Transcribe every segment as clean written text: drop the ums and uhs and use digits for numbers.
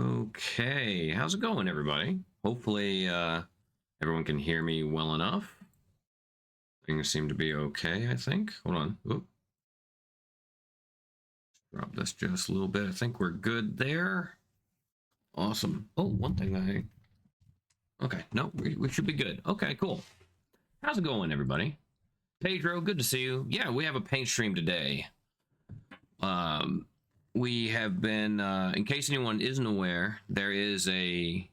Okay, how's it going, everybody? Hopefully, everyone can hear me well enough. Things seem to be okay, I think. Hold on. Oop. Drop this just a little bit. I think we're good there. Awesome. Oh, one thing Okay, no, we should be good. Okay, cool. How's it going, everybody? Pedro, good to see you. Yeah, we have a paint stream today. We have been, in case anyone isn't aware, there is a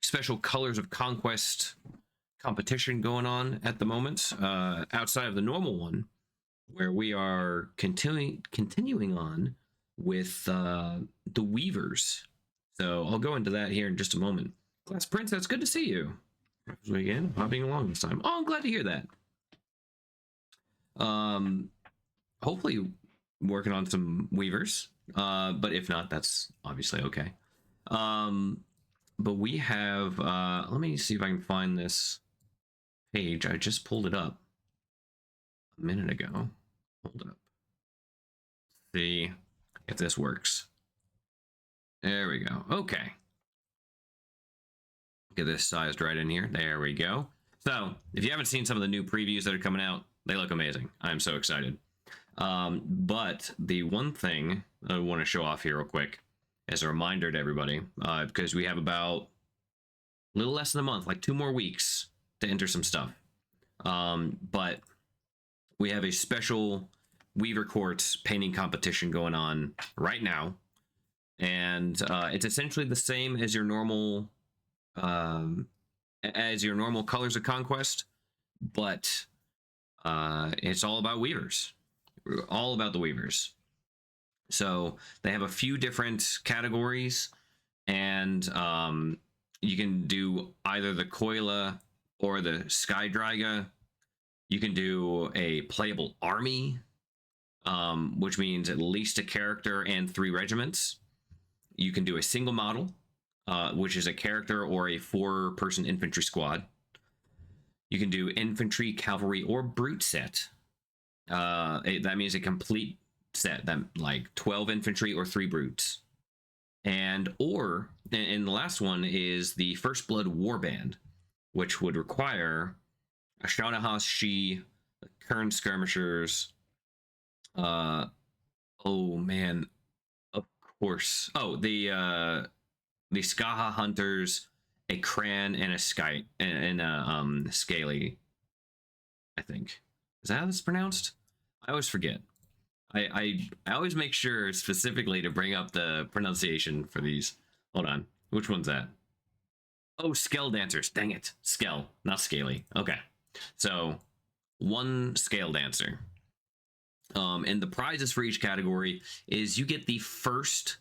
special Colors of Conquest competition going on at the moment, outside of the normal one, where we are continuing on with the Weavers. So I'll go into that here in just a moment. Glass Princess, good to see you. Again, hopping along this time. Oh, I'm glad to hear that. Hopefully working on some Weavers, but if not, that's obviously okay. But we have, let me see if I can find this page. I just pulled it up a minute ago. Hold up. See if this works. There we go. Okay. Get this sized right in here. There we go. So if you haven't seen some of the new previews that are coming out, they look amazing. I'm so excited. But the one thing I want to show off here real quick as a reminder to everybody, because we have about a little less than a month, like 2 more weeks to enter some stuff. But we have a special Weaver Quartz painting competition going on right now. And it's essentially the same as your normal Colors of Conquest, but it's all about Weavers. All about the Weavers. So they have a few different categories, and you can do either the Koila or the Skydriga. You can do a playable army, which means at least a character and 3 regiments. You can do a single model, which is a character or a 4-person infantry squad. You can do infantry, cavalry, or brute set. That means a complete set, that like 12 infantry or 3 brutes. And the last one is the First Blood Warband, which would require a Shaunahas Shi, Kern Skirmishers. Oh man, of course. Oh, the Skaha Hunters, a Cran, and a Sky, and a Scaly. I think, is that how it's pronounced? I always forget. I always make sure specifically to bring up the pronunciation for these. Hold on, which one's that? Oh, Skell Dancers. Dang it, Skell, not Scaly. Okay, so 1 Scale Dancer. And the prizes for each category is you get the first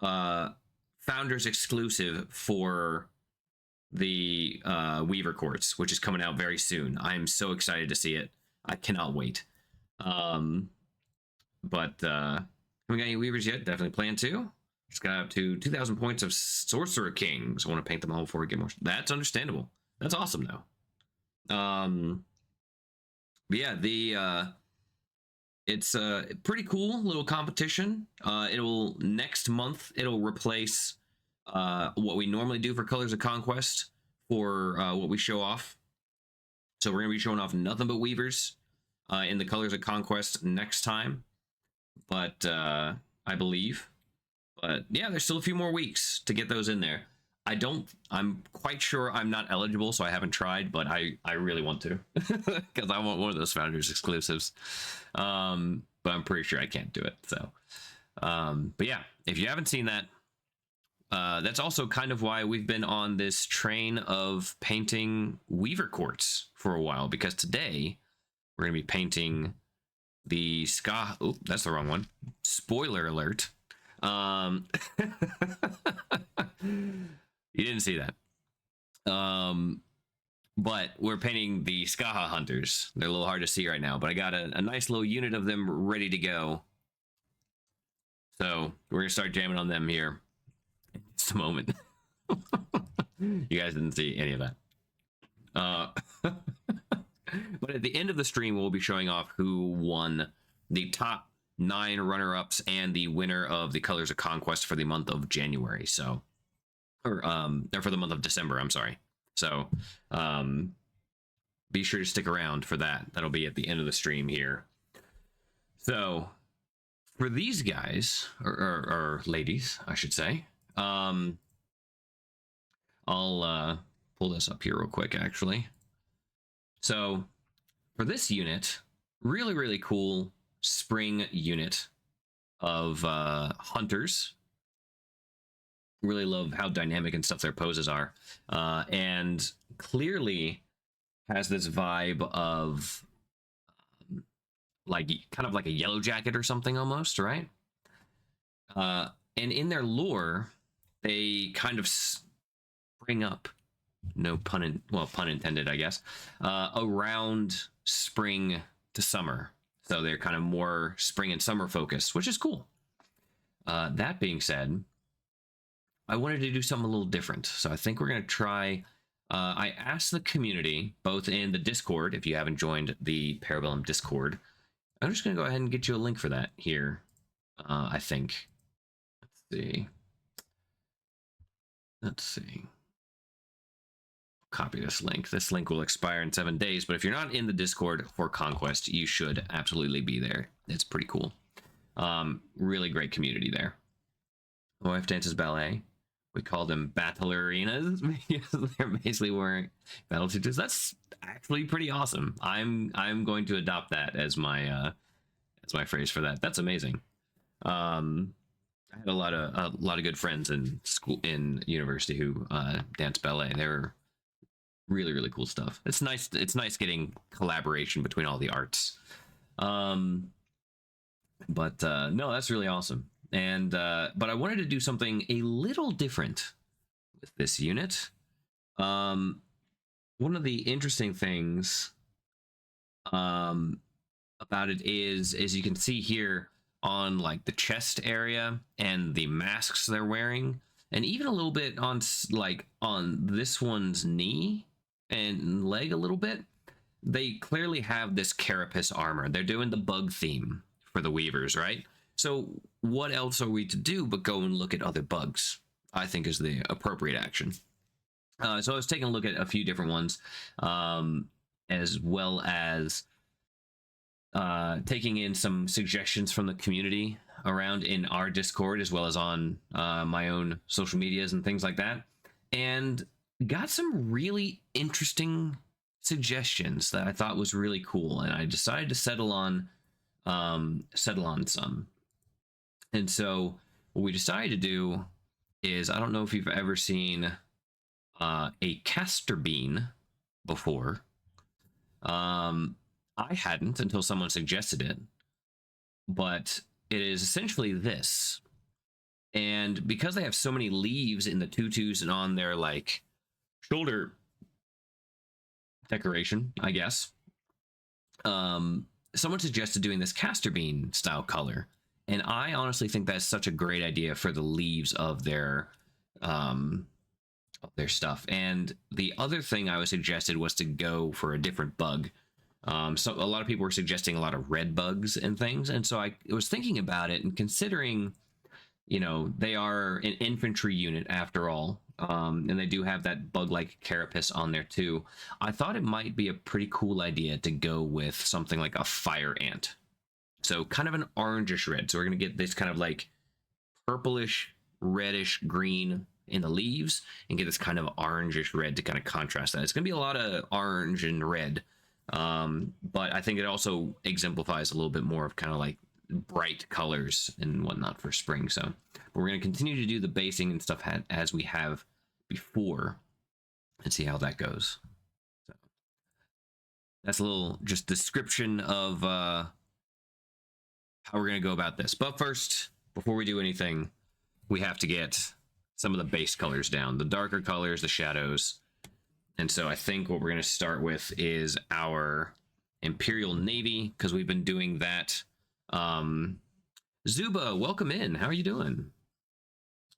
Founders exclusive for the Weaver Quartz, which is coming out very soon. I'm so excited to see it. I cannot wait. But haven't got any Weavers yet. Definitely plan to. Just got up to 2,000 points of Sorcerer Kings. I want to paint them all before we get more. That's understandable. That's awesome, though. But yeah, it's a pretty cool little competition. Next month it'll replace what we normally do for Colors of Conquest for what we show off. So we're gonna be showing off nothing but Weavers in the Colors of Conquest next time. But I believe. But yeah, there's still a few more weeks to get those in there. I'm quite sure I'm not eligible, so I haven't tried, but I really want to because I want one of those Founders exclusives. But I'm pretty sure I can't do it. So, but yeah, if you haven't seen that, that's also kind of why we've been on this train of painting Weaver Quartz for a while, because today we're going to be painting the Ska. Oh, that's the wrong one. Spoiler alert. You didn't see that. But we're painting the Skaha Hunters. They're a little hard to see right now, but I got a nice little unit of them ready to go. So we're gonna start jamming on them here in just a moment. You guys didn't see any of that. But at the end of the stream, we'll be showing off who won the top 9 runner-ups and the winner of the Colors of Conquest for the month of January. So, or for the month of December. I'm sorry. So, be sure to stick around for that. That'll be at the end of the stream here. So, for these guys or ladies, I should say, I'll pull this up here real quick, actually. So, for this unit, really cool spring unit of hunters. Really love how dynamic and stuff their poses are, and clearly has this vibe of like kind of like a yellow jacket or something almost, right? And in their lore, they kind of spring up, no pun intended, I guess, around spring to summer. So they're kind of more spring and summer focused, which is cool. That being said, I wanted to do something a little different. So I think we're going to try. I asked the community, both in the Discord, if you haven't joined the Parabellum Discord. I'm just going to go ahead and get you a link for that here, I think. Let's see. Copy this link. This link will expire in 7 days, but if you're not in the Discord for Conquest, you should absolutely be there. It's pretty cool. Really great community there. My wife dances ballet. We call them ballerinas because they're basically wearing battle tutus. That's actually pretty awesome. I'm going to adopt that as my phrase for that. That's amazing. I had a lot of good friends in school, in university, who dance ballet. They're really cool stuff. It's nice getting collaboration between all the arts. No, that's really awesome. And but I wanted to do something a little different with this unit. One of the interesting things about it is, as you can see here on like the chest area and the masks they're wearing, and even a little bit on like on this one's knee and leg a little bit, they clearly have this carapace armor. They're doing the bug theme for the Weavers, right? So what else are we to do but go and look at other bugs, I think is the appropriate action. So I was taking a look at a few different ones, as well as taking in some suggestions from the community around in our Discord, as well as on my own social medias and things like that, and got some really interesting suggestions that I thought was really cool, and I decided to settle on some. And so what we decided to do is, I don't know if you've ever seen a castor bean before. I hadn't until someone suggested it, but it is essentially this. And because they have so many leaves in the tutus and on their like shoulder decoration, I guess, someone suggested doing this castor bean style color. And I honestly think that's such a great idea for the leaves of their stuff. And the other thing I was suggested was to go for a different bug. So a lot of people were suggesting a lot of red bugs and things. And so I was thinking about it and considering, you know, they are an infantry unit after all. And they do have that bug-like carapace on there too. I thought it might be a pretty cool idea to go with something like a fire ant. So kind of an orangish red. So we're going to get this kind of like purplish, reddish green in the leaves and get this kind of orangish red to kind of contrast that. It's going to be a lot of orange and red. But I think it also exemplifies a little bit more of kind of like bright colors and whatnot for spring. So but we're going to continue to do the basing and stuff as we have before and see how that goes. So that's a little just description of how we're going to go about this. But first, before we do anything, we have to get some of the base colors down, the darker colors, the shadows. And so I think what we're going to start with is our Imperial Navy, because we've been doing that. Zuba, welcome in. How are you doing?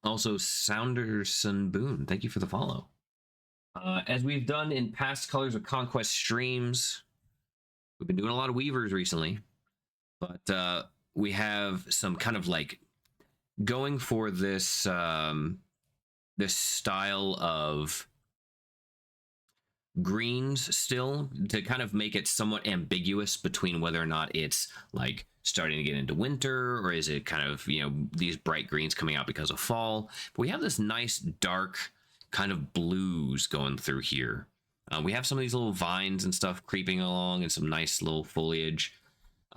Also, Sounderson Boone, thank you for the follow. As we've done in past Colors of Conquest streams, we've been doing a lot of Weavers recently. But we have some kind of like going for this this style of greens still to kind of make it somewhat ambiguous between whether or not it's like starting to get into winter or is it kind of, you know, these bright greens coming out because of fall. But we have this nice dark kind of blues going through here. We have some of these little vines and stuff creeping along and some nice little foliage.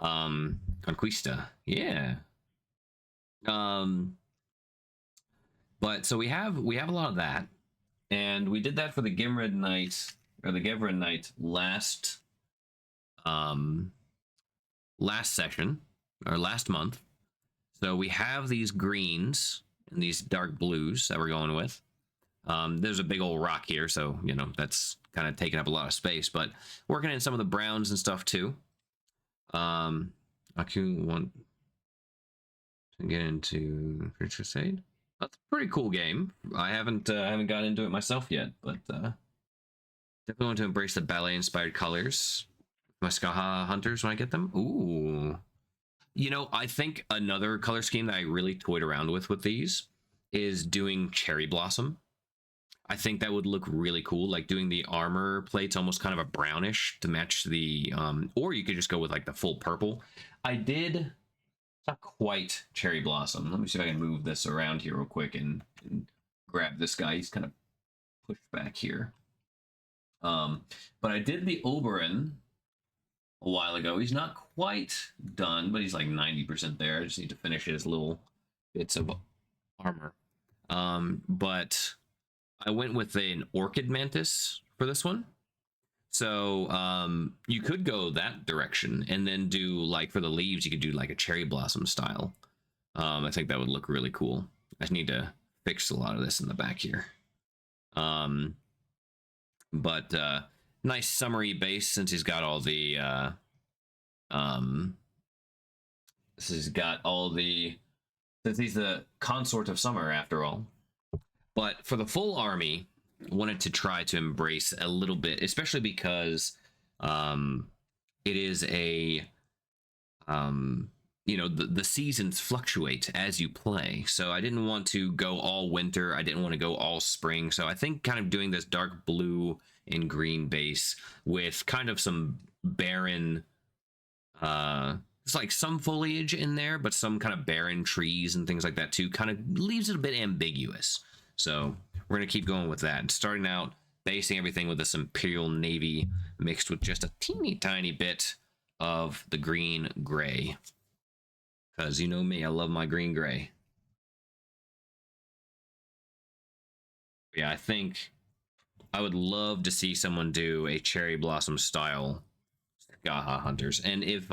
Conquista, yeah. But so we have a lot of that, and we did that for the Gimrid Knight or the Gevran Knight last session or last month. So we have these greens and these dark blues that we're going with. There's a big old rock here, so you know that's kind of taking up a lot of space. But working in some of the browns and stuff too. Aku want to get into Crusade. That's a pretty cool game. I haven't got into it myself yet, but definitely want to embrace the ballet-inspired colors. My Skaha hunters when I get them. Ooh, you know, I think another color scheme that I really toyed around with these is doing cherry blossom. I think that would look really cool, like doing the armor plates almost kind of a brownish to match the, or you could just go with like the full purple. I did, not quite cherry blossom. Let me see if I can move this around here real quick and grab this guy. He's kind of pushed back here. But I did the Oberon a while ago. He's not quite done, but he's like 90% there. I just need to finish his little bits of armor. But I went with an Orchid Mantis for this one. So you could go that direction and then do like for the leaves, you could do like a cherry blossom style. I think that would look really cool. I just need to fix a lot of this in the back here. But nice summery base since he's got all the since he's the consort of summer after all. But for the full army, wanted to try to embrace a little bit, especially because it is a you know, the seasons fluctuate as you play, so I didn't want to go all winter, I didn't want to go all spring, so I think kind of doing this dark blue and green base with kind of some barren it's like some foliage in there, but some kind of barren trees and things like that too, kind of leaves it a bit ambiguous. So we're going to keep going with that. Starting out, basing everything with this Imperial Navy mixed with just a teeny tiny bit of the green gray. Because you know me, I love my green gray. Yeah, I think I would love to see someone do a cherry blossom style Skaha hunters. And if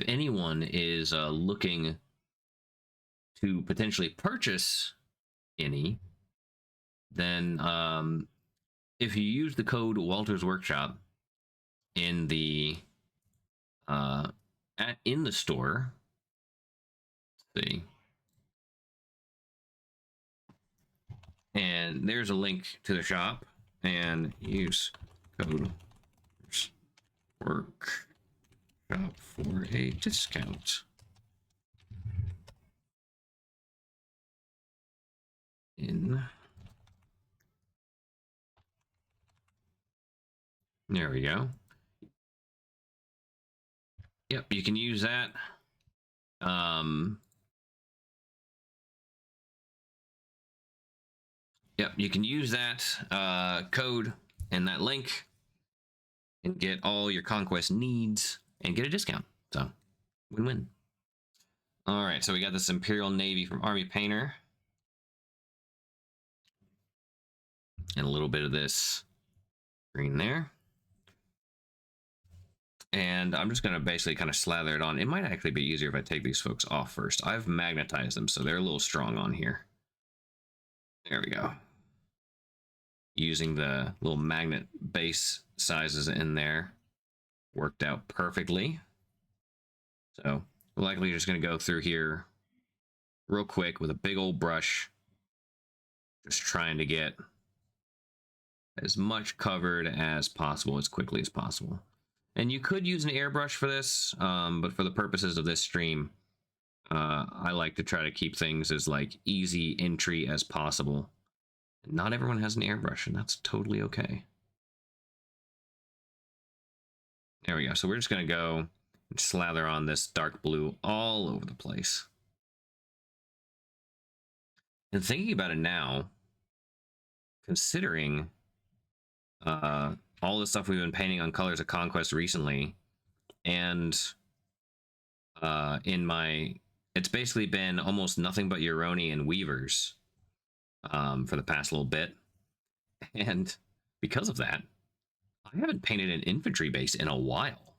anyone is looking to potentially purchase any, then if you use the code Walter's Workshop in the in the store, let's see, and there's a link to the shop, and use code Workshop for a discount. There we go. Yep, you can use that. Yep, you can use that code and that link and get all your Conquest needs and get a discount. So, win-win. All right, so we got this Imperial Navy from Army Painter. And a little bit of this green there. And I'm just going to basically kind of slather it on. It might actually be easier if I take these folks off first. I've magnetized them, so they're a little strong on here. There we go. Using the little magnet base sizes in there. Worked out perfectly. So we're likely just going to go through here real quick with a big old brush. Just trying to get as much covered as possible, as quickly as possible. And you could use an airbrush for this, but for the purposes of this stream, I like to try to keep things as like easy entry as possible. Not everyone has an airbrush, and that's totally okay. There we go. So we're just going to go and slather on this dark blue all over the place. And thinking about it now, considering all the stuff we've been painting on Colors of Conquest recently, and it's basically been almost nothing but Uroni and Weavers for the past little bit. And because of that, I haven't painted an infantry base in a while.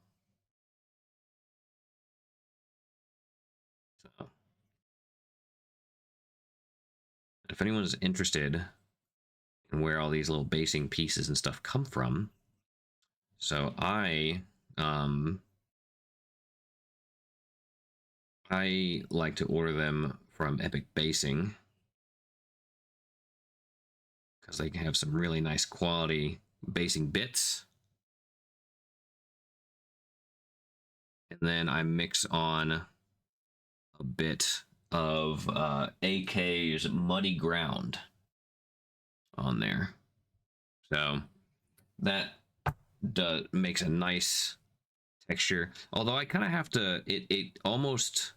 So, if anyone's interested in where all these little basing pieces and stuff come from, so I like to order them from Epic Basing because they can have some really nice quality basing bits. And then I mix on a bit of AK's Muddy Ground on there. So that makes a nice texture. Although I kind of have to, it almost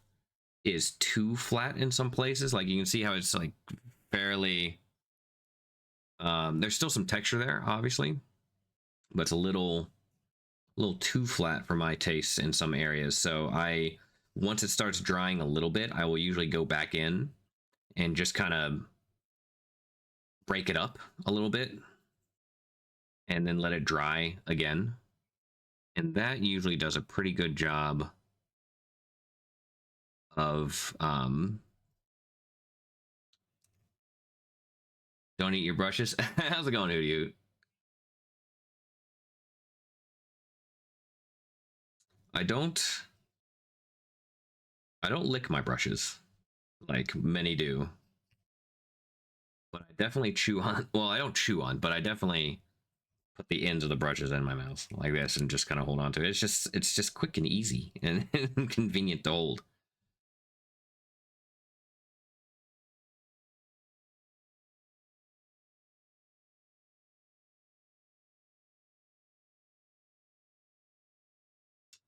is too flat in some places. Like you can see how it's like fairly, there's still some texture there, obviously, but it's a little too flat for my tastes in some areas. So once it starts drying a little bit, I will usually go back in and just kind of break it up a little bit and then let it dry again. And that usually does a pretty good job of don't eat your brushes. How's it going, Hoodoo? I don't lick my brushes like many do, but I definitely chew on. Well, I don't chew on, but I definitely put the ends of the brushes in my mouth like this and just kind of hold on to it. It's just quick and easy and convenient to hold.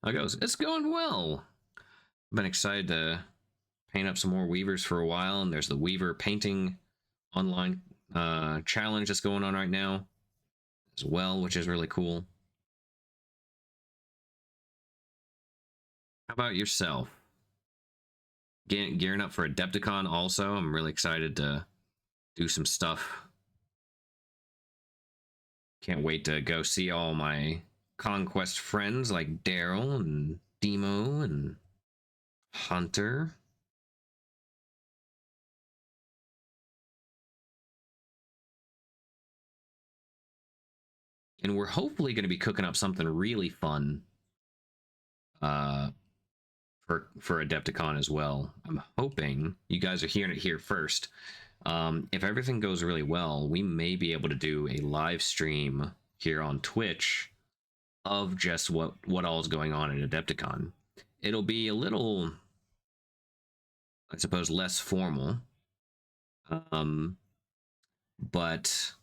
How it goes? It's going well. I've been excited to paint up some more Weavers for a while, and there's the Weaver painting online challenge that's going on right now as well, which is really cool. How about yourself? Gearing up for Adepticon also. I'm really excited to do some stuff. Can't wait to go see all my Conquest friends like Daryl and Demo and Hunter. And we're hopefully going to be cooking up something really fun for Adepticon as well. I'm hoping you guys are hearing it here first. If everything goes really well, we may be able to do a live stream here on Twitch of just what all is going on at Adepticon. It'll be a little, I suppose, less formal, but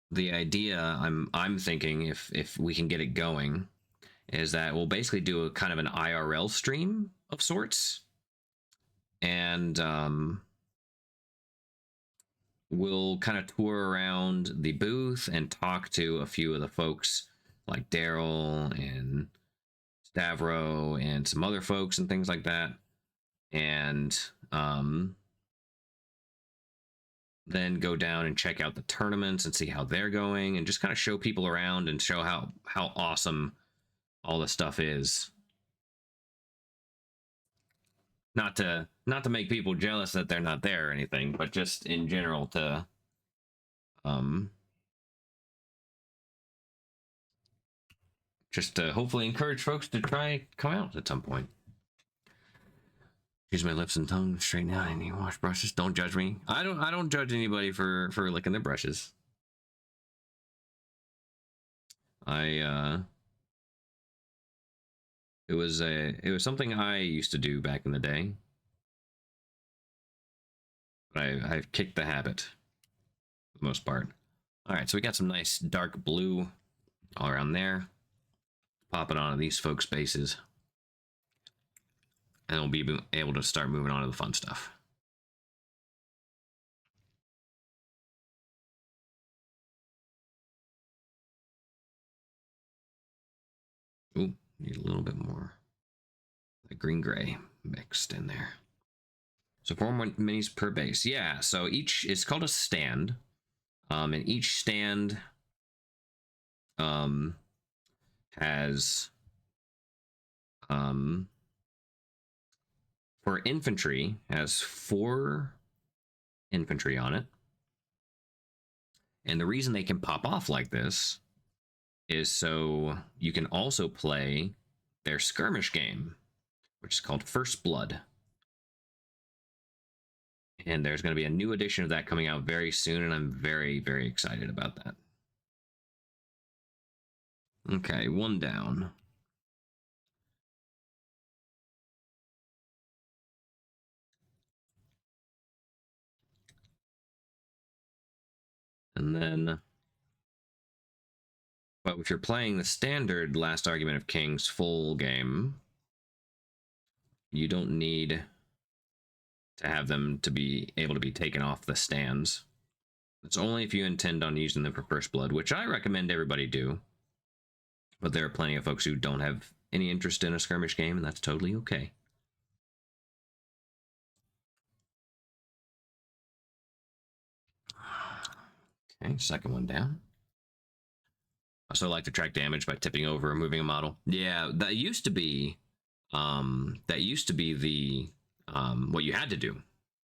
the idea I'm thinking, if we can get it going, is that we'll basically do a kind of an IRL stream of sorts, and we'll kind of tour around the booth and talk to a few of the folks like Daryl and Stavro and some other folks and things like that, and then go down and check out the tournaments and see how they're going, and just kind of show people around and show how awesome all the stuff is. Not to make people jealous that they're not there or anything, but just in general to just to hopefully encourage folks to try come out at some point. Use my lips and tongue straighten out any wash brushes. Don't judge me. I don't judge anybody for licking their brushes. It was something I used to do back in the day. But I've kicked the habit for the most part. All right, so we got some nice dark blue all around there. Pop it onto these folks' bases. And we'll be able to start moving on to the fun stuff. Ooh, need a little bit more the green-gray mixed in there. So 4 minis per base. Yeah, so each is called a stand. And each stand has for infantry has 4 infantry on it. And the reason they can pop off like this is so you can also play their skirmish game, which is called First Blood. And there's going to be a new edition of that coming out very soon, and I'm very, very excited about that. Okay, 1 down. And then, but if you're playing the standard Last Argument of Kings full game, you don't need to have them to be able to be taken off the stands. It's only if you intend on using them for First Blood, which I recommend everybody do. But there are plenty of folks who don't have any interest in a skirmish game, and that's totally okay. Okay, second one down. Also like to track damage by tipping over or moving a model. Yeah, that used to be the what you had to do.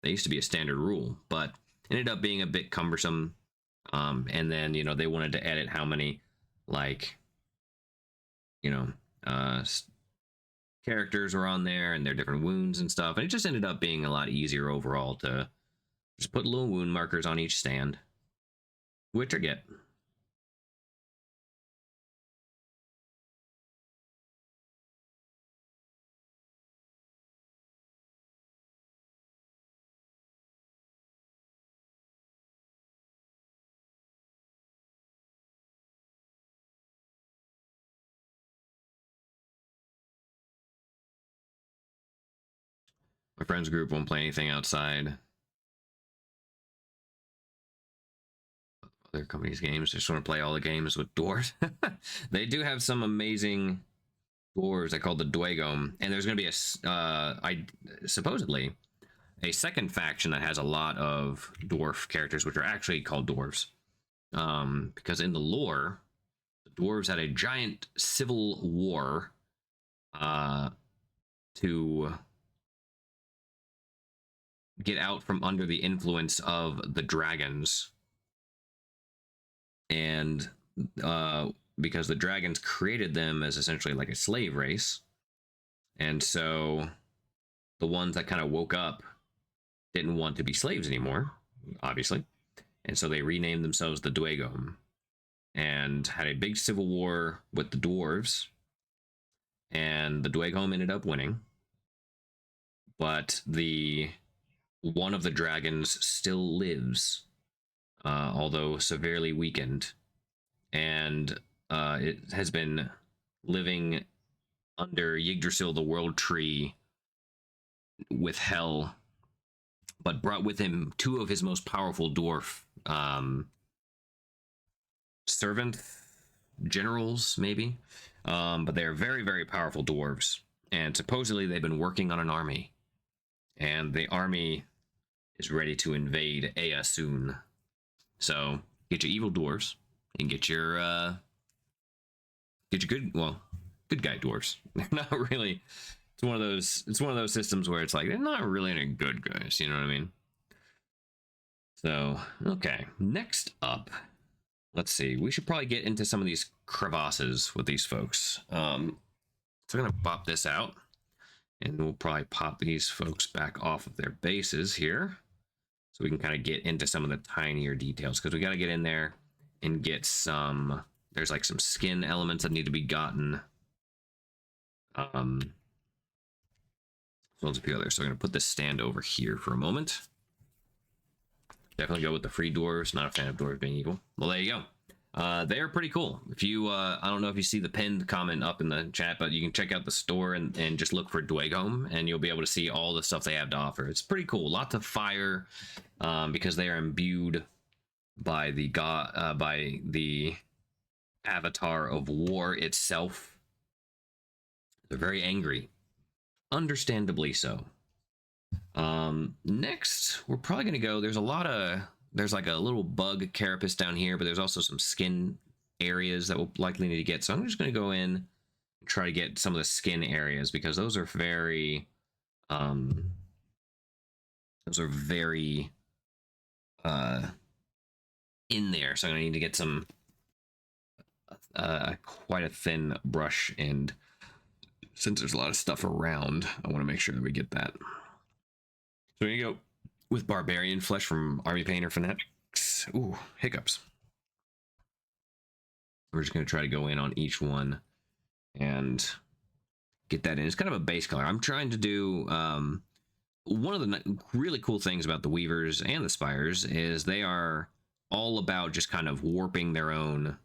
That used to be a standard rule, but ended up being a bit cumbersome. And then, you know, they wanted to edit how many, like, you know, characters were on there and their different wounds and stuff. And it just ended up being a lot easier overall to just put little wound markers on each stand, which I get. My friends group won't play anything outside other companies' games. They just want to play all the games with dwarves. They do have some amazing dwarves I call the Dwagom, and there's going to be supposedly a second faction that has a lot of dwarf characters, which are actually called dwarves. Because in the lore, the dwarves had a giant civil war to get out from under the influence of the dragons. And because the dragons created them as essentially like a slave race. And so the ones that kind of woke up didn't want to be slaves anymore, obviously. And so they renamed themselves the Dwagom and had a big civil war with the dwarves. And the Dwagom ended up winning. But one of the dragons still lives, although severely weakened. And it has been living under Yggdrasil, the World Tree, with Hel, but brought with him 2 of his most powerful dwarf servant generals, maybe. But they're very, very powerful dwarves. And supposedly they've been working on an army. And the army is ready to invade Ea soon. So get your evil dwarves and get your good guy dwarves. They're not really. It's one of those systems where it's like they're not really any good guys. You know what I mean? So okay, next up, let's see. We should probably get into some of these crevasses with these folks. So I'm gonna pop this out, and we'll probably pop these folks back off of their bases here, so we can kind of get into some of the tinier details, because we got to get in there and get some. There's like some skin elements that need to be gotten. as well as a few others. So we're going to put this stand over here for a moment. Definitely go with the free dwarves. Not a fan of dwarves being evil. Well, there you go. They are pretty cool. If you, I don't know if you see the pinned comment up in the chat, but you can check out the store and just look for Dwagome, and you'll be able to see all the stuff they have to offer. It's pretty cool. Lots of fire, because they are imbued by the by the avatar of war itself. They're very angry, understandably so. Next, we're probably gonna go. There's like a little bug carapace down here, but there's also some skin areas that we'll likely need to get. So I'm just gonna go in and try to get some of the skin areas because those are very, in there. So I'm gonna need to get some, quite a thin brush, and since there's a lot of stuff around, I want to make sure that we get that. So here you go with Barbarian Flesh from Army Painter Fanatics. Ooh, hiccups. We're just going to try to go in on each one and get that in. It's kind of a base color. I'm trying to do, one of the really cool things about the Weavers and the Spires is they are all about just kind of warping their own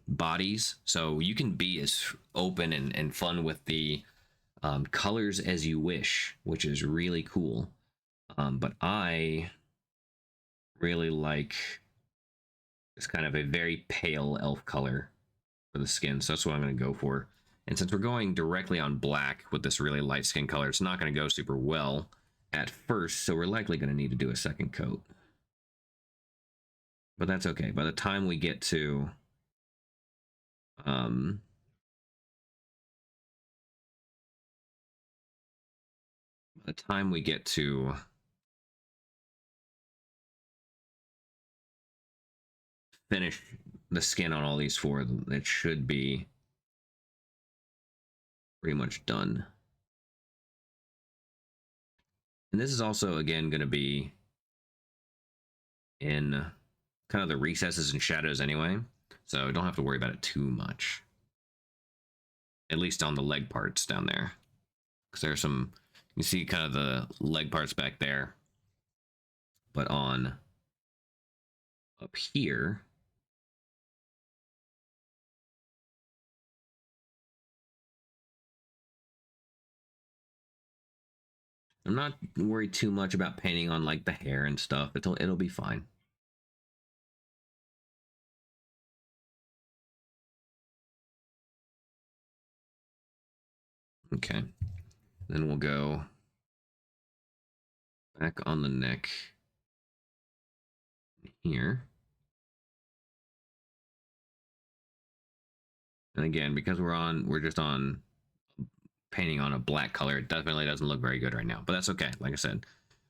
bodies. So you can be as open and fun with the colors as you wish, which is really cool. But I really like this kind of a very pale elf color for the skin, so that's what I'm going to go for. And since we're going directly on black with this really light skin color, it's not going to go super well at first, so we're likely going to need to do a second coat. But that's okay. By the time we get to finish the skin on all these four, it should be pretty much done. And this is also, again, going to be in kind of the recesses and shadows anyway, so don't have to worry about it too much. At least on the leg parts down there. Because there's some, you see kind of the leg parts back there. But on up here, I'm not worried too much about painting on like the hair and stuff. It'll be fine. Okay. Then we'll go back on the neck here. And again, because we're just on painting on a black color, it definitely doesn't look very good right now. But that's okay. Like I said,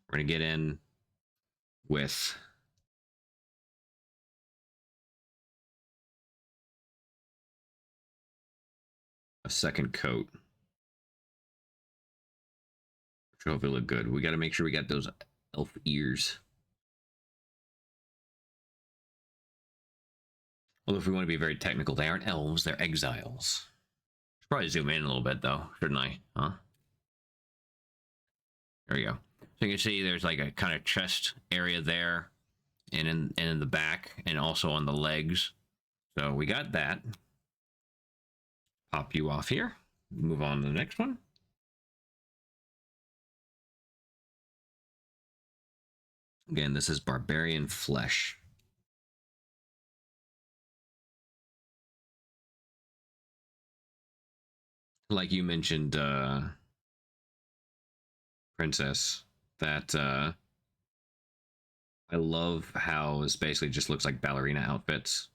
we're gonna get in with a second coat. Which will hopefully look good. We got to make sure we got those elf ears. Although if we want to be very technical, they aren't elves, they're exiles. Should probably zoom in a little bit though, shouldn't I? Huh? There we go. So you can see there's like a kind of chest area there, and in the back, and also on the legs. So we got that. Pop you off here. Move on to the next one. Again, this is Barbarian Flesh. Like you mentioned, Princess, that I love how this basically just looks like ballerina outfits.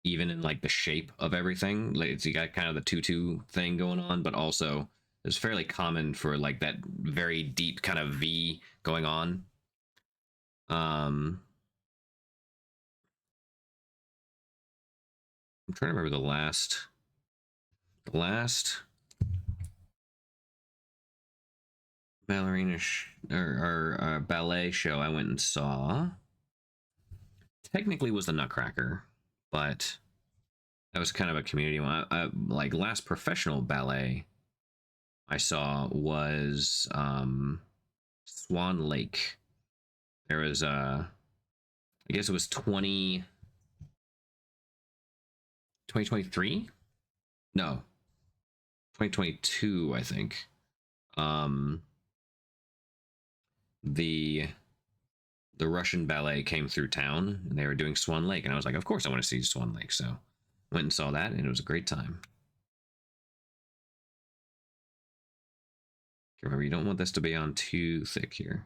Even in like the shape of everything, like you got kind of the tutu thing going on, but also it's fairly common for like that very deep kind of V going on. I'm trying to remember the last ballerina or ballet show I went and saw technically was the Nutcracker, but That was kind of a community one. Like last professional ballet I saw was Swan Lake. There was I guess it was 2023? No, 2022, I think. Um, the the Russian ballet came through town and they were doing Swan Lake, and I was like, of course I want to see Swan Lake. So went and saw that, and it was a great time. Remember, you don't want this to be on too thick here.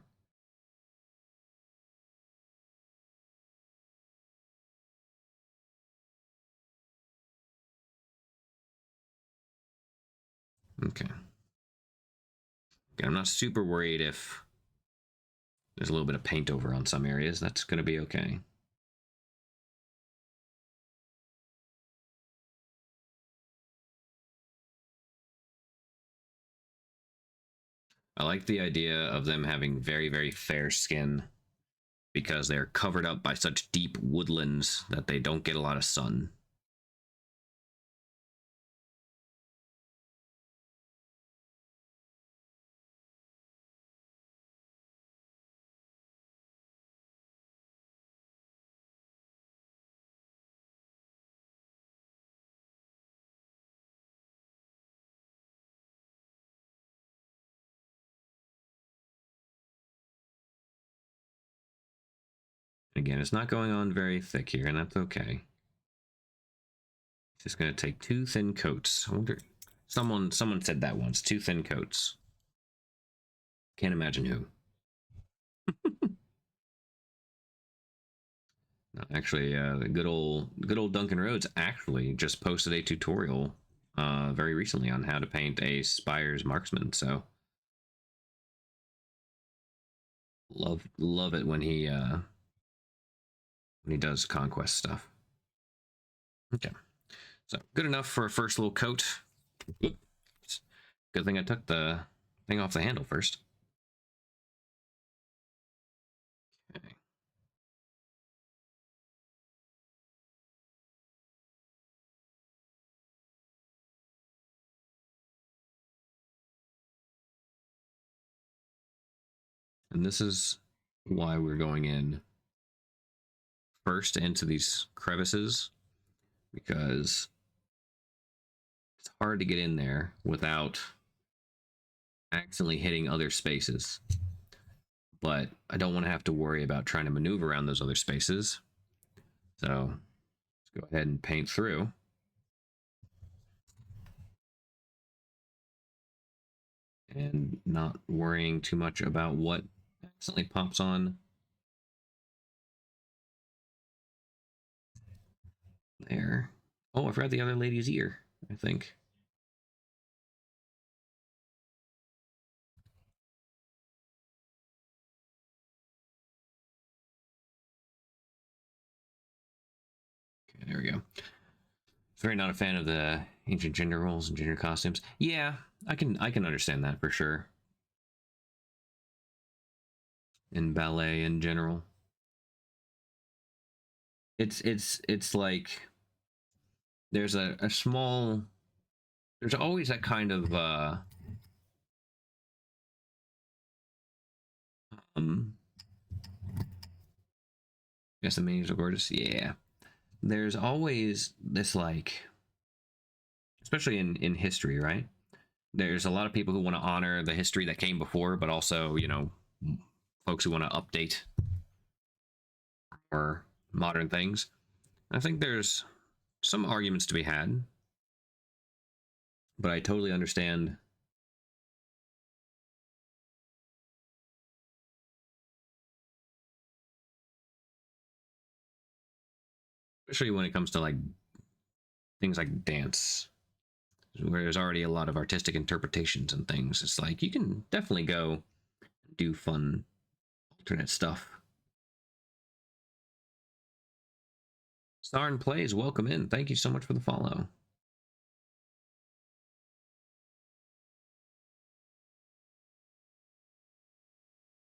Okay. I'm not super worried if there's a little bit of paint over on some areas. That's going to be okay. I like the idea of them having very, very fair skin because they're covered up by such deep woodlands that they don't get a lot of sun. Again, it's not going on very thick here, and that's okay. It's just going to take two thin coats. I wonder, someone said that once. Two thin coats. Can't imagine who. No, actually, the good old Duncan Rhodes actually just posted a tutorial very recently on how to paint a Spires marksman. So love it when he does conquest stuff. Okay, so good enough for a first little coat. Oops. Good thing I took the thing off the handle first. Okay. And this is why we're going in first into these crevices, because it's hard to get in there without accidentally hitting other spaces. But I don't want to have to worry about trying to maneuver around those other spaces. So let's go ahead and paint through. And not worrying too much about what accidentally pops on there. Oh, I forgot the other lady's ear, I think. Okay, there we go. Very not a fan of the ancient gender roles and gender costumes. Yeah, I can understand that for sure. In ballet in general, it's like there's a small, there's always that kind of um I guess the meanings are gorgeous. Yeah, there's always this, like, especially in history, right? There's a lot of people who want to honor the history that came before, but also, folks who want to update or modern things. I think there's some arguments to be had, but I totally understand. Especially when it comes to like things like dance, where there's already a lot of artistic interpretations and things. It's like you can definitely go do fun alternate stuff. Starn Plays, welcome in. Thank you so much for the follow.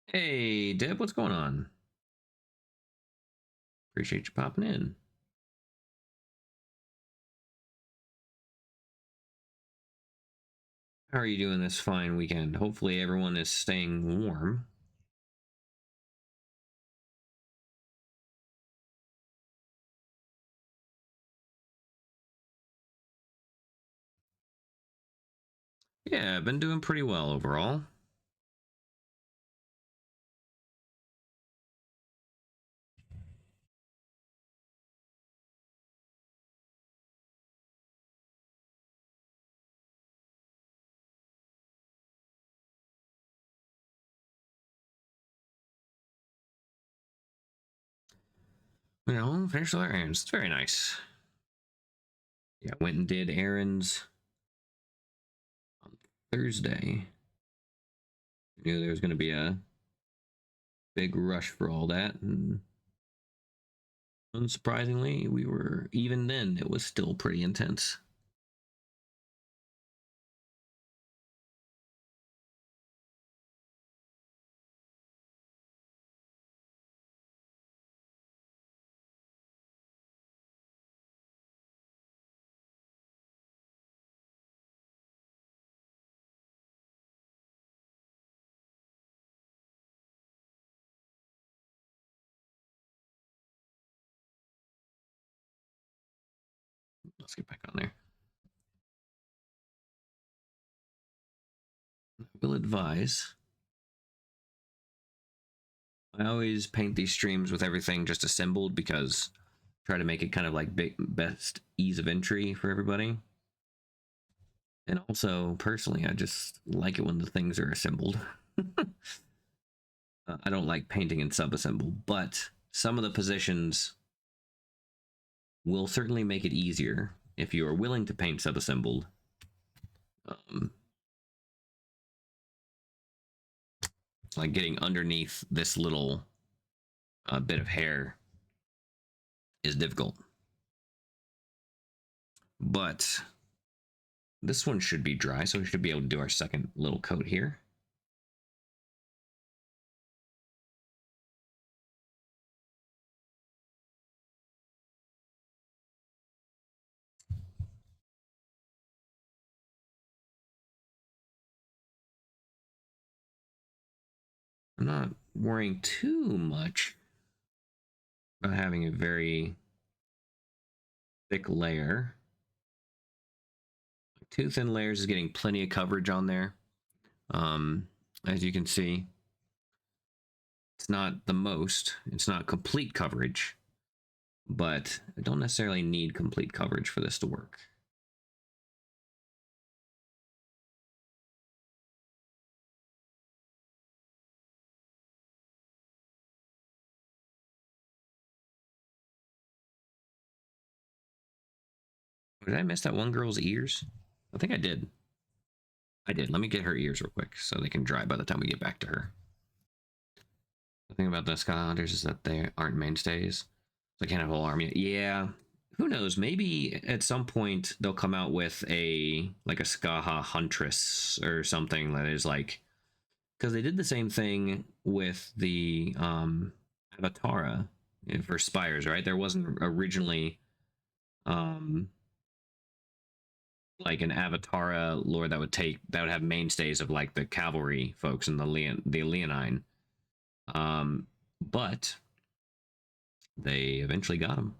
Hey, Deb, what's going on? Appreciate you popping in. How are you doing this fine weekend? Hopefully everyone is staying warm. Yeah, I've been doing pretty well overall. You know, finished all our errands. It's very nice. Yeah, went and did errands on Thursday. Knew there was going to be a big rush for all that, and unsurprisingly, we were, even then, it was still pretty intense. Let's get back on there. I will advise. I always paint these streams with everything just assembled because I try to make it kind of like best ease of entry for everybody. And also, personally, I just like it when the things are assembled. I don't like painting and sub-assemble, but some of the positions will certainly make it easier if you are willing to paint sub-assembled. Like getting underneath this little bit of hair is difficult. But this one should be dry, so we should be able to do our second little coat here. I'm not worrying too much about having a very thick layer. Two thin layers is getting plenty of coverage on there. As you can see, it's not the most, it's not complete coverage, but I don't necessarily need complete coverage for this to work. Did I miss that one girl's ears? I think I did. I did. Let me get her ears real quick so they can dry by the time we get back to her. The thing about the Skylanders is that they aren't mainstays. They can't have a whole army. Yeah. Who knows? Maybe at some point they'll come out with a Skaha Huntress or something that is like, because they did the same thing with the Avatara for Spires, right? There wasn't originally um like an Avatara lore that would have mainstays of like the cavalry folks and the Leonine. But they eventually got them.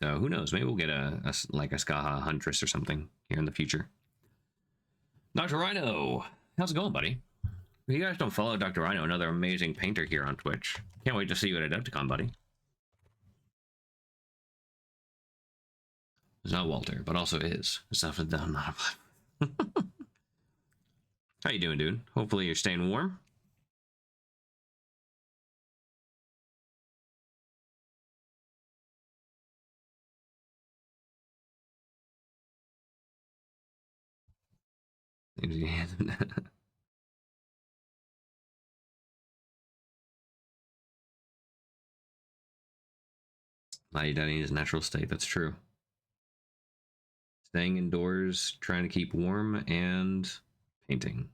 So who knows? Maybe we'll get a like a Skaha Huntress or something here in the future. Dr. Rhino, how's it going, buddy? If you guys don't follow Dr. Rhino, another amazing painter here on Twitch. Can't wait to see you at Adepticon, buddy. It's not Walter, but also is. It's not How you doing, dude? Hopefully you're staying warm. Mighty Daddy in his natural state, that's true. Staying indoors, trying to keep warm, and painting.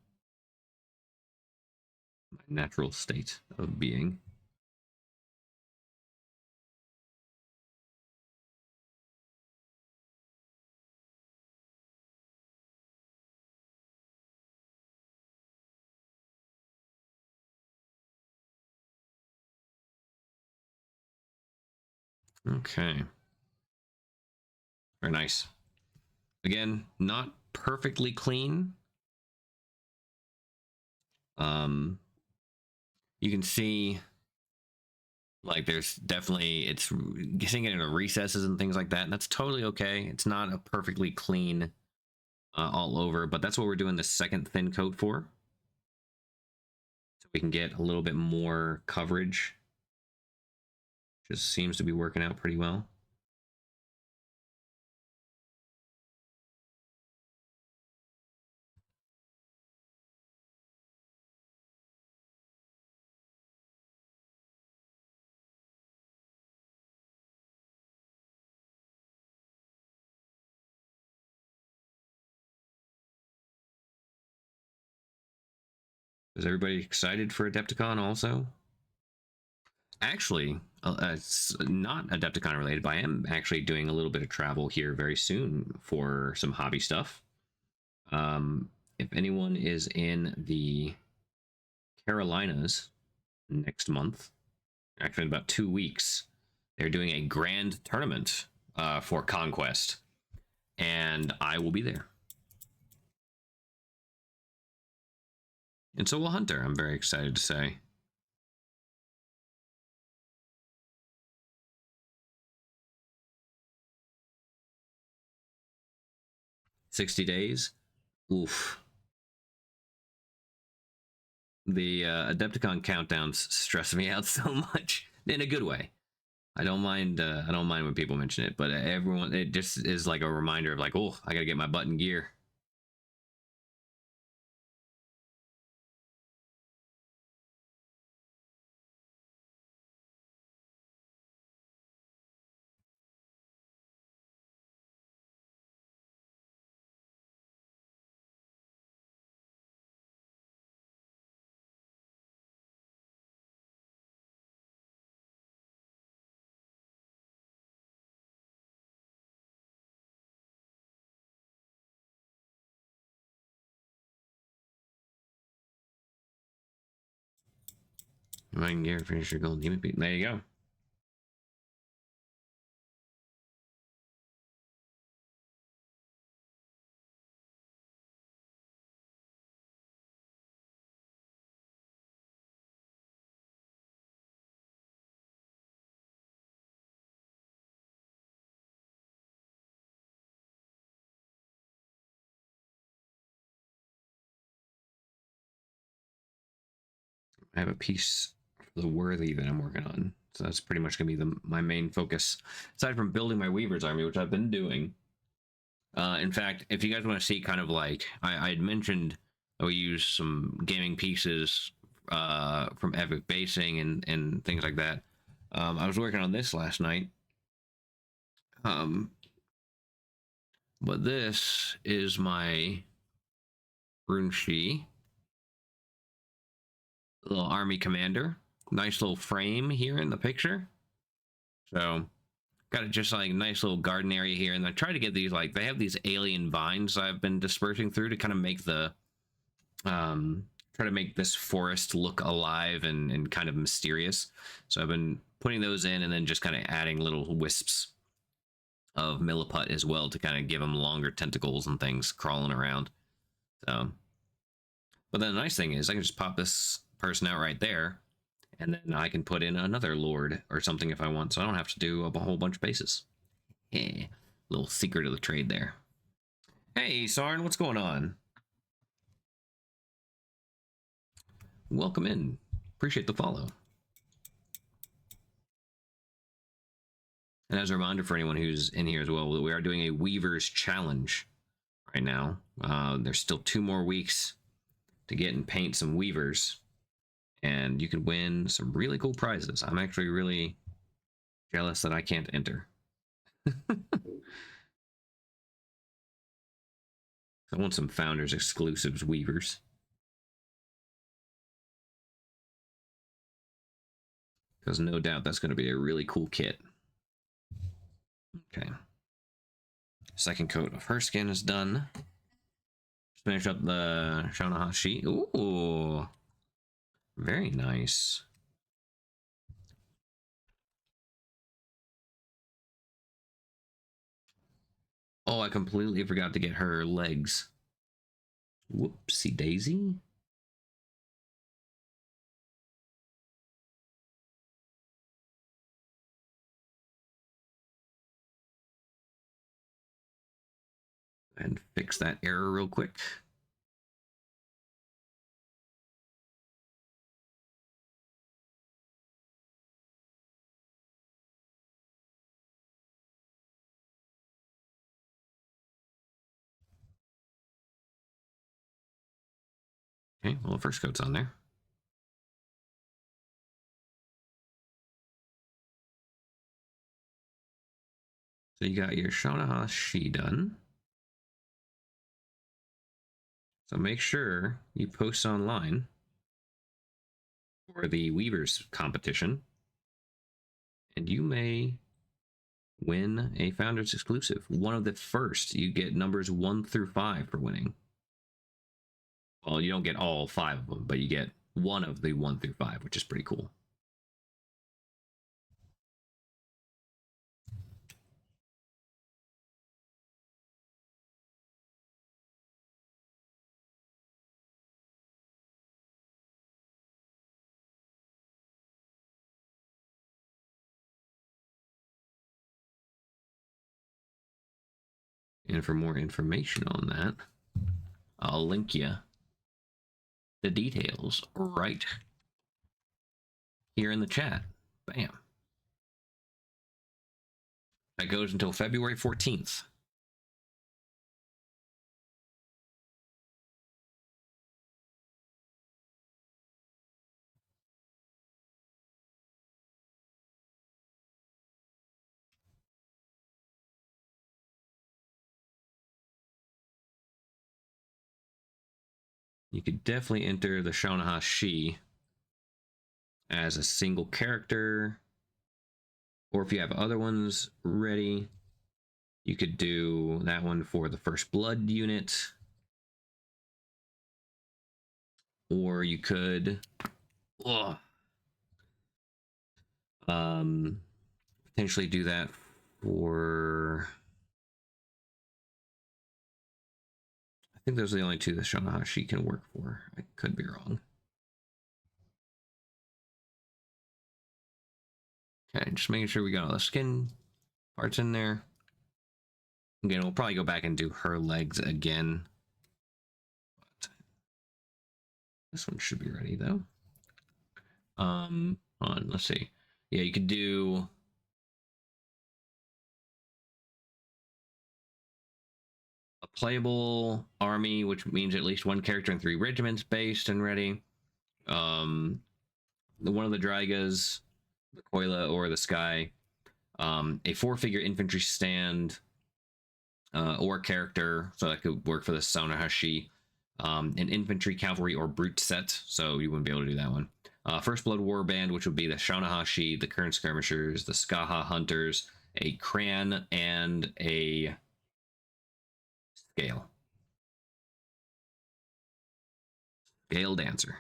My natural state of being. Okay. Very nice. Again, not perfectly clean. You can see like there's definitely it's getting into recesses and things like that. And that's totally okay. It's not a perfectly clean all over, but that's what we're doing the second thin coat for. So we can get a little bit more coverage. Just seems to be working out pretty well. Is everybody excited for Adepticon also? Actually, it's not Adepticon related, but I am actually doing a little bit of travel here very soon for some hobby stuff. If anyone is in the Carolinas next month, actually in about 2 weeks, they're doing a grand tournament for Conquest, and I will be there. And so will Hunter, I'm very excited to say. $60. Oof. The Adepticon countdowns stress me out so much in a good way. I don't mind. I don't mind when people mention it, but everyone, it just is like a reminder of like, oh, I gotta get my button gear. Button gear, finish your gold demon beat. There you go. I have a piece for the worthy that I'm working on, so that's pretty much gonna be my main focus. Aside from building my Weaver's army, which I've been doing. In fact, if you guys want to see kind of like I had mentioned, we use some gaming pieces from Epic Basing and things like that. I was working on this last night. But this is my Runshi little army commander. Nice little frame here in the picture. So got it just like nice little garden area here. And I try to get these like they have these alien vines I've been dispersing through to kind of make the try to make this forest look alive and kind of mysterious. So I've been putting those in and then just kind of adding little wisps of milliput as well to kind of give them longer tentacles and things crawling around. So, but then the nice thing is I can just pop this person out right there, and then I can put in another lord or something if I want, so I don't have to do a whole bunch of bases. Yeah, little secret of the trade there. Hey, Sarn, what's going on? Welcome in. Appreciate the follow. And as a reminder for anyone who's in here as well, we are doing a Weaver's Challenge right now. There's still 2 more weeks to get and paint some Weavers, and you can win some really cool prizes. I'm actually really jealous that I can't enter. I want some Founders exclusives Weavers. Because no doubt that's going to be a really cool kit. Okay. Second coat of her skin is done. Just finish up the Shanahashi. Ooh. Very nice. Oh, I completely forgot to get her legs. Whoopsie daisy. And fix that error real quick. Okay, well, the first coat's on there. So you got your Shaunaha She done. So make sure you post online for the Weavers competition, and you may win a Founders exclusive. One of the first. You get numbers 1 through 5 for winning. Well, you don't get all 5 of them, but you get one of the 1 through 5, which is pretty cool. And for more information on that, I'll link you the details right here in the chat. Bam. That goes until February 14th. You could definitely enter the Shaunaha She as a single character, or if you have other ones ready, you could do that one for the First Blood unit, or you could potentially do that for, I think those are the only two that Shaunaha She can work for. I could be wrong. Okay, just making sure we got all the skin parts in there. Again, we'll probably go back and do her legs again. But this one should be ready though. Hold on, let's see. Yeah, you could do a playable army, which means at least one character and 3 regiments based and ready. One of the Draigas, the Koila, or the Sky. A 4-figure infantry stand or character, so that could work for the Shaunaha She. An infantry, cavalry, or brute set, so you wouldn't be able to do that one. First Blood Warband, which would be the Shaunaha She, the Current Skirmishers, the Skaha Hunters, a Cran, and a Scale. Scale Dancer.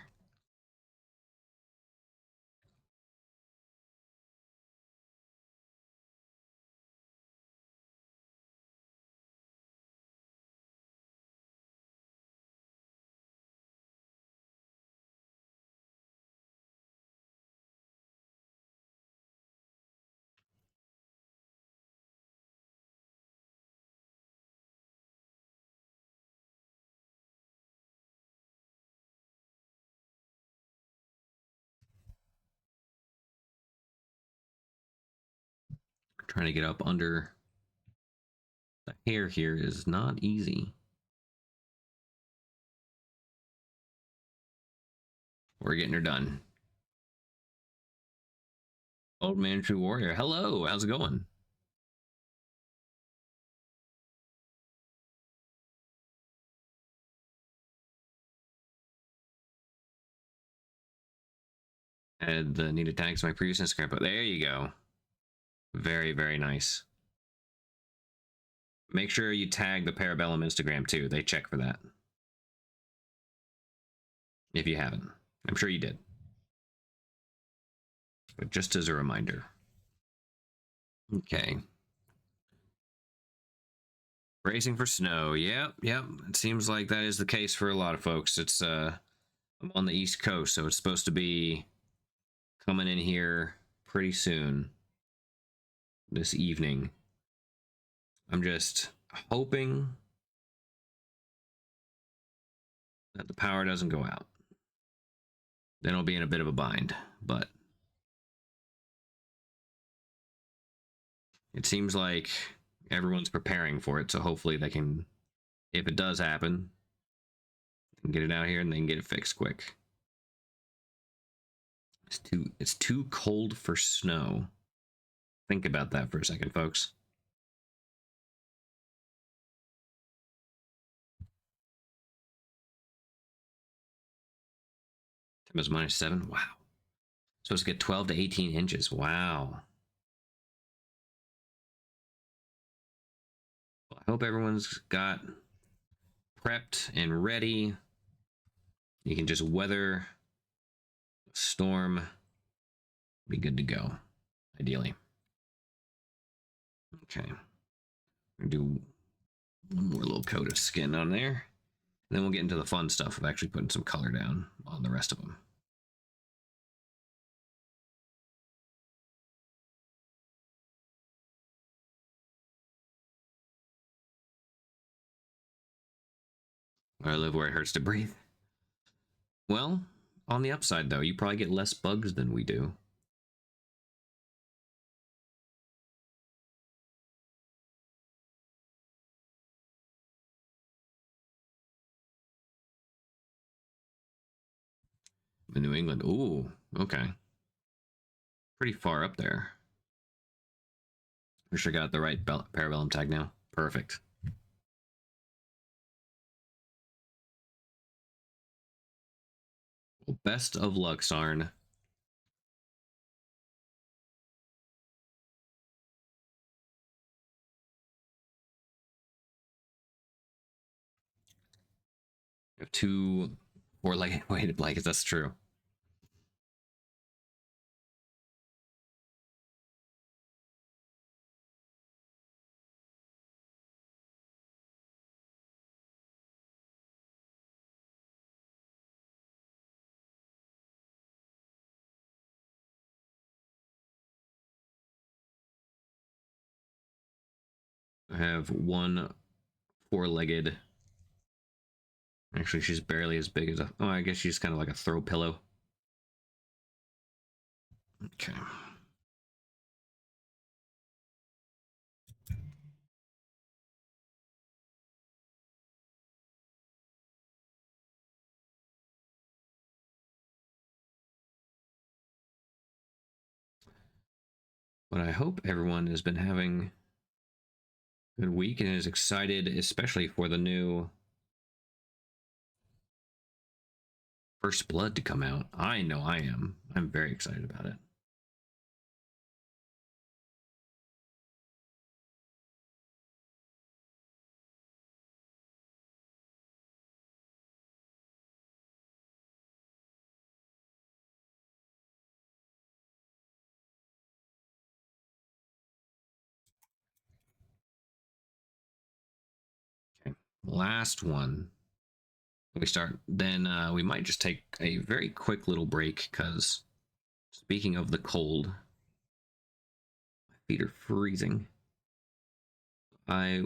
Trying to get up under the hair here is not easy. We're getting her done. Old Man True Warrior, hello, how's it going? Add the needed tags to my previous Instagram, but there you go. Very, very nice. Make sure you tag the Parabellum Instagram too. They check for that. If you haven't. I'm sure you did. But just as a reminder. Okay. Bracing for snow. Yep, yep. It seems like that is the case for a lot of folks. It's I'm on the East Coast, so it's supposed to be coming in here pretty soon this evening. I'm just hoping that the power doesn't go out. Then I'll be in a bit of a bind, but it seems like everyone's preparing for it, so hopefully they can, if it does happen, get it out here and they can get it fixed quick. It's too cold for snow. Think about that for a second, folks. Temperature -7. Wow. Supposed to get 12 to 18 inches. Wow. Well, I hope everyone's got prepped and ready. You can just weather a storm. Be good to go, ideally. Okay. Do one more little coat of skin on there. And then we'll get into the fun stuff of actually putting some color down on the rest of them. I live where it hurts to breathe. Well, on the upside though, you probably get less bugs than we do. In New England. Ooh, okay. Pretty far up there. Wish I got the right parabellum tag now. Perfect. Well, best of luck, Sarn. I have 2 4-legged weighted blankets. That's true. I have 1 4-legged. Actually, she's barely as big as a. Oh, I guess she's kind of like a throw pillow. Okay. But I hope everyone has been having a good week and is excited, especially for the new First Blood to come out. I know I am. I'm very excited about it. Okay. Last one. We start. Then we might just take a very quick little break because speaking of the cold, my feet are freezing. I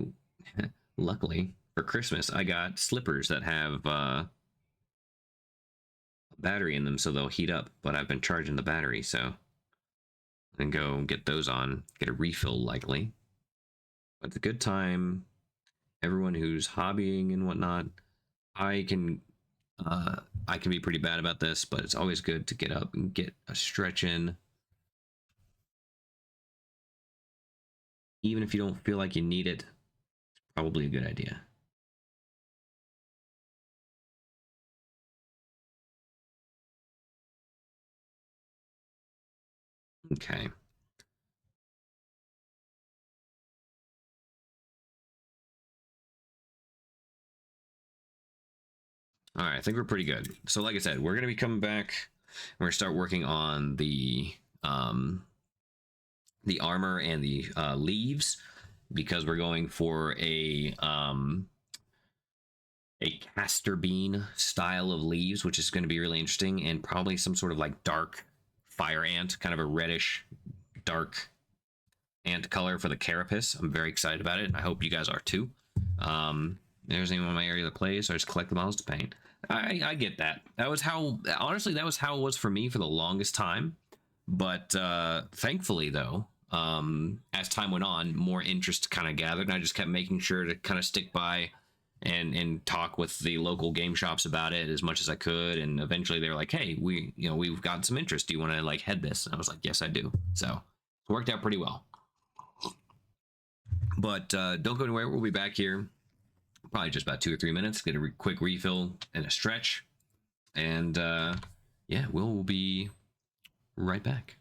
luckily for Christmas I got slippers that have a battery in them, so they'll heat up. But I've been charging the battery, so and go get those on, get a refill likely. But it's a good time. Everyone who's hobbying and whatnot, I can I can be pretty bad about this, but it's always good to get up and get a stretch in. Even if you don't feel like you need it, it's probably a good idea. Okay. All right, I think we're pretty good. So like I said, we're going to be coming back. We're going to start working on the armor and the leaves. because we're going for a castor bean style of leaves, which is going to be really interesting, and probably some sort of like dark fire ant, kind of a reddish dark ant color for the carapace. I'm very excited about it. I hope you guys are too. There's anyone in my area that plays, so I just collect the models to paint. I get that. That was how, honestly, that was how it was for me for the longest time. But thankfully, though, as time went on, more interest kind of gathered, and I just kept making sure to kind of stick by and talk with the local game shops about it as much as I could. And eventually, they were like, "Hey, we've got some interest. Do you want to like head this?" And I was like, "Yes, I do." So it worked out pretty well. But don't go anywhere. We'll be back here probably just about 2 or 3 minutes. Get a quick refill and a stretch, and yeah, we'll be right back.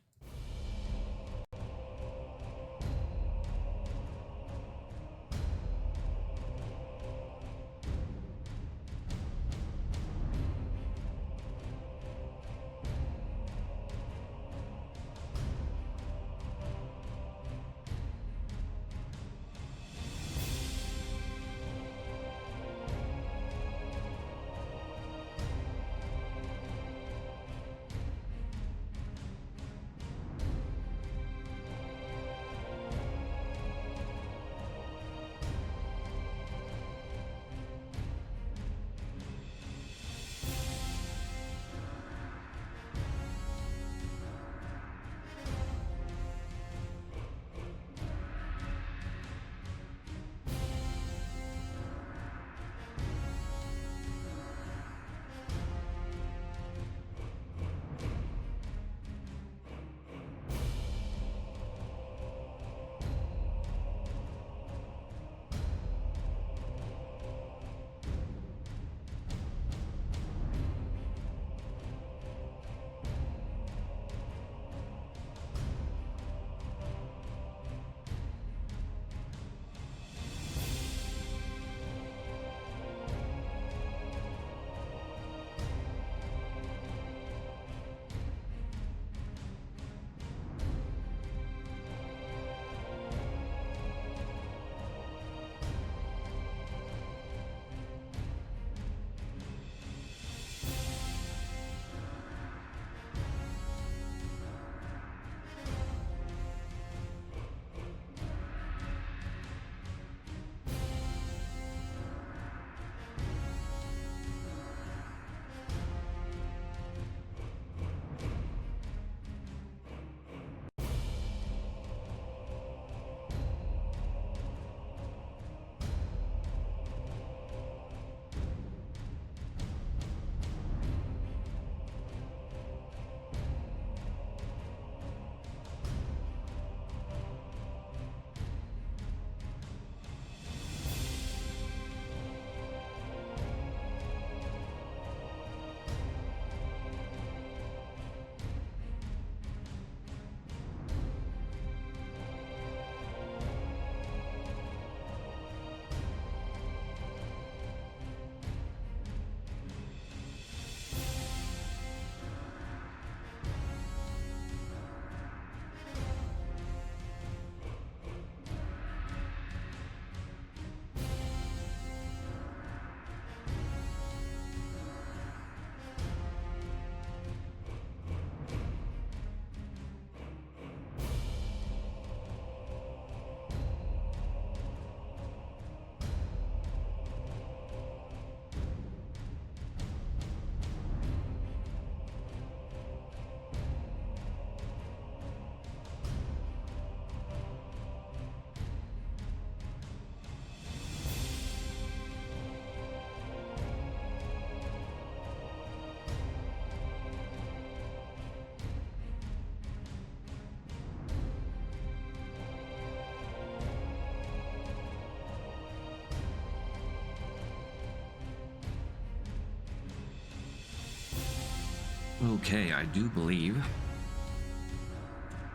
Okay, I do believe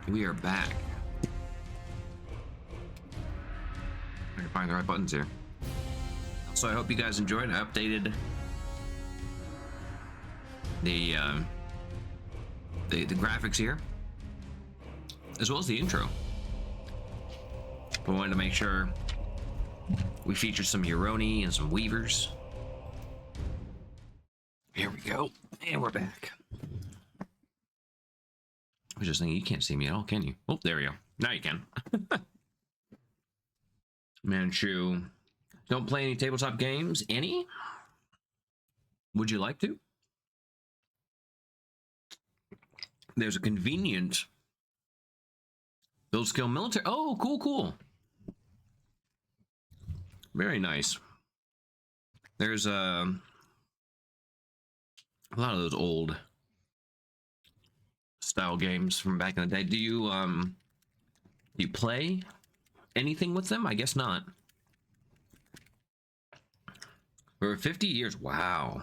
we are back. I can find the right buttons here. So I hope you guys enjoyed. I updated the graphics here, as well as the intro. We wanted to make sure we featured some Euroni and some Weavers. Here we go. And we're back. I was just thinking, you can't see me at all, can you? Oh, there we go. Now you can. Manchu. Don't play any tabletop games? Any? Would you like to? There's a convenient build skill military. Oh, cool, cool. Very nice. There's a lot of those old style games from back in the day. Do you play anything with them? I guess not. For 50 years. Wow.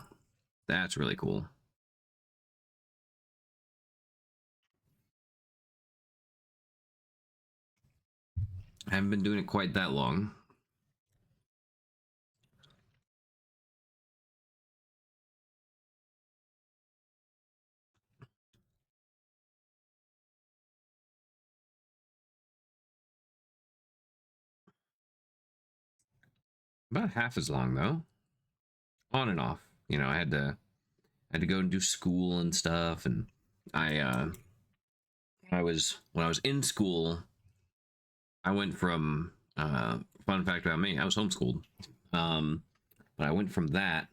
That's really cool. I haven't been doing it quite that long. About half as long though. On and off. You know, I had to go and do school and stuff, and when I was in school, I went from fun fact about me, I was homeschooled. But I went from that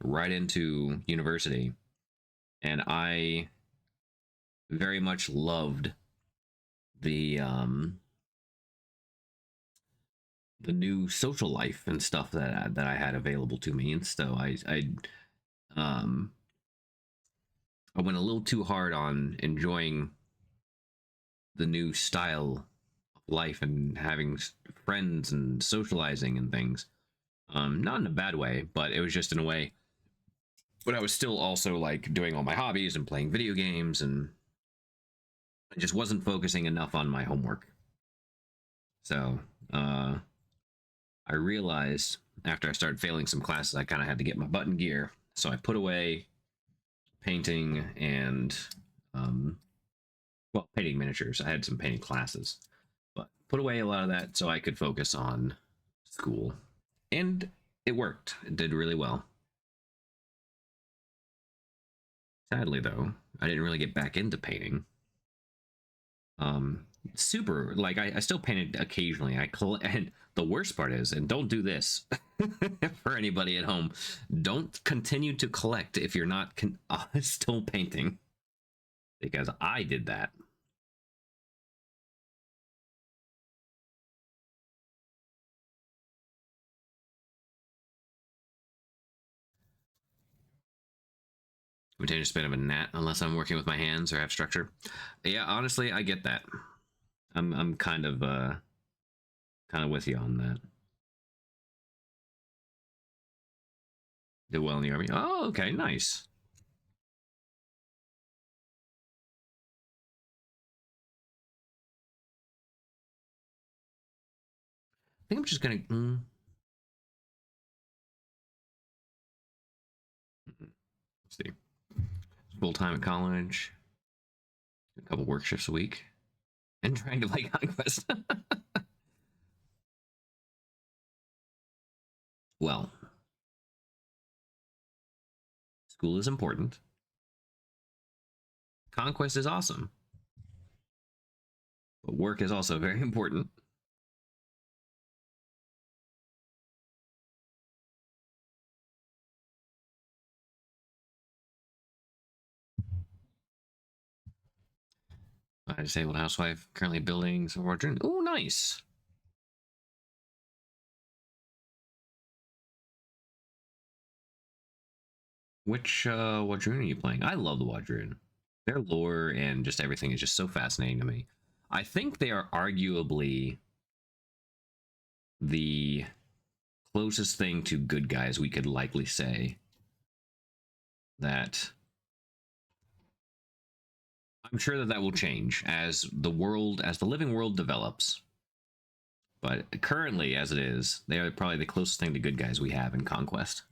right into university, and I very much loved the new social life and stuff that I had available to me, and so um I went a little too hard on enjoying the new style of life and having friends and socializing and things. Not in a bad way, but it was just in a way. But I was still also like doing all my hobbies and playing video games, and I just wasn't focusing enough on my homework. So I realized after I started failing some classes, I kind of had to get my butt in gear. So I put away painting and well, painting miniatures. I had some painting classes, but put away a lot of that so I could focus on school. And it worked. It did really well. Sadly, though, I didn't really get back into painting. Super, like, I still painted occasionally. And the worst part is, and don't do this for anybody at home, don't continue to collect if you're not still painting, because I did that. Continue to spin of a gnat unless I'm working with my hands or have structure. Yeah, honestly, I get that. I'm kind of with you on that. Did well in the army. Oh, okay, nice. I think I'm just gonna. Let's see. Full time at college, a couple work shifts a week, and trying to play Conquest. Well, school is important. Conquest is awesome, but work is also very important. I disabled housewife, currently building some more. Oh, nice. Which Wadroon are you playing? I love the Wadroon. Their lore and just everything is just so fascinating to me. I think they are arguably the closest thing to good guys we could likely say. That I'm sure that will change as the living world develops. But currently, as it is, they are probably the closest thing to good guys we have in Conquest.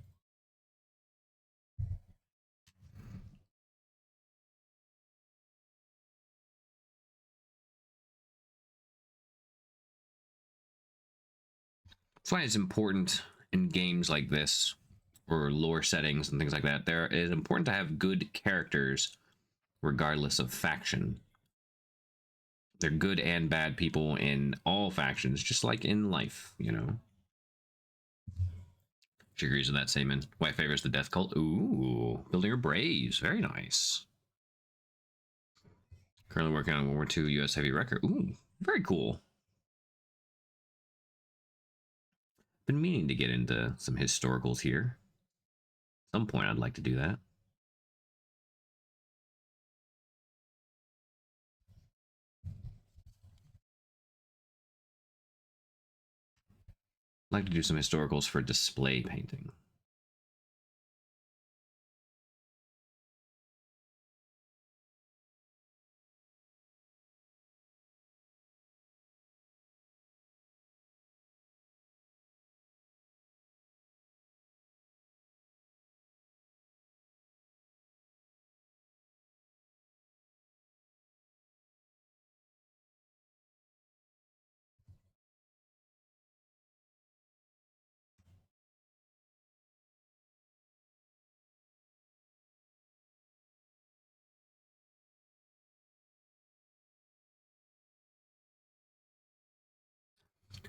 That's why it's important in games like this, or lore settings and things like that. There is important to have good characters regardless of faction. They're good and bad people in all factions, just like in life, you know. She agrees with that statement. White favors the death cult. Ooh, building her braves. Very nice. Currently working on World War II U.S. heavy wrecker. Ooh, very cool. Been meaning to get into some historicals here. At some point, I'd like to do that. I'd like to do some historicals for display painting.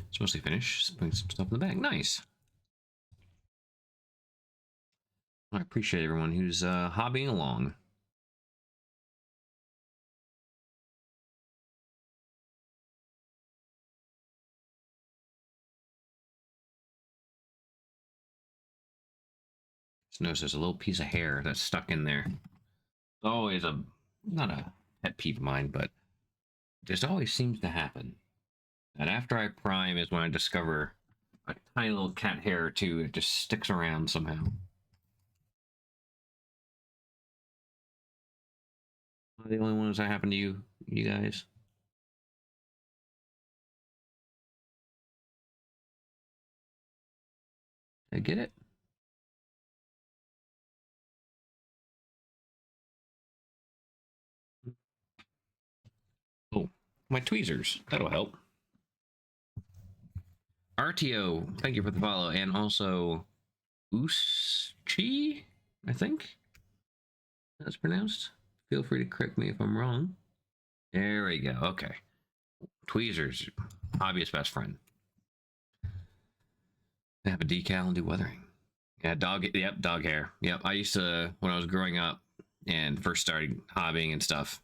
It's mostly finished. Putting some stuff in the bag. Nice. I appreciate everyone who's hobbying along. Just notice there's a little piece of hair that's stuck in there. It's always not a pet peeve of mine, but this always seems to happen. And after I prime is when I discover a tiny little cat hair or two. It just sticks around somehow. Are the only ones that happen to you guys? I get it. Oh, my tweezers. That'll help. RTO, thank you for the follow, and also Uschi, I think that's pronounced. Feel free to correct me if I'm wrong. There we go. Okay. Tweezers, obvious best friend. They have a decal and do weathering. Yeah, dog. Yep, dog hair. Yep. I used to, when I was growing up and first started hobbying and stuff,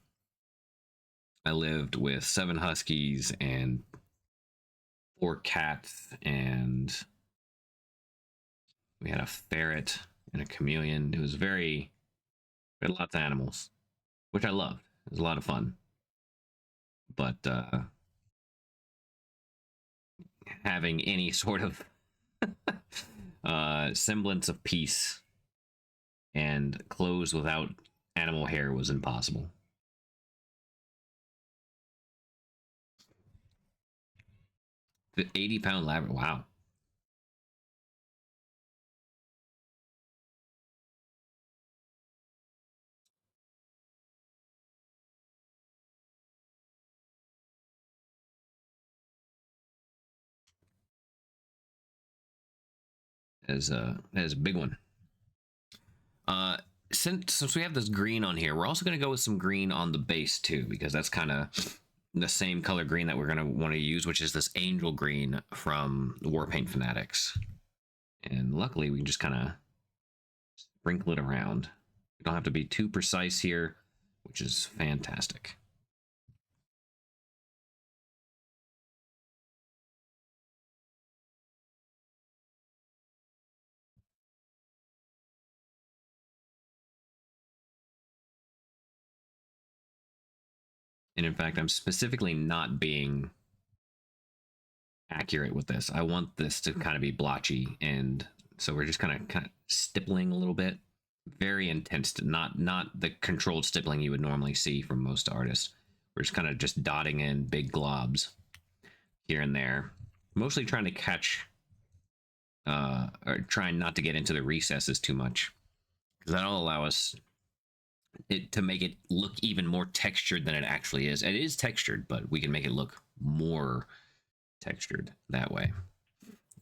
I lived with 7 huskies and 4 cats, and we had a ferret and a chameleon. It was we had lots of animals, which I loved. It was a lot of fun. But having any sort of semblance of peace and clothes without animal hair was impossible. The 80-pound Labrador. Wow. That is a big one. Since we have this green on here, we're also going to go with some green on the base too, because that's kind of the same color green that we're going to want to use, which is this angel green from Warpaint Fanatics. And luckily, we can just kind of sprinkle it around. We don't have to be too precise here, which is fantastic. And in fact, I'm specifically not being accurate with this. I want this to kind of be blotchy, and so we're just kind of stippling a little bit. Very intense, not the controlled stippling you would normally see from most artists. We're just kind of just dotting in big globs here and there, mostly trying to catch or trying not to get into the recesses too much, because that'll allow us to make it look even more textured than it actually is. It is textured, but we can make it look more textured that way.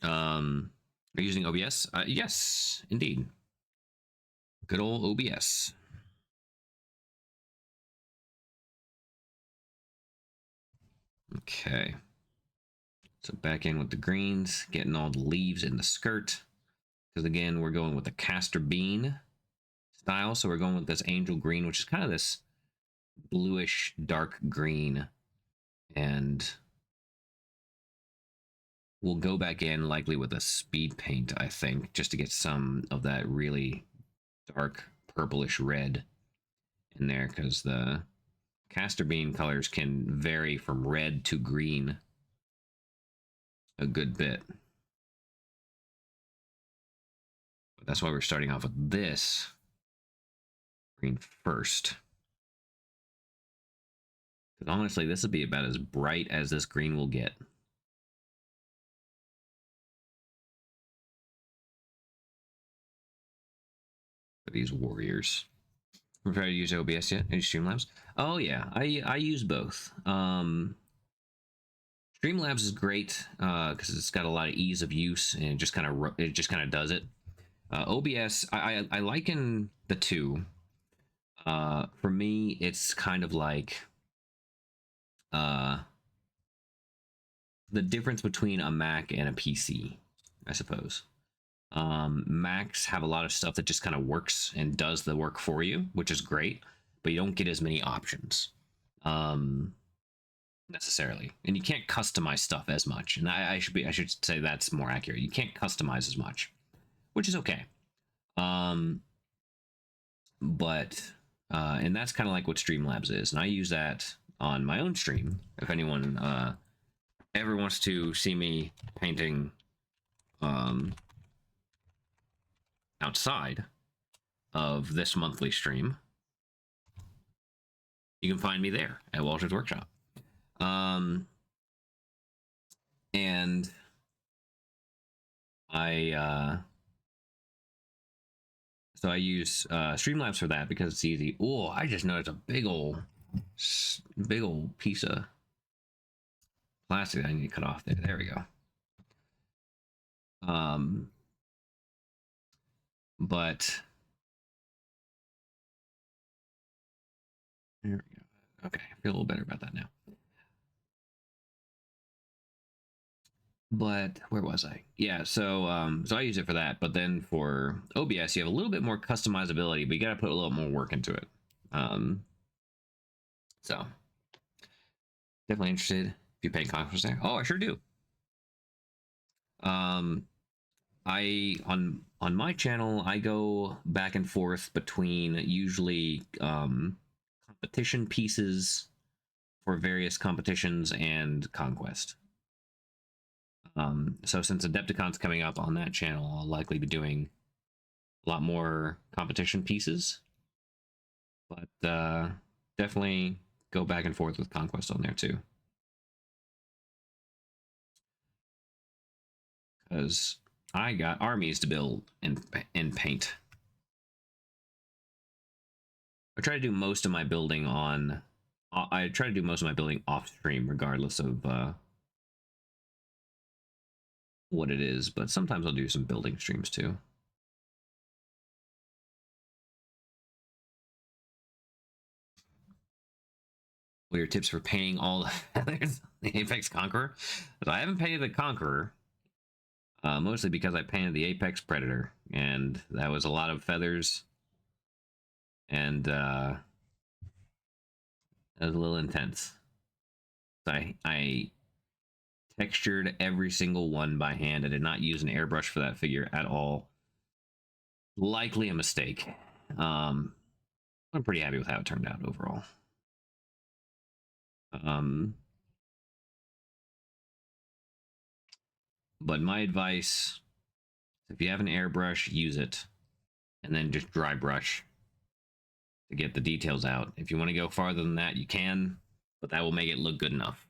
Are you using OBS? Yes, indeed. Good old OBS. Okay. So back in with the greens, getting all the leaves in the skirt. Because again, we're going with the castor bean style. So we're going with this angel green, which is kind of this bluish dark green. And we'll go back in likely with a speed paint, I think, just to get some of that really dark purplish red in there, because the castor bean colors can vary from red to green a good bit. But that's why we're starting off with this green first. Because honestly, this will be about as bright as this green will get. For these warriors. We're trying to use OBS yet? Any Streamlabs? Oh yeah, I use both. Streamlabs is great because it's got a lot of ease of use and it just kind of does it. OBS, I liken the two. For me, it's kind of like the difference between a Mac and a PC, I suppose. Macs have a lot of stuff that just kind of works and does the work for you, which is great, but you don't get as many options necessarily, and you can't customize stuff as much. And I should say that's more accurate. You can't customize as much, which is okay. But and that's kind of like what Streamlabs is, and I use that on my own stream. If anyone ever wants to see me painting outside of this monthly stream, you can find me there at Walter's Workshop. And so I use Streamlabs for that because it's easy. Oh, I just noticed a big old piece of plastic that I need to cut off there. There we go. But there we go. Okay, I feel a little better about that now. But where was I? Yeah, so so I use it for that. But then for OBS, you have a little bit more customizability, but you got to put a little more work into it. So definitely interested if you paint Conquest there. Oh, I sure do. I on my channel I go back and forth between usually competition pieces for various competitions and Conquest. So since Adepticon's coming up on that channel, I'll likely be doing a lot more competition pieces. But definitely go back and forth with Conquest on there too. Because I got armies to build and paint. I try to do most of my building on... I try to do most of my building off stream, regardless of what it is, but sometimes I'll do some building streams too. What are your tips for painting all the feathers the Apex Conqueror? So I haven't painted the Conqueror, mostly because I painted the Apex Predator, and that was a lot of feathers, and that was a little intense. So I textured every single one by hand. I did not use an airbrush for that figure at all. Likely a mistake. I'm pretty happy with how it turned out overall. But my advice, if you have an airbrush, use it, and then just dry brush to get the details out. If you want to go farther than that, you can, but that will make it look good enough.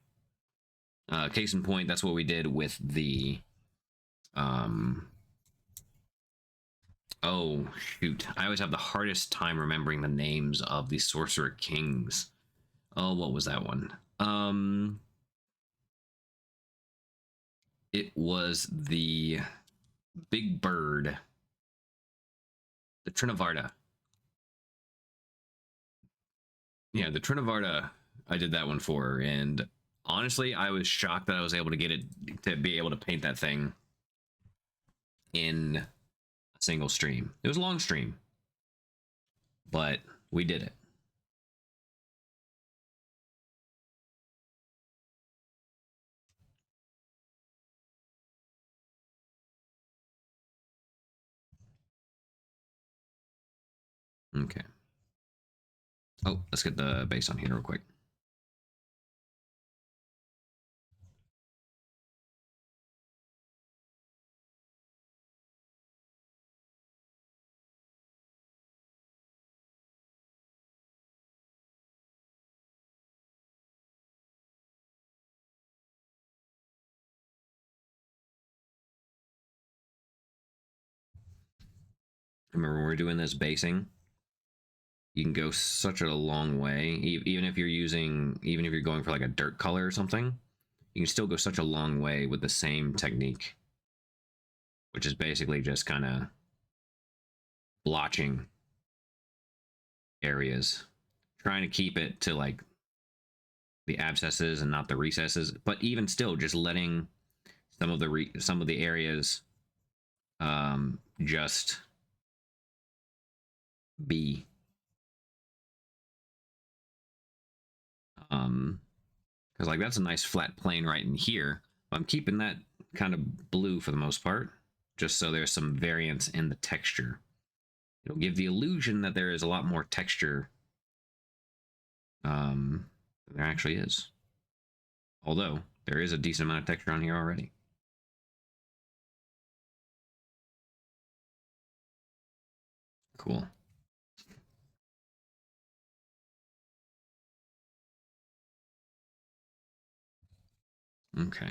Case in point, that's what we did with the oh shoot, I always have the hardest time remembering the names of the Sorcerer Kings. Oh, what was that one? It was the big bird, the Trinovarda. Yeah, the Trinovarda. I did that one for, and honestly, I was shocked that I was able to get it to be able to paint that thing in a single stream. It was a long stream, but we did it. Okay. Oh, let's get the base on here real quick. Remember when we're doing this basing, you can go such a long way. Even if you're going for like a dirt color or something, you can still go such a long way with the same technique, which is basically just kind of blotching areas, trying to keep it to like the abscesses and not the recesses, but even still, just letting some of the areas just be. Because like that's a nice flat plane right in here. I'm keeping that kind of blue for the most part, just so there's some variance in the texture. It'll give the illusion that there is a lot more texture than there actually is. Although there is a decent amount of texture on here already. Cool. Okay.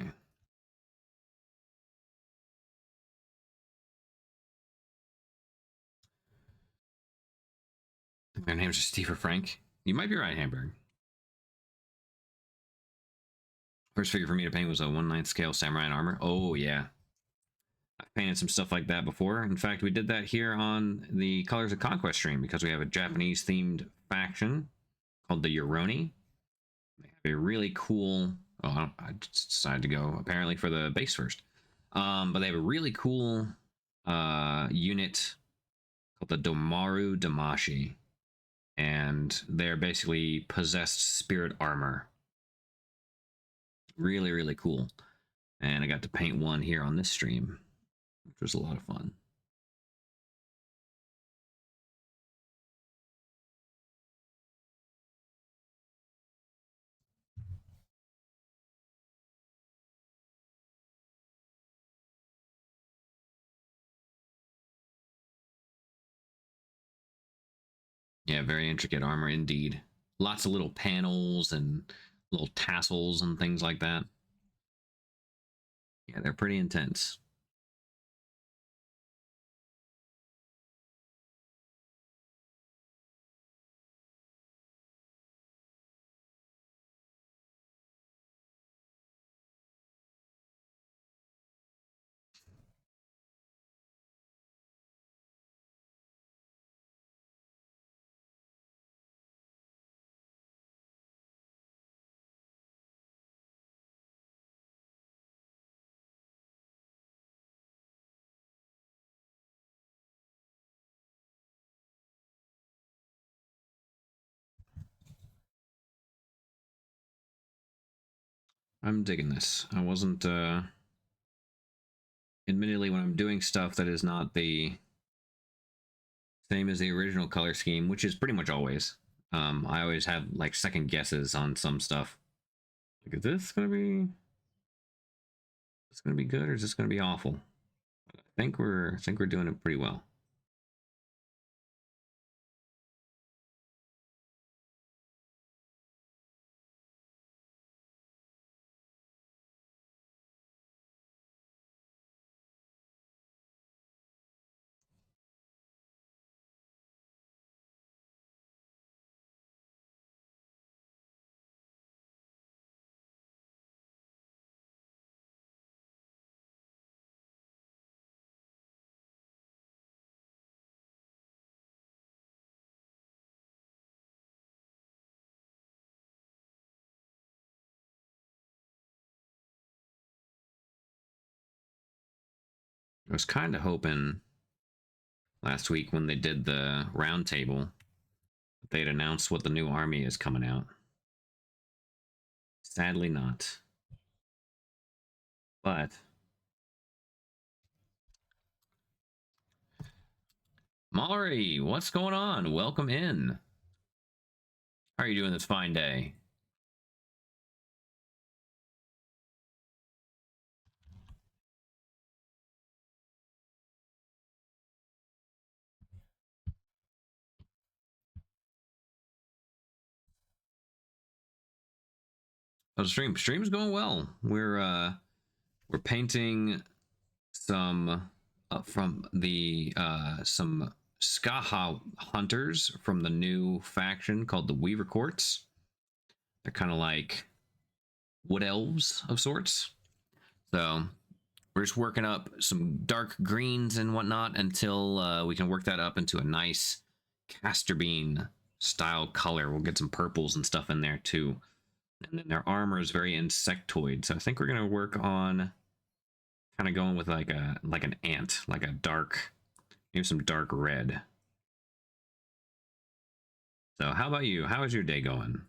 Their name's just Steve or Frank. You might be right, Hamburg. First figure for me to paint was a 1/9 scale samurai in armor. Oh yeah, I've painted some stuff like that before. In fact, we did that here on the Colors of Conquest stream because we have a Japanese themed faction called the Yoroni. They have a really cool. Oh, I just decided to go apparently for the base first. But they have a really cool unit called the Domaru Damashi, and they're basically possessed spirit armor. Really, really cool. And I got to paint one here on this stream, which was a lot of fun. Yeah, very intricate armor indeed. Lots of little panels and little tassels and things like that. Yeah, they're pretty intense. I'm digging this. I wasn't admittedly when I'm doing stuff that is not the same as the original color scheme, which is pretty much always. I always have like second guesses on some stuff. Like, is this gonna be good or is this gonna be awful? I think we're doing it pretty well. I was kind of hoping last week when they did the roundtable they'd announced what the new army is coming out. Sadly not. But Mallory, what's going on? Welcome in. How are you doing this fine day? Oh, stream's going well. We're painting some from the some Skaha hunters from the new faction called the Weaver Courts. They're kind of like wood elves of sorts. So we're just working up some dark greens and whatnot until we can work that up into a nice castor bean style color. We'll get some purples and stuff in there too. And then their armor is very insectoid. So I think we're gonna work on kind of going with like an ant, like a dark, maybe some dark red. So how about you? How is your day going?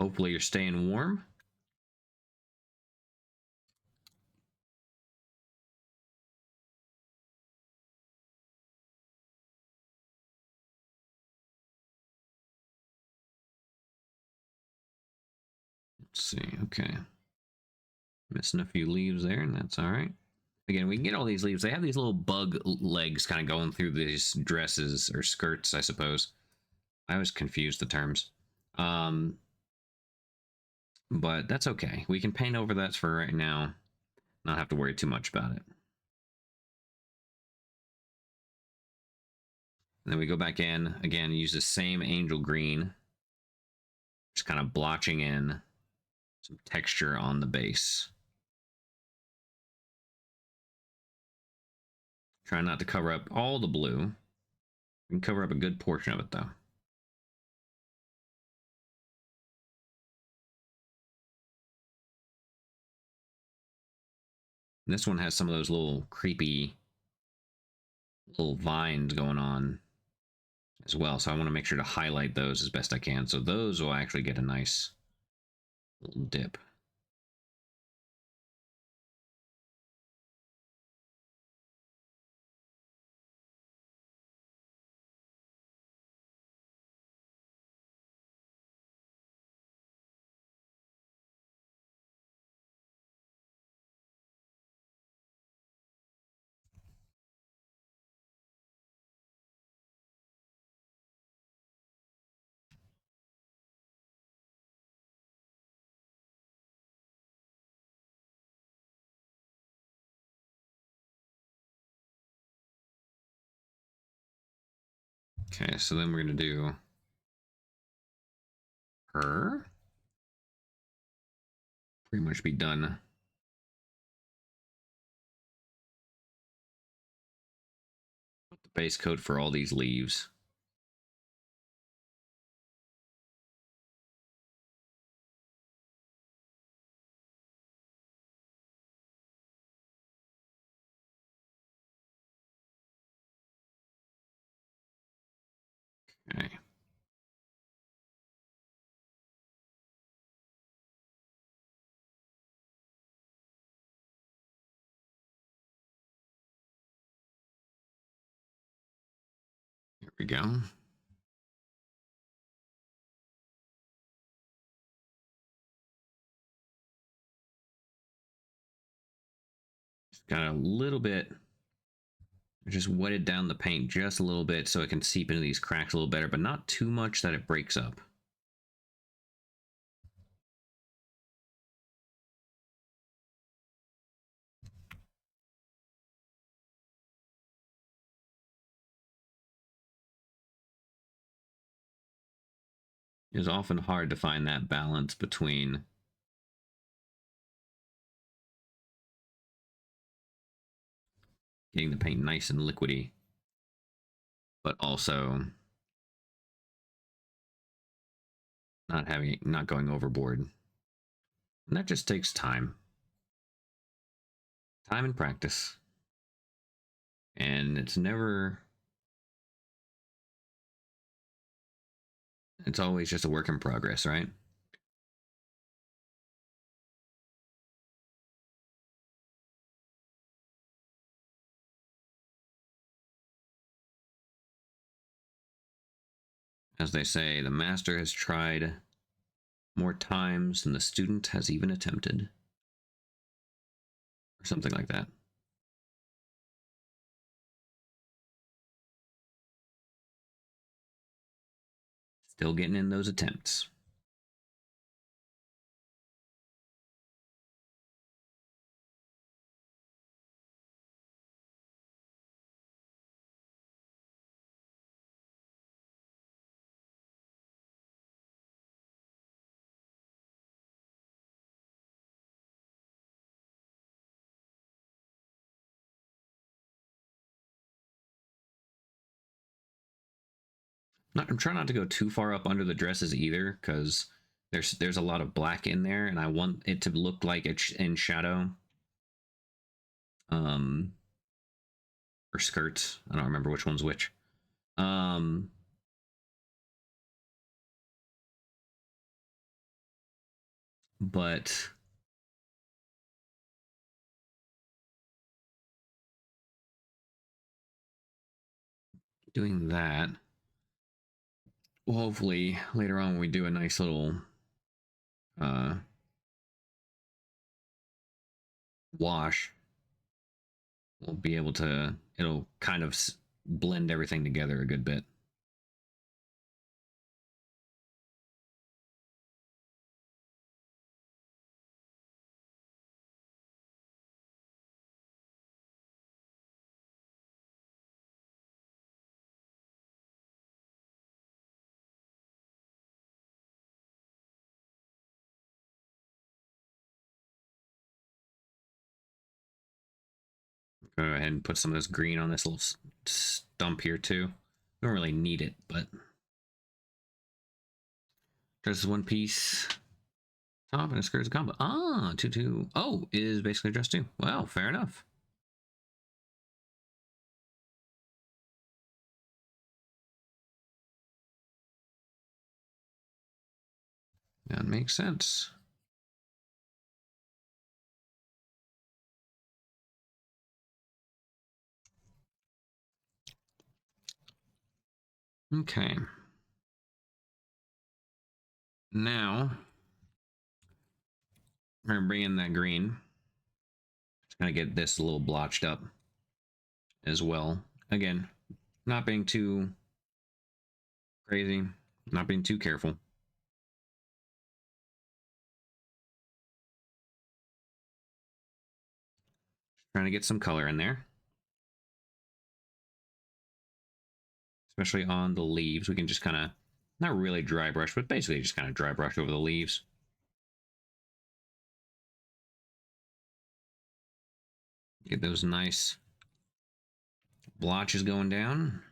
Hopefully you're staying warm. Let's see. Okay. Missing a few leaves there, and that's all right. Again, we can get all these leaves. They have these little bug legs kind of going through these dresses or skirts, I suppose. I always confuse the terms. But that's okay. We can paint over that for right now. Not have to worry too much about it. And then we go back in, again, use the same angel green. Just kind of blotching in some texture on the base. Try not to cover up all the blue. We can cover up a good portion of it, though. And this one has some of those little creepy little vines going on as well. So I want to make sure to highlight those as best I can. So those will actually get a nice little dip. Okay, so then we're going to do her. Pretty much be done. The base coat for all these leaves. Okay. Here we go. Just got a little bit, just wetted down the paint just a little bit so it can seep into these cracks a little better, but not too much that it breaks up. It's often hard to find that balance between getting the paint nice and liquidy, but also not going overboard. And that just takes time. Time and practice. And it's always just a work in progress, right? As they say, the master has tried more times than the student has even attempted. Or something like that. Still getting in those attempts. I'm trying not to go too far up under the dresses either, because there's a lot of black in there, and I want it to look like it's in shadow. Or skirts. I don't remember which one's which. But doing that, well, hopefully later on we do a nice little wash, we'll be able to, it'll kind of blend everything together a good bit. Go ahead and put some of this green on this little stump here too. We don't really need it, but just one piece. Top and a skirt's a combo. Ah, 2-2. Oh, is basically dress too. Well, fair enough. That makes sense. Okay. Now, we're gonna bring in that green. Just gonna get this a little blotched up as well. Again, not being too crazy, not being too careful. Trying to get some color in there. Especially on the leaves. We can just kind of, not really dry brush, but basically just kind of dry brush over the leaves. Get those nice blotches going down.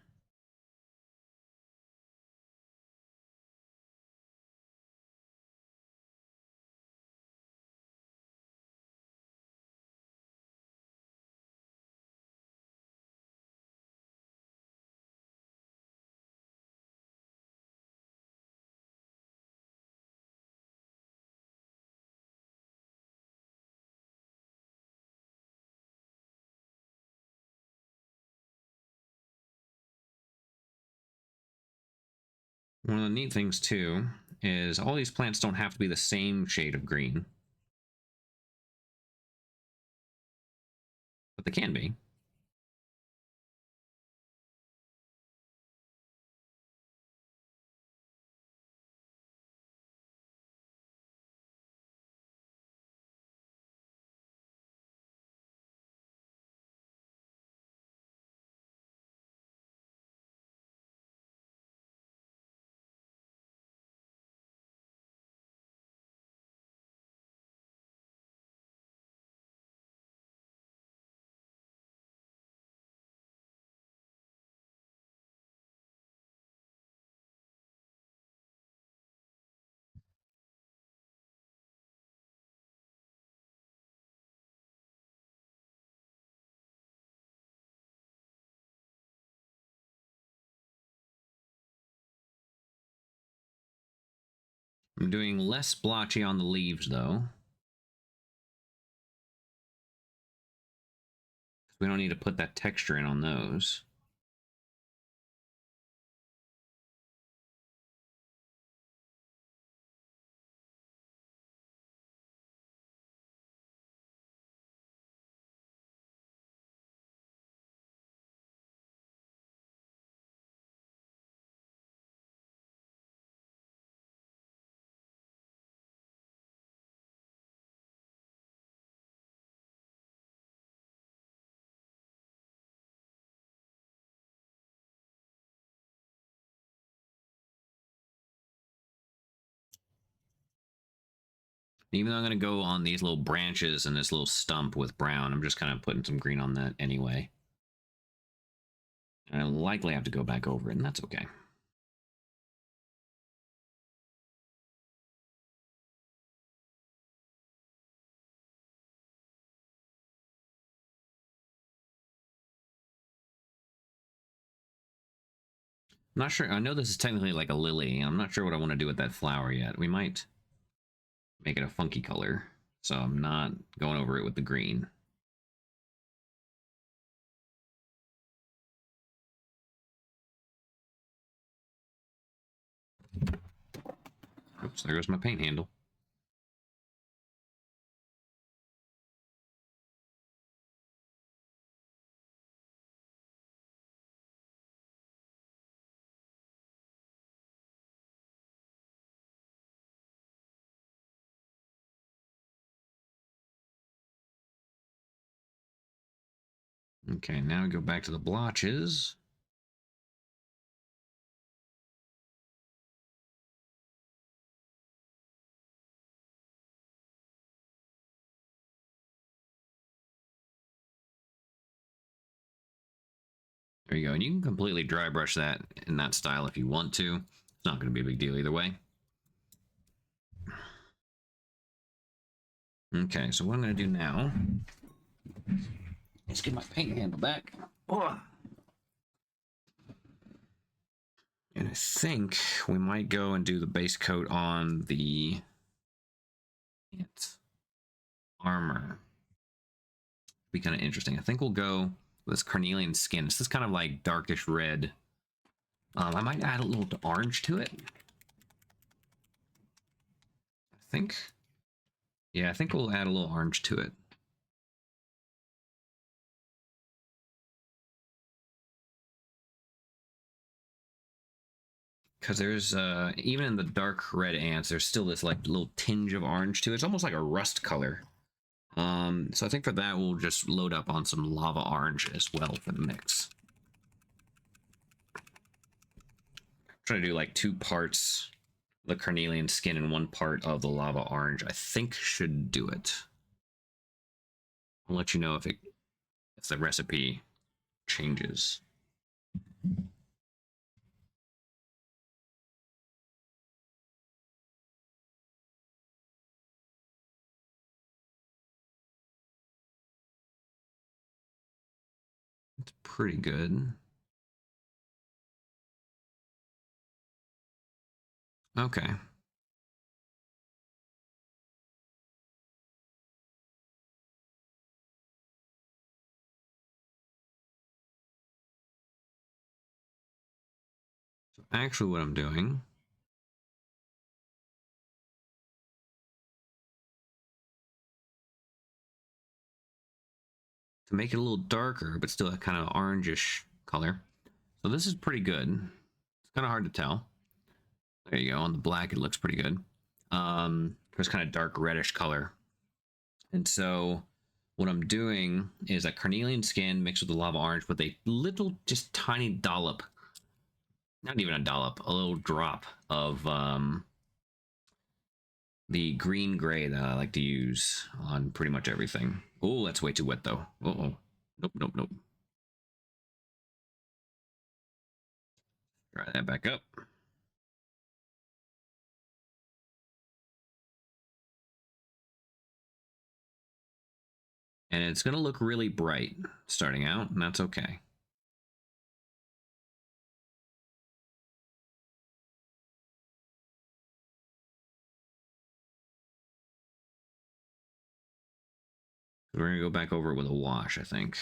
One of the neat things too is all these plants don't have to be the same shade of green, but they can be. I'm doing less splotchy on the leaves though. We don't need to put that texture in on those. Even though I'm going to go on these little branches and this little stump with brown, I'm just kind of putting some green on that anyway. And I'll likely have to go back over it, and that's okay. I'm not sure. I know this is technically like a lily. I'm not sure what I want to do with that flower yet. We might make it a funky color. So I'm not going over it with the green. Oops, there goes my paint handle. Okay, now we go back to the blotches. There you go. And you can completely dry brush that in that style if you want to. It's not going to be a big deal either way. Okay, so what I'm going to do now is get my paint handle back. Oh. And I think we might go and do the base coat on the armor. Be kind of interesting. I think we'll go with this carnelian skin. This is kind of like darkish red. I might add a little orange to it. I think. Yeah, I think we'll add a little orange to it. Because there's, even in the dark red ants, there's still this like little tinge of orange to it. It's almost like a rust color. So I think for that, we'll just load up on some lava orange as well for the mix. Try to do like 2 parts the carnelian skin and 1 part of the lava orange. I think should do it. I'll let you know if the recipe changes. It's pretty good. Okay. So actually what I'm doing to make it a little darker, but still a kind of orangish color. So this is pretty good. It's kind of hard to tell. There you go. On the black, it looks pretty good. There's kind of dark reddish color. And so what I'm doing is a carnelian skin mixed with the lava orange with a little, just tiny dollop, not even a dollop, a little drop of the green gray that I like to use on pretty much everything. Oh, that's way too wet though. Uh-oh. Nope, nope, nope. Dry that back up. And it's going to look really bright starting out, and that's okay. We're gonna go back over it with a wash, I think.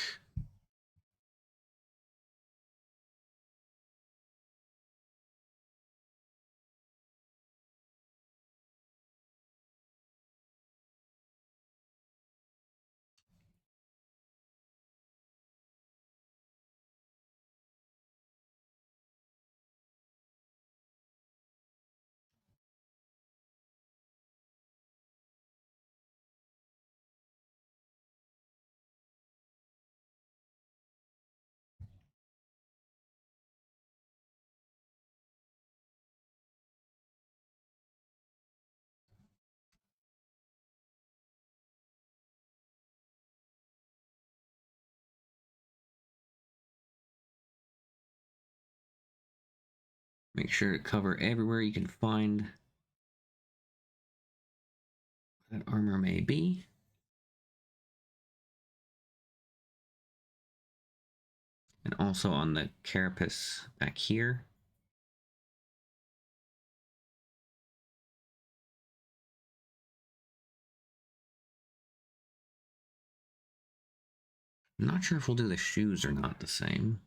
Make sure to cover everywhere you can find that armor may be. And also on the carapace back here. I'm not sure if we'll do the shoes or not the same.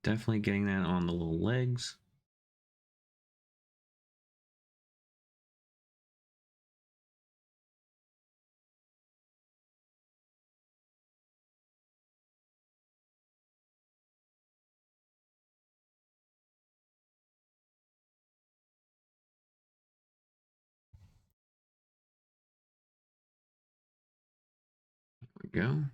Definitely getting that on the little legs. There we go.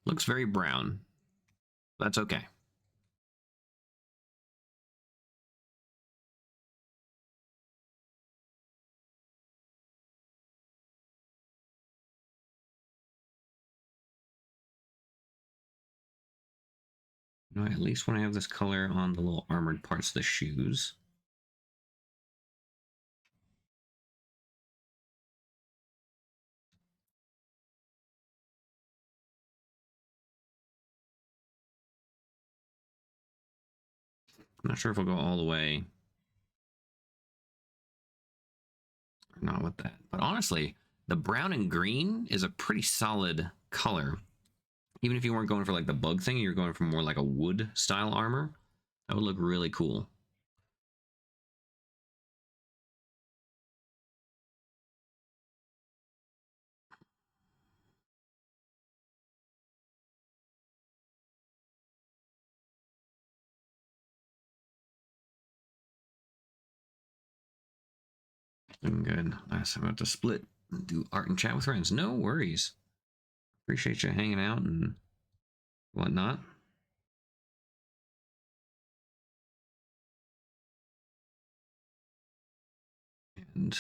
Looks very brown. That's okay. You know, at least when I have this color on the little armored parts of the shoes. I'm not sure if we'll go all the way or not with that. But honestly, the brown and green is a pretty solid color. Even if you weren't going for like the bug thing, you're going for more like a wood style armor, that would look really cool. Doing good. Last time about to split and do art and chat with friends. No worries. Appreciate you hanging out and whatnot. And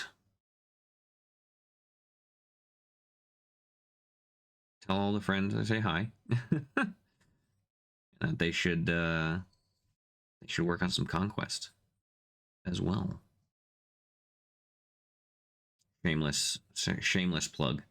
tell all the friends I say hi. That they should work on some conquest as well. Shameless plug.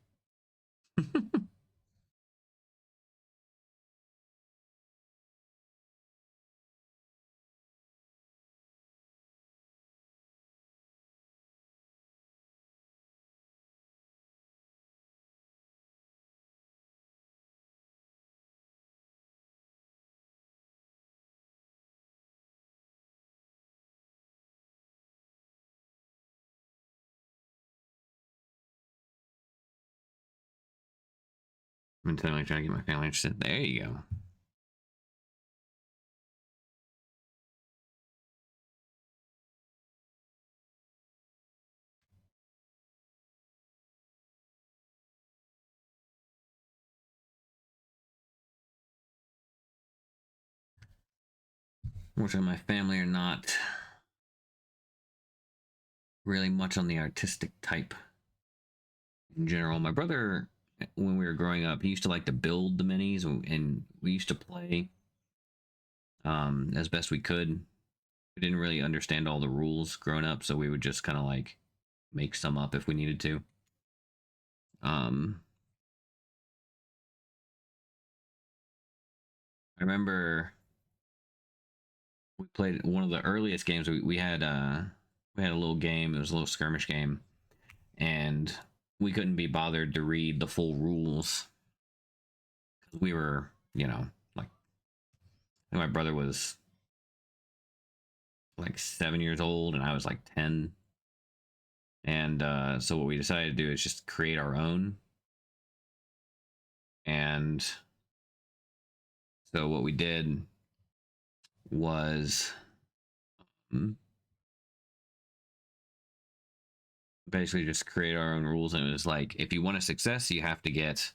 I'm totally trying to get my family interested. There you go. Which of my family are not really much on the artistic type in general. My brother, when we were growing up, he used to like to build the minis, and we used to play as best we could. We didn't really understand all the rules growing up, so we would just kind of like make some up if we needed to. I remember we played one of the earliest games. We had a little game. It was a little skirmish game, and we couldn't be bothered to read the full rules. We were, like my brother was like 7 years old, and I was like 10. And so what we decided to do is just create our own. And so what we did was basically just create our own rules. And it was like, if you want a success, you have to get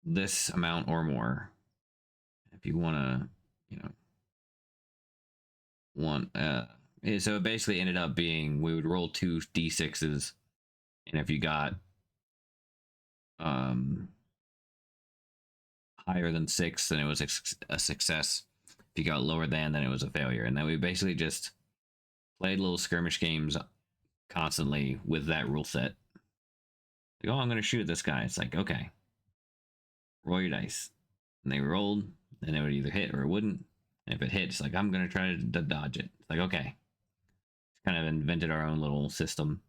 this amount or more. If you want to, you know, want so it basically ended up being we would roll two d6s, and if you got um higher than 6, then it was a success. If you got lower than, then it was a failure. And then we basically just played little skirmish games constantly with that rule set. Like, oh, I'm going to shoot at this guy. It's like, okay, roll your dice. And they rolled, and it would either hit or it wouldn't. And if it hit, it's like, I'm going to try to dodge it. It's like, okay. Kind of invented our own little system.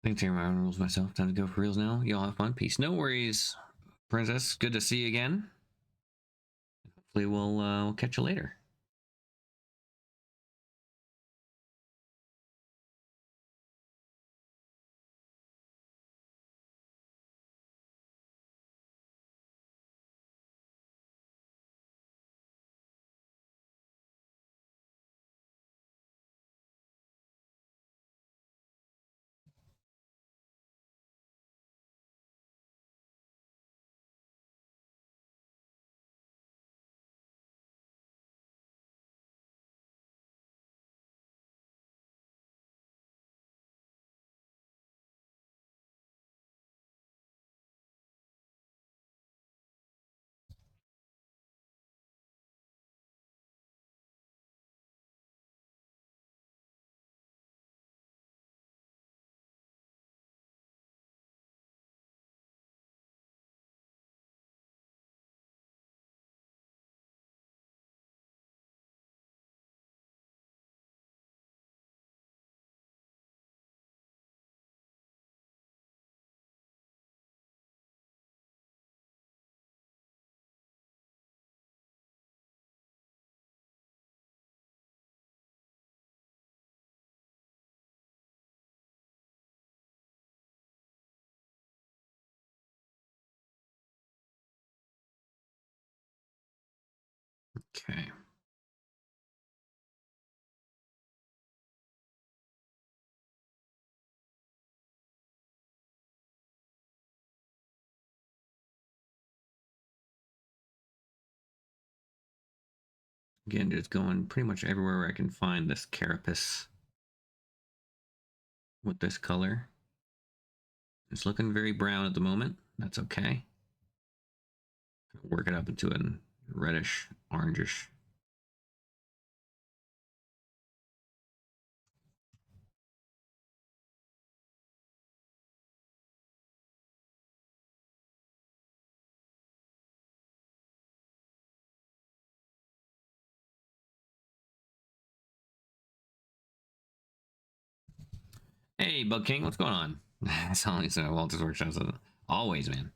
Thanks for my own rules myself. Time to go for reals now. Y'all have fun. Peace. No worries, Princess. Good to see you again. Hopefully we'll catch you later. Okay. Again, just going pretty much everywhere where I can find this carapace with this color. It's looking very brown at the moment. That's okay. Work it up into a reddish, orangish. Hey, Bug King, what's going on? It's always Walter's Workshop. Always, man.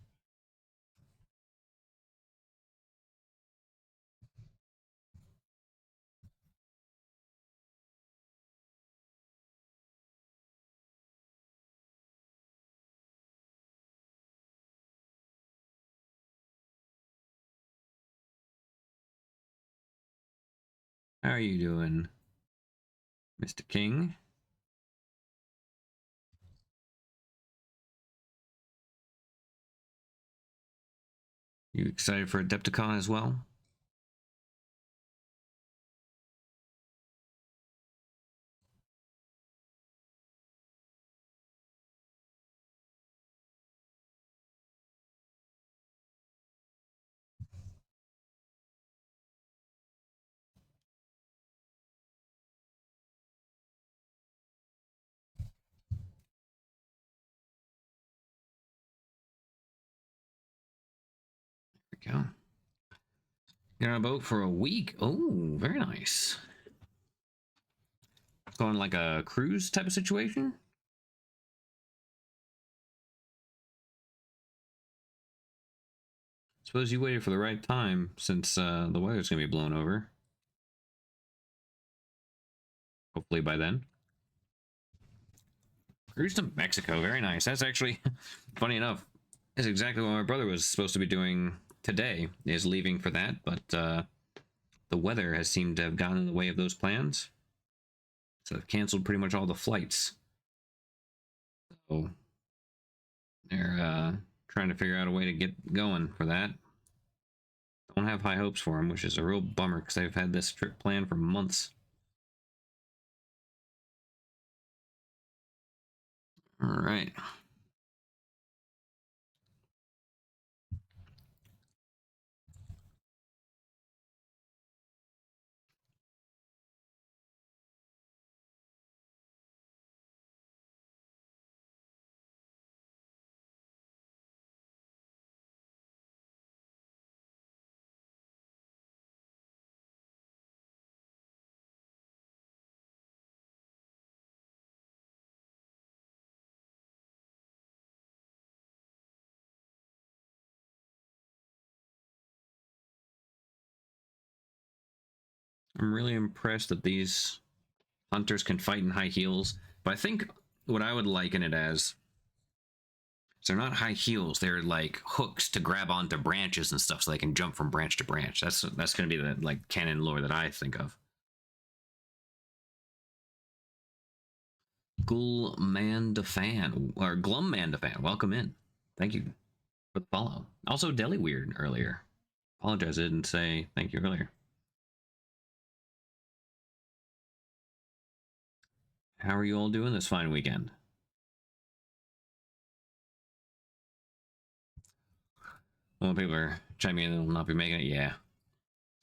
How are you doing, Mr. King? You excited for Adepticon as well? There we go. You're on a boat for a week. Oh, very nice. Going like a cruise type of situation? Suppose you waited for the right time since the weather's gonna be blown over. Hopefully by then. Cruise to Mexico, very nice. That's actually, funny enough, is exactly what my brother was supposed to be doing today, is leaving for that, but the weather has seemed to have gotten in the way of those plans. So they've canceled pretty much all the flights. So they're trying to figure out a way to get going for that. Don't have high hopes for them, which is a real bummer because they've had this trip planned for months. All right. I'm really impressed that these hunters can fight in high heels, but I think what I would liken it as, so they're not high heels, they're like hooks to grab onto branches and stuff so they can jump from branch to branch. That's going to be the like canon lore that I think of. Gulmandafan, or Glummandafan, welcome in. Thank you for the follow. Also, Deli Weird earlier. Apologize, I didn't say thank you earlier. How are you all doing this fine weekend? Well, people are chiming in and will not be making it. Yeah.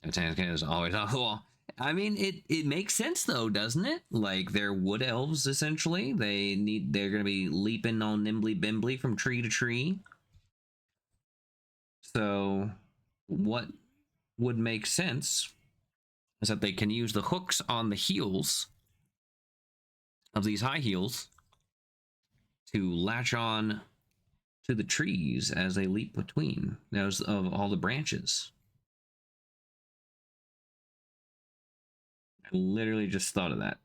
Tanzania is always well. I mean, it makes sense though, doesn't it? Like they're wood elves essentially. They're gonna be leaping all nimbly bimbly from tree to tree. So what would make sense is that they can use the hooks on the heels of these high heels to latch on to the trees as they leap between those of all the branches. I literally just thought of that.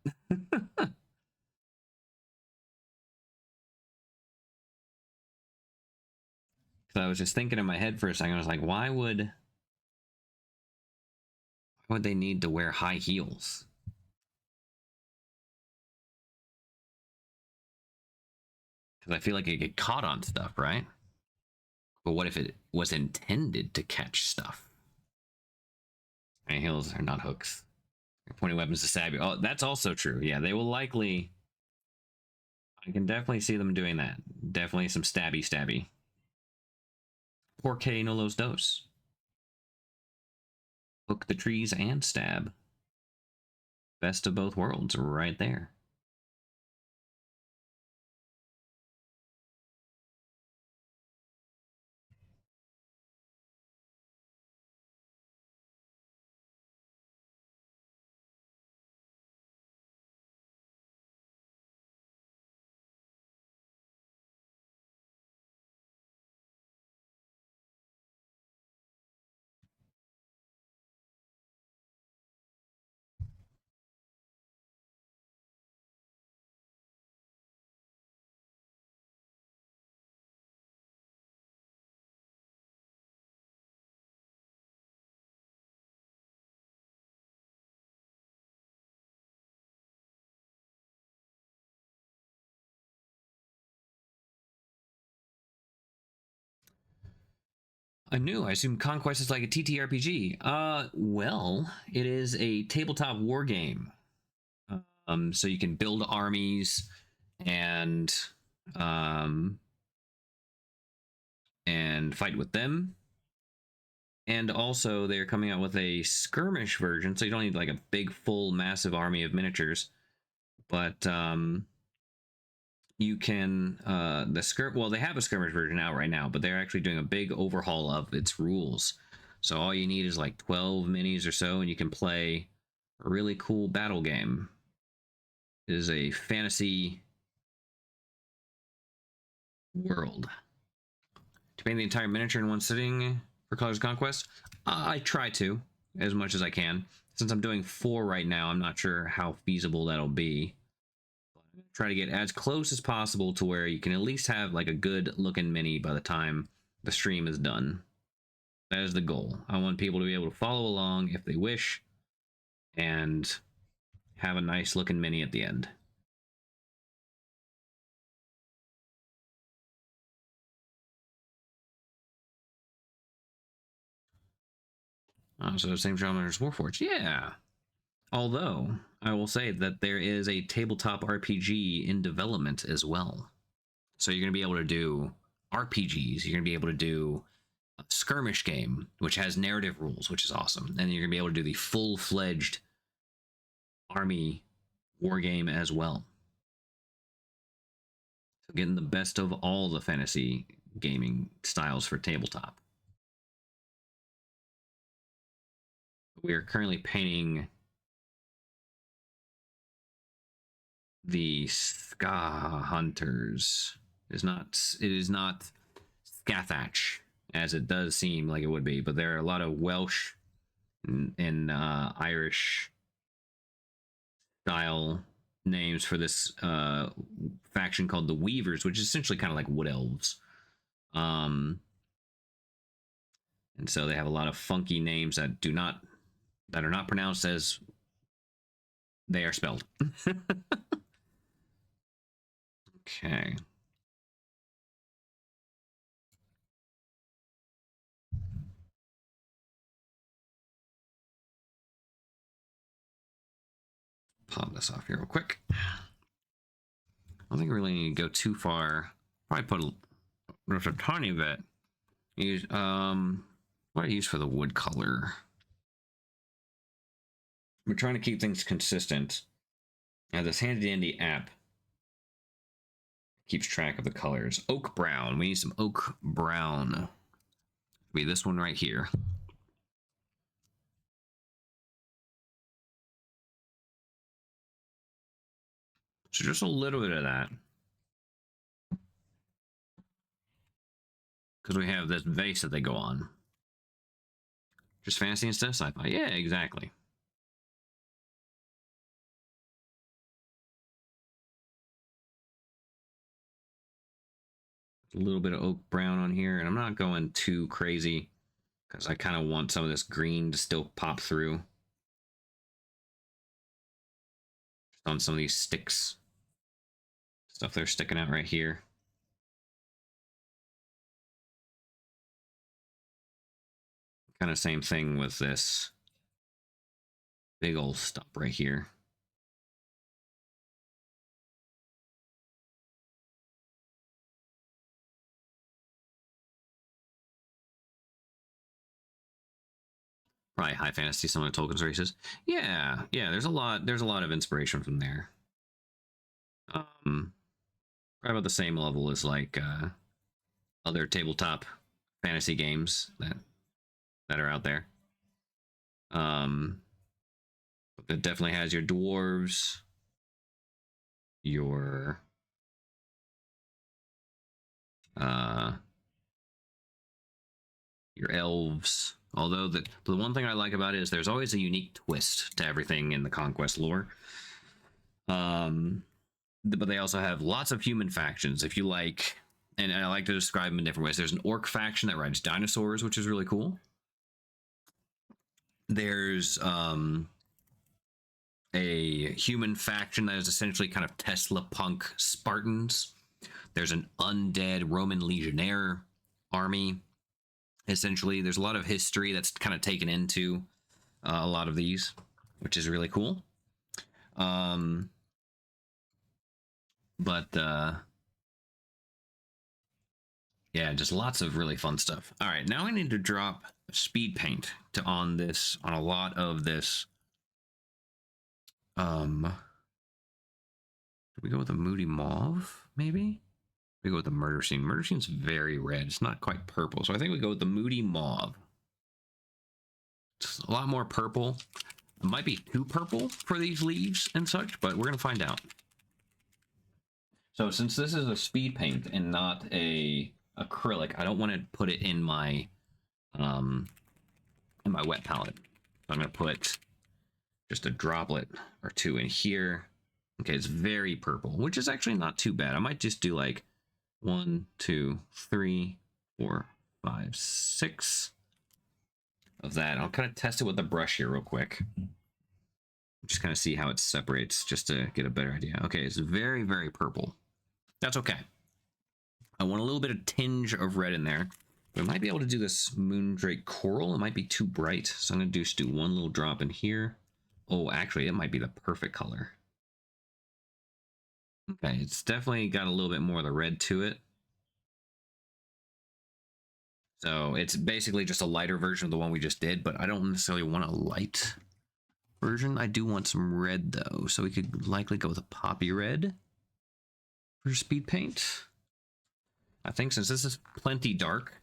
So I was just thinking in my head for a second. I was like, why would they need to wear high heels? Because I feel like it get caught on stuff, right? But what if it was intended to catch stuff? Tiny hills are not hooks. Pointing weapons to stab you. Oh, that's also true. Yeah, they will likely. I can definitely see them doing that. Definitely some stabby. Porque no los dos. Hook the trees and stab. Best of both worlds right there. I assume Conquest is like a TTRPG. Well, it is a tabletop war game. So you can build armies and um, and fight with them. And also, they're coming out with a skirmish version, so you don't need like a big, full, massive army of miniatures. But you can well, they have a skirmish version out right now, but they're actually doing a big overhaul of its rules. So all you need is like 12 minis or so, and you can play a really cool battle game. It is a fantasy world. To paint the entire miniature in one sitting for Colors of Conquest, I try to as much as I can. Since I'm doing 4 right now, I'm not sure how feasible that'll be. Try to get as close as possible to where you can at least have like a good looking mini by the time the stream is done. That is the goal. I want people to be able to follow along if they wish and have a nice looking mini at the end. So same genre as Warforged. Yeah. Although, I will say that there is a tabletop RPG in development as well. So you're going to be able to do RPGs. You're going to be able to do a skirmish game, which has narrative rules, which is awesome. And you're going to be able to do the full-fledged army war game as well. So getting the best of all the fantasy gaming styles for tabletop. We are currently painting the Ska Hunters. It is not Scathach, as it does seem like it would be, but there are a lot of Welsh and Irish style names for this faction called the Weavers, which is essentially kind of like Wood Elves. And so they have a lot of funky names that are not pronounced as they are spelled. Okay. Pop this off here real quick. I don't think we really need to go too far. Probably put just a tiny bit. Use what do I use for the wood color? We're trying to keep things consistent. Now this handy dandy app keeps track of the colors. Oak brown. We need some oak brown. It'll be this one right here. So just a little bit of that. Because we have this vase that they go on. Just fantasy instead of sci-fi. Yeah, exactly. A little bit of oak brown on here, and I'm not going too crazy because I kind of want some of this green to still pop through. Just on some of these sticks. Stuff they're sticking out right here. Kind of same thing with this big old stop right here. Probably high fantasy, some of the Tolkien's races. Yeah, there's a lot of inspiration from there. Probably about the same level as like other tabletop fantasy games that are out there. It definitely has your dwarves, your elves. Although the one thing I like about it is there's always a unique twist to everything in the Conquest lore. But they also have lots of human factions. If you like, and I like to describe them in different ways. There's an orc faction that rides dinosaurs, which is really cool. There's a human faction that is essentially kind of Tesla punk Spartans. There's an undead Roman legionnaire army. Essentially, there's a lot of history that's kind of taken into a lot of these, which is really cool. Yeah, just lots of really fun stuff. All right, now I need to drop speed paint on a lot of this. We go with a moody mauve, maybe? We go with the murder scene. Murder scene's very red. It's not quite purple, so I think we go with the moody mauve. It's a lot more purple. It might be too purple for these leaves and such, but we're gonna find out. So since this is a speed paint and not a acrylic, I don't want to put it in my wet palette. I'm gonna put just a droplet or two in here. Okay, it's very purple, which is actually not too bad. I might just do like 1, 2, 3, 4, 5, 6 of that. I'll kind of test it with the brush here real quick. Just kind of see how it separates just to get a better idea. Okay, it's very, very purple. That's okay. I want a little bit of tinge of red in there. We might be able to do this Moondrake Coral. It might be too bright, so I'm going to just do one little drop in here. Oh, actually, it might be the perfect color. Okay, it's definitely got a little bit more of the red to it. So it's basically just a lighter version of the one we just did, but I don't necessarily want a light version. I do want some red, though, so we could likely go with a poppy red for speed paint. I think since this is plenty dark,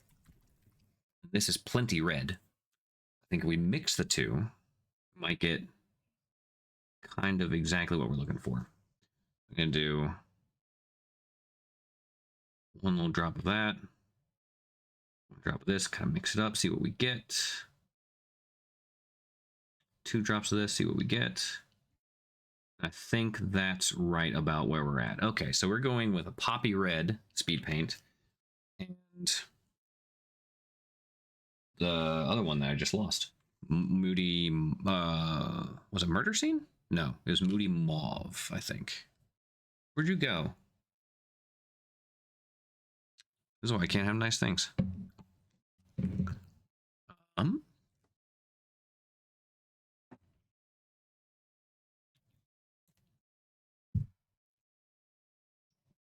this is plenty red, I think if we mix the two, we might get kind of exactly what we're looking for. I'm going to do one little drop of that, one drop of this, kind of mix it up, see what we get. 2 drops of this, see what we get. I think that's right about where we're at. Okay, so we're going with a poppy red speed paint and the other one that I just lost. Moody, was it Murder Scene? No, it was Moody Mauve, I think. Where'd you go? This is why I can't have nice things.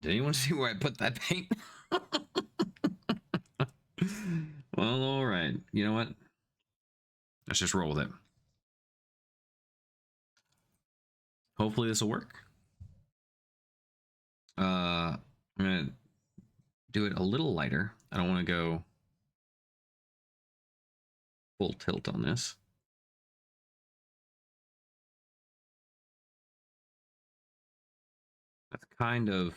Did anyone see where I put that paint? Well, all right. You know what? Let's just roll with it. Hopefully this will work. I'm gonna do it a little lighter. I don't want to go full tilt on this. That's kind of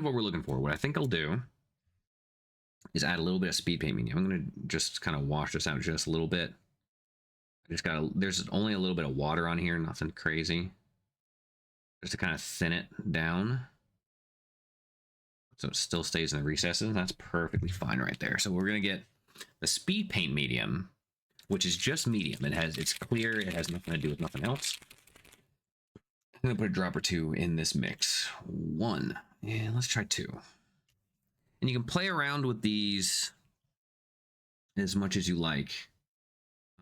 what we're looking for. What I think I'll do is add a little bit of speed paint medium. I'm gonna just kind of wash this out just a little bit. I just gotta, there's only a little bit of water on here, nothing crazy. Just to kind of thin it down. So it still stays in the recesses. That's perfectly fine right there. So we're gonna get the speed paint medium, which is just medium. It's clear, it has nothing to do with nothing else. I'm gonna put a drop or 2 in this mix. 1, and let's try 2. And you can play around with these as much as you like.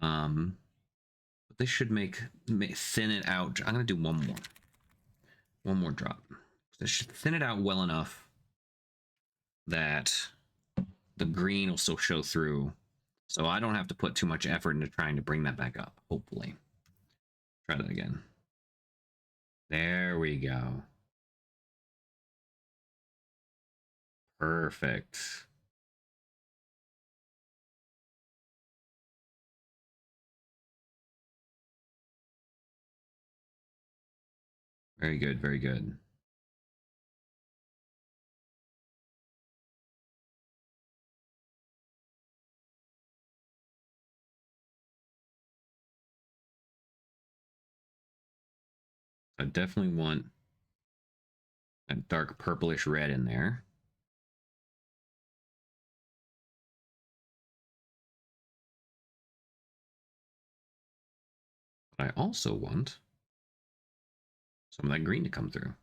But This should make thin it out. I'm gonna do one more drop. This should thin it out well enough that the green will still show through, so I don't have to put too much effort into trying to bring that back up. Hopefully, try that again. There we go. Perfect. Very good, very good. I definitely want that dark purplish red in there. But I also want some of that green to come through.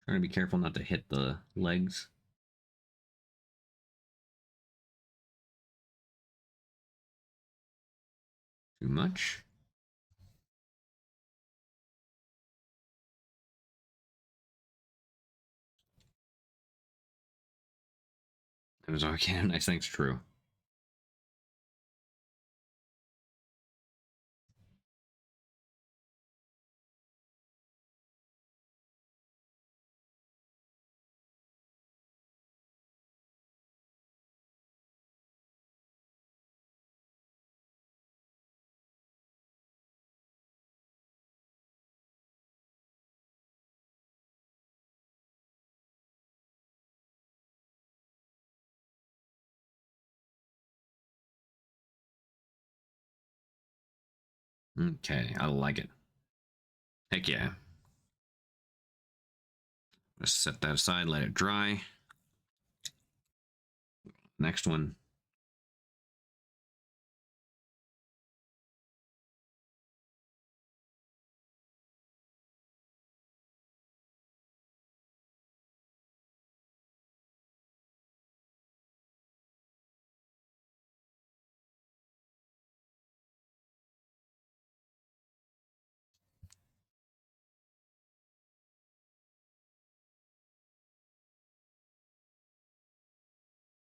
Trying to be careful not to hit the legs too much. That was okay. Nice things true. Okay, I like it. Heck yeah. Just set that aside, let it dry. Next one.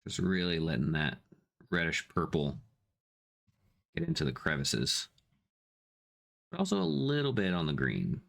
Just really letting that reddish purple get into the crevices. But also a little bit on the green.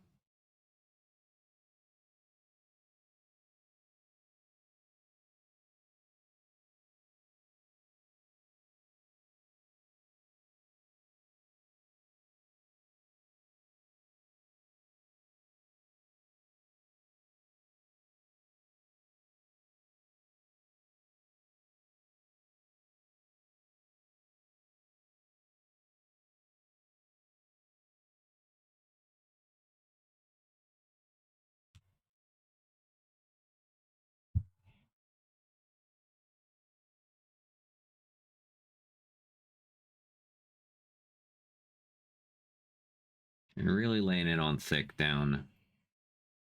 And really laying it on thick down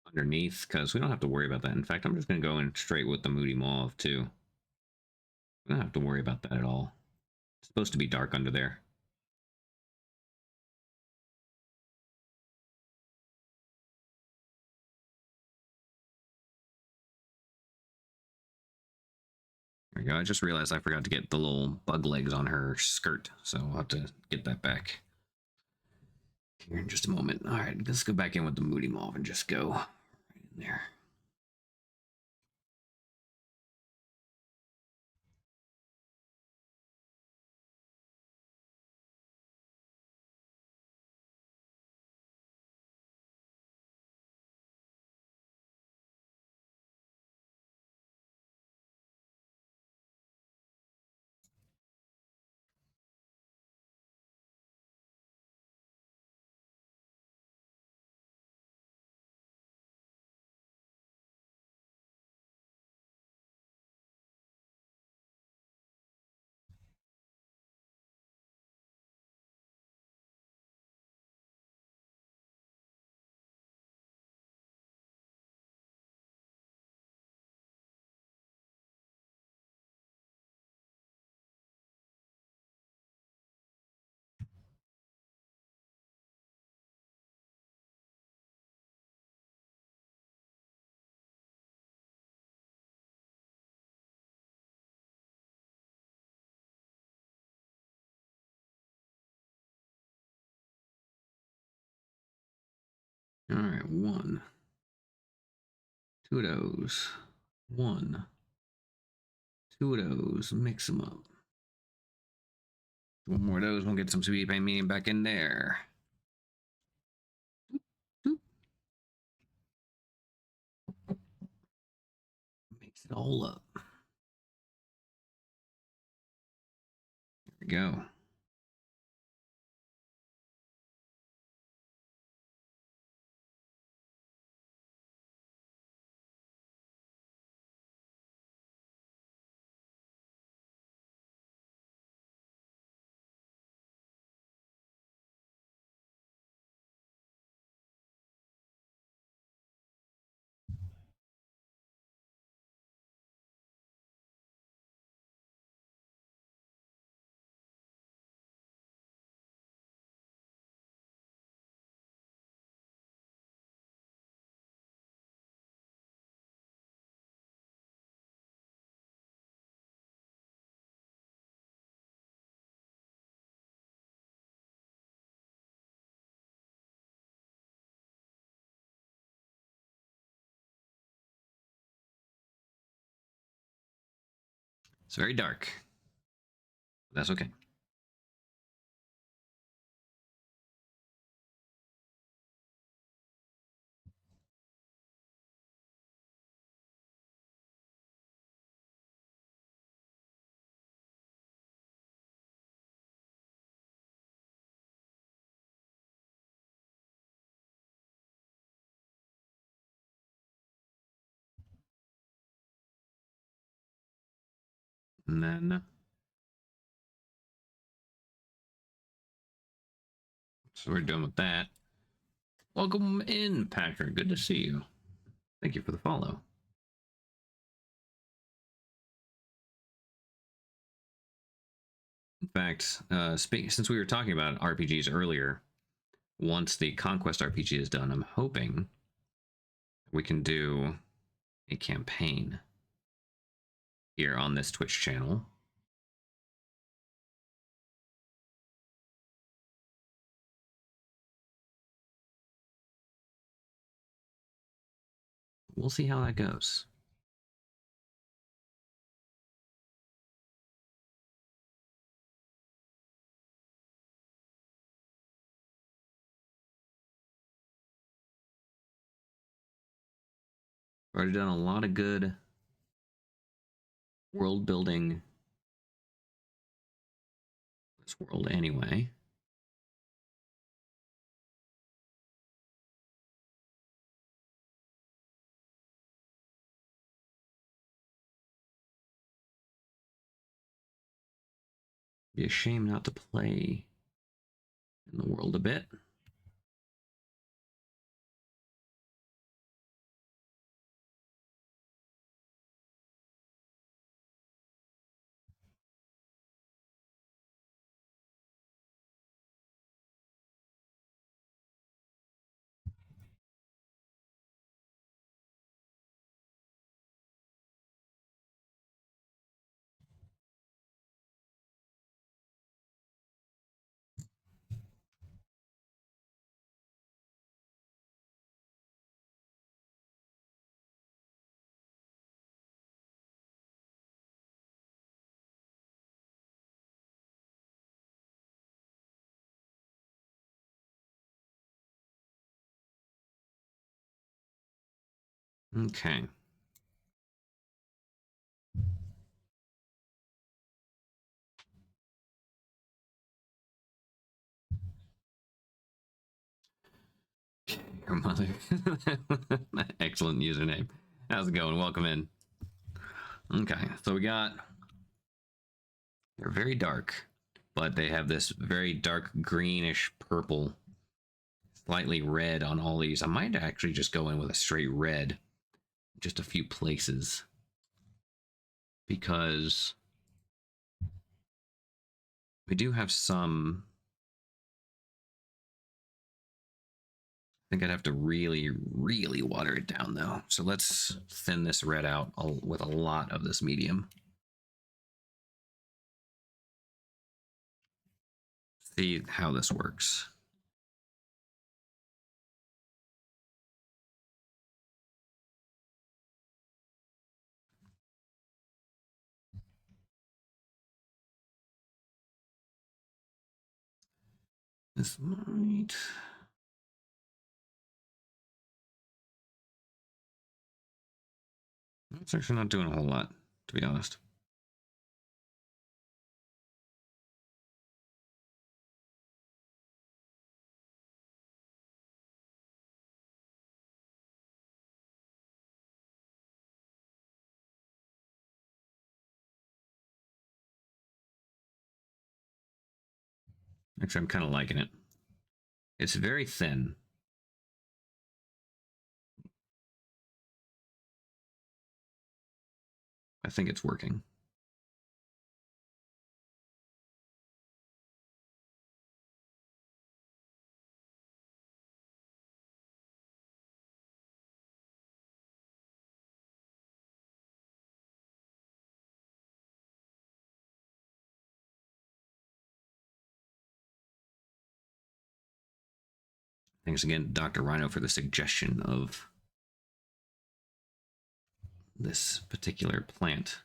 underneath, because we don't have to worry about that. In fact, I'm just going to go in straight with the Moody Mauve, too. We don't have to worry about that at all. It's supposed to be dark under there. There we go. I just realized I forgot to get the little bug legs on her skirt, so I'll have to get that back here in just a moment. All right, let's go back in with the Moody Mauve and just go right in there. All right, one. Two of those. One. Two of those. Mix them up. One more of those. We'll get some sweet paint medium back in there. Mix it all up. There we go. It's very dark. That's okay. And then, so we're done with that. Welcome in, Patrick. Good to see you. Thank you for the follow. In fact, since we were talking about RPGs earlier, once the Conquest RPG is done, I'm hoping we can do a campaign here on this Twitch channel. We'll see how that goes. Already done a lot of good world building this world anyway. Be a shame not to play in the world a bit. Okay. Your mother. Excellent username. How's it going? Welcome in. Okay, so we got. They're very dark, but they have this very dark greenish purple, slightly red on all these. I might actually just go in with a straight red, just a few places, because we do have some. I think I'd have to really, really water it down though. So let's thin this red out with a lot of this medium. See how this works. This might... It's actually not doing a whole lot, to be honest. Actually, I'm kind of liking it. It's very thin. I think it's working. Thanks again, Dr. Rhino, for the suggestion of this particular plant.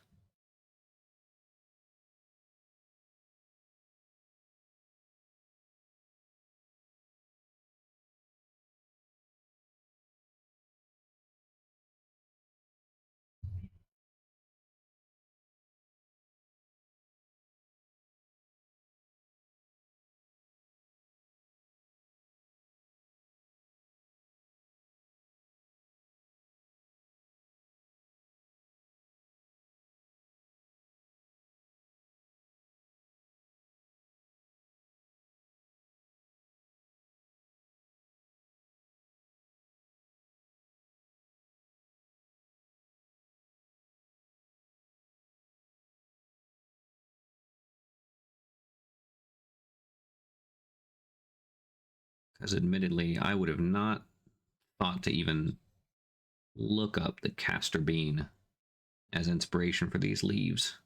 Because admittedly, I would have not thought to even look up the castor bean as inspiration for these leaves.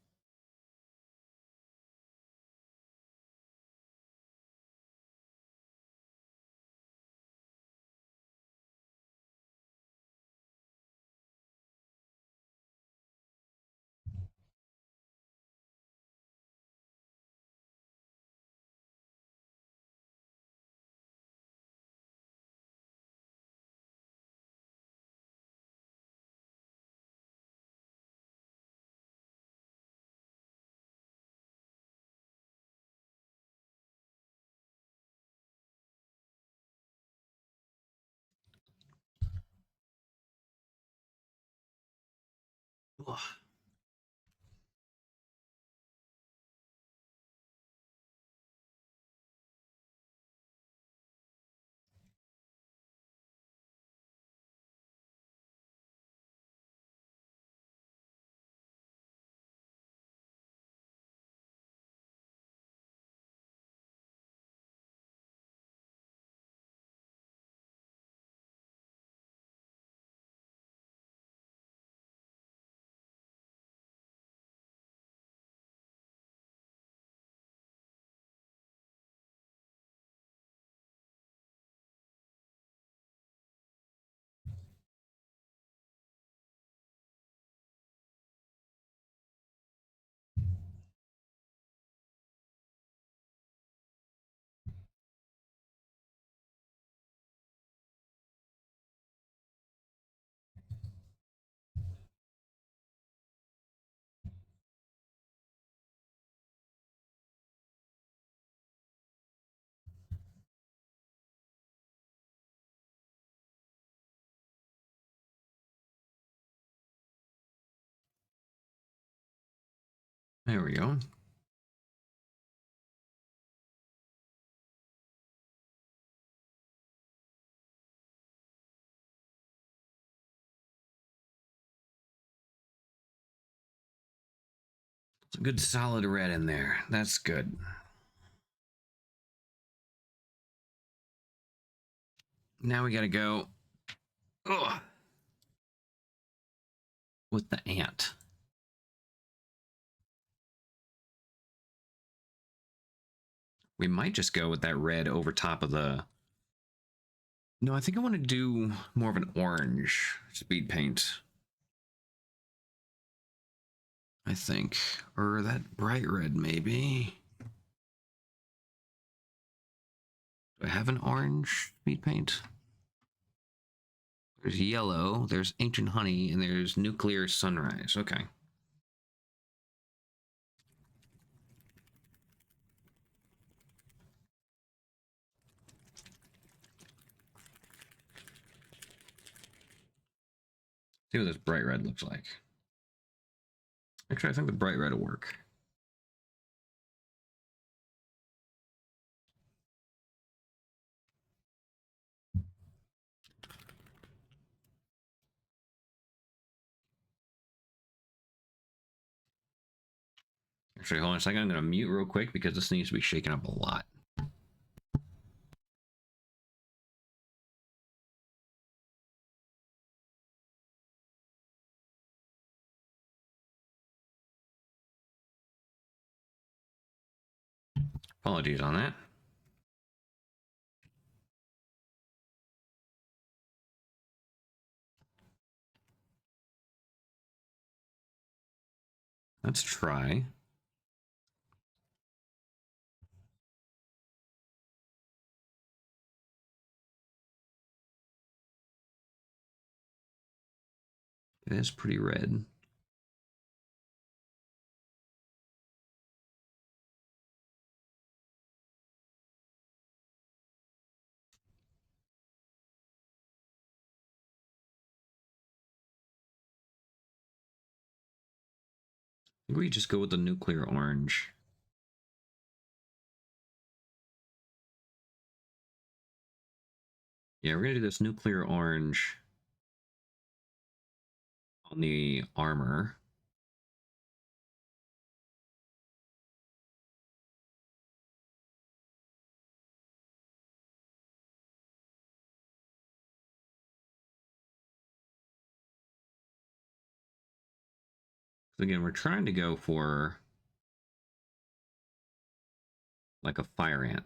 Ugh. There we go. It's a good solid red in there. That's good. Now we gotta go with the ant. We might just go with that red over top of the... No, I think I want to do more of an orange speed paint. I think. Or that bright red, maybe. Do I have an orange speed paint? There's yellow, there's ancient honey, and there's nuclear sunrise. Okay. See what this bright red looks like. Actually, I think the bright red will work. Actually, hold on a second. I'm going to mute real quick because this needs to be shaken up a lot. Apologies on that. Let's try. It is pretty red. I think we just go with the nuclear orange. Yeah, we're going to do this nuclear orange on the armor. Again, we're trying to go for like a fire ant.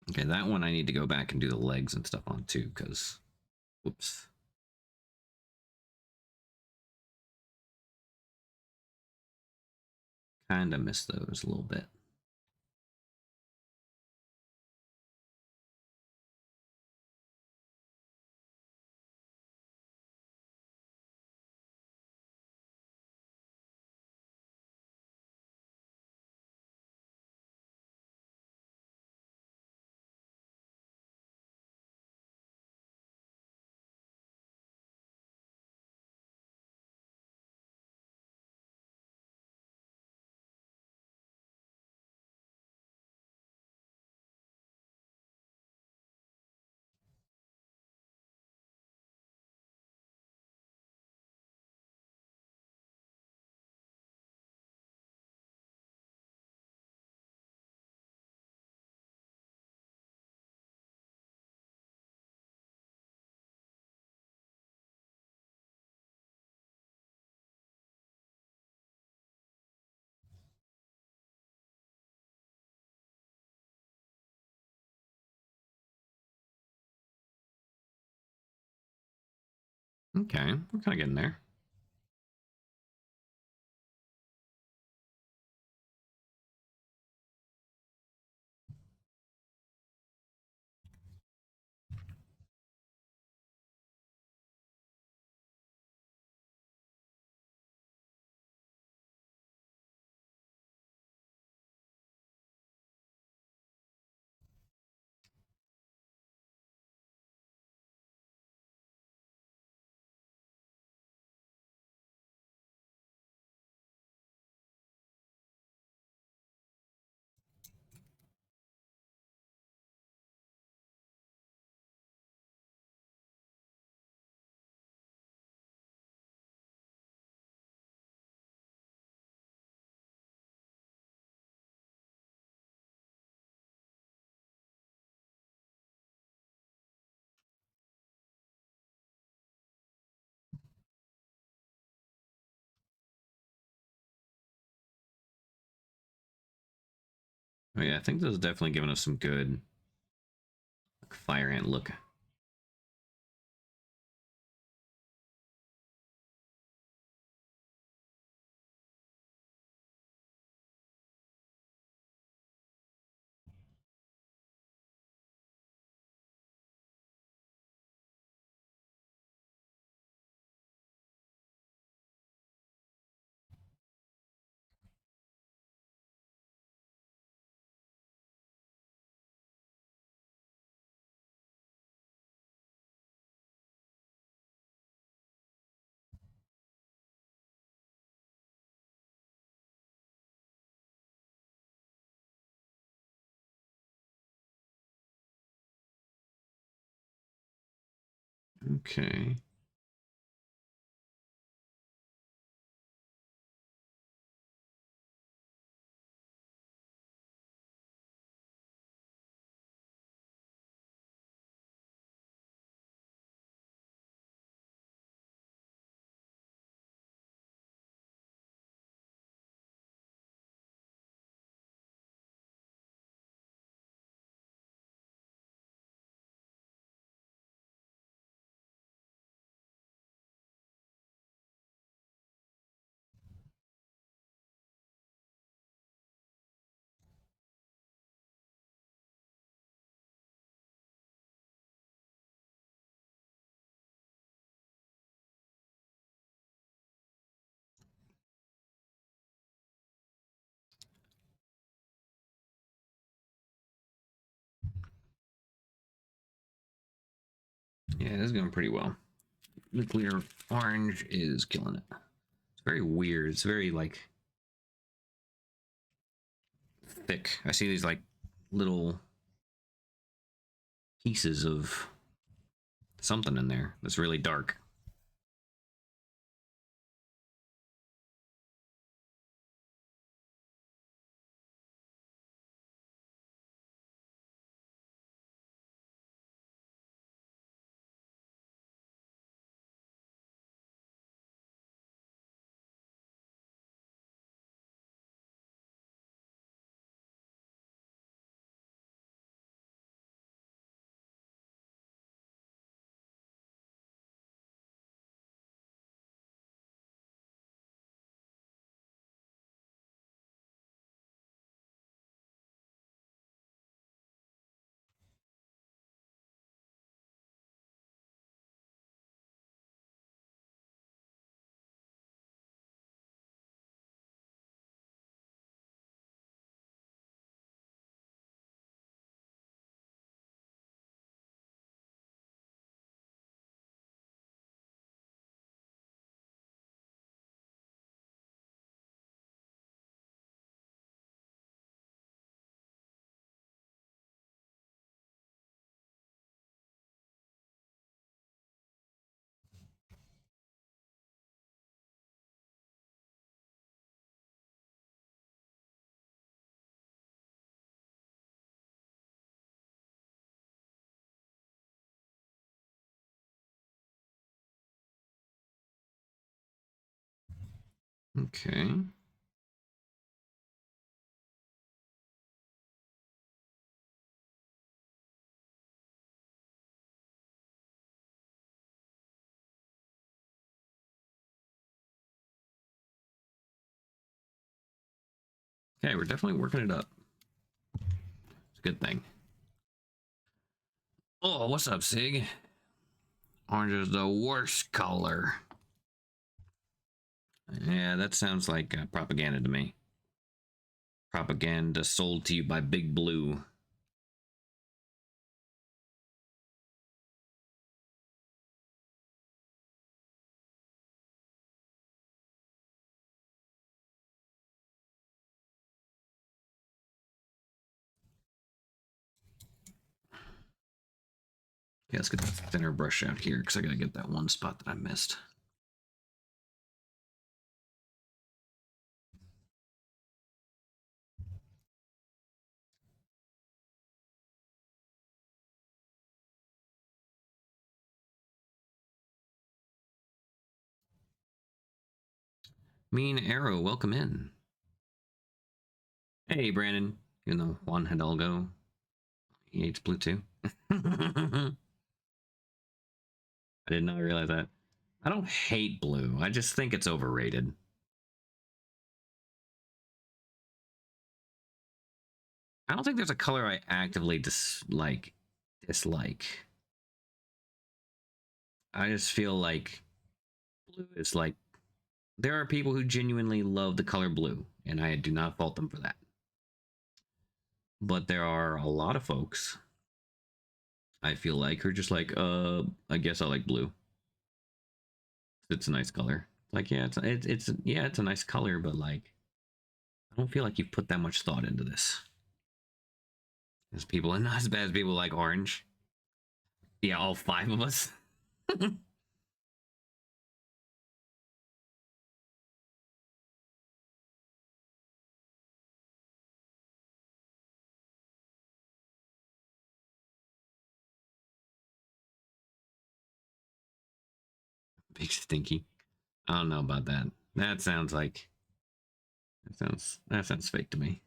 Okay, that one I need to go back and do the legs and stuff on too, because, whoops. Kind of missed those a little bit. Okay, we're kind of getting there. Oh yeah, I think this is definitely giving us some good like, fire ant look. Okay. Yeah, this is going pretty well. Nuclear orange is killing it. It's very weird. It's very like thick. I see these like little pieces of something in there that's really dark. Okay. Okay, we're definitely working it up. It's a good thing. Oh, what's up, Sig? Orange is the worst color. Yeah, that sounds like propaganda to me. Propaganda sold to you by Big Blue. Okay, let's get the thinner brush out here because I gotta get that one spot that I missed. Mean Arrow, welcome in. Hey, Brandon. Even though Juan Hidalgo, he hates blue too. I did not realize that. I don't hate blue. I just think it's overrated. I don't think there's a color I actively dislike. I just feel like blue is like there are people who genuinely love the color blue, and I do not fault them for that. But there are a lot of folks I feel like who are just like, I guess I like blue. It's a nice color. Like, yeah, it's a nice color, but like, I don't feel like you've put that much thought into this. There's people, and not as bad as people like orange. Yeah, all five of us. Big stinky. I don't know about that. That sounds like that sounds fake to me.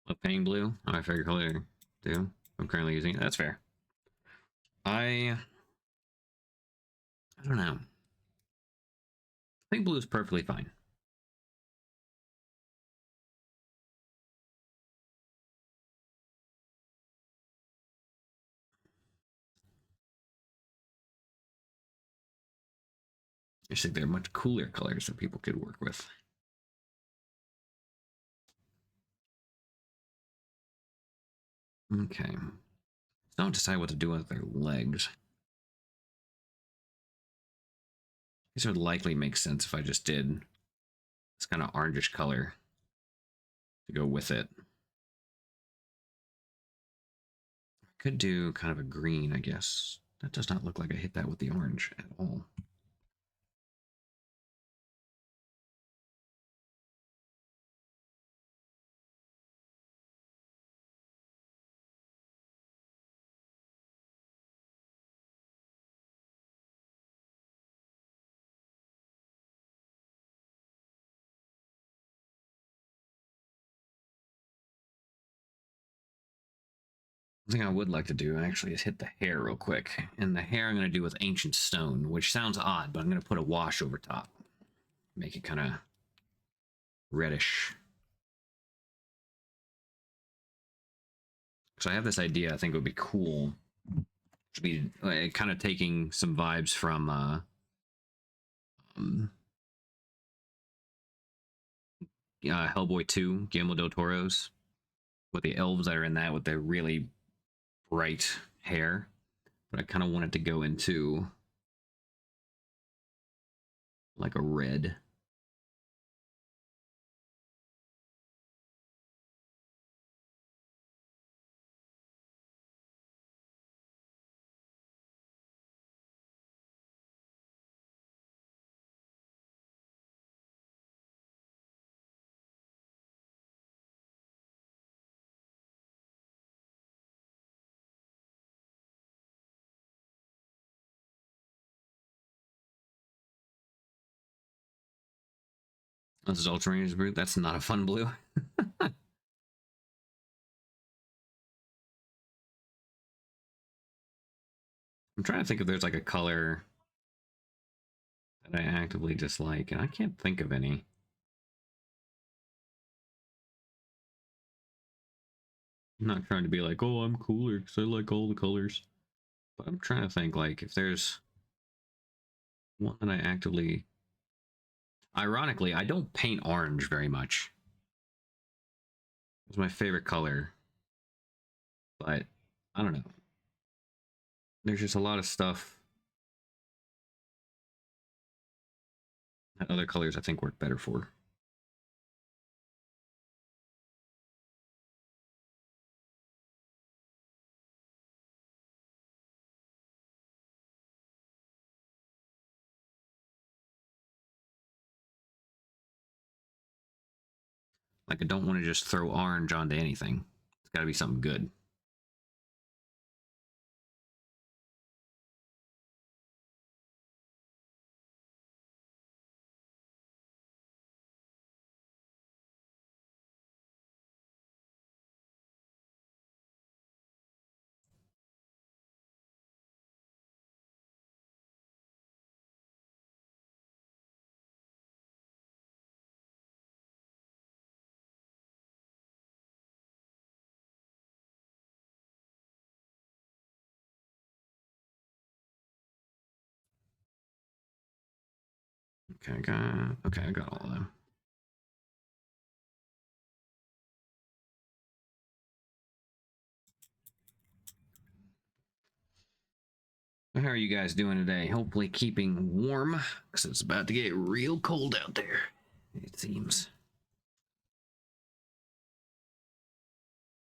What pain blue? Oh, my favorite color too. I'm currently using it. That's fair. I don't know. I think blue is perfectly fine. I just think there are much cooler colors that people could work with. Okay. So don't decide what to do with their legs. This would likely make sense if I just did this kind of orangish color to go with it. I could do kind of a green, I guess. That does not look like I hit that with the orange at all. One thing I would like to do actually is hit the hair real quick. And the hair I'm going to do with Ancient Stone, which sounds odd, but I'm going to put a wash over top. Make it kind of reddish. So I have this idea I think would be cool. To be kind of taking some vibes from um, Hellboy 2, Guillermo del Toro's, with the elves that are in that with the really bright hair. But I kind of wanted to go into like a red. This is Ultramarine blue. That's not a fun blue. I'm trying to think if there's like a color that I actively dislike, and I can't think of any. I'm not trying to be like, oh, I'm cooler because I like all the colors. But I'm trying to think like if there's one that I actively. Ironically, I don't paint orange very much. It's my favorite color, but I don't know. There's just a lot of stuff that other colors I think work better for. Like, I don't want to just throw orange onto anything. It's got to be something good. Okay, I got all of them. How are you guys doing today? Hopefully keeping warm, because it's about to get real cold out there, it seems.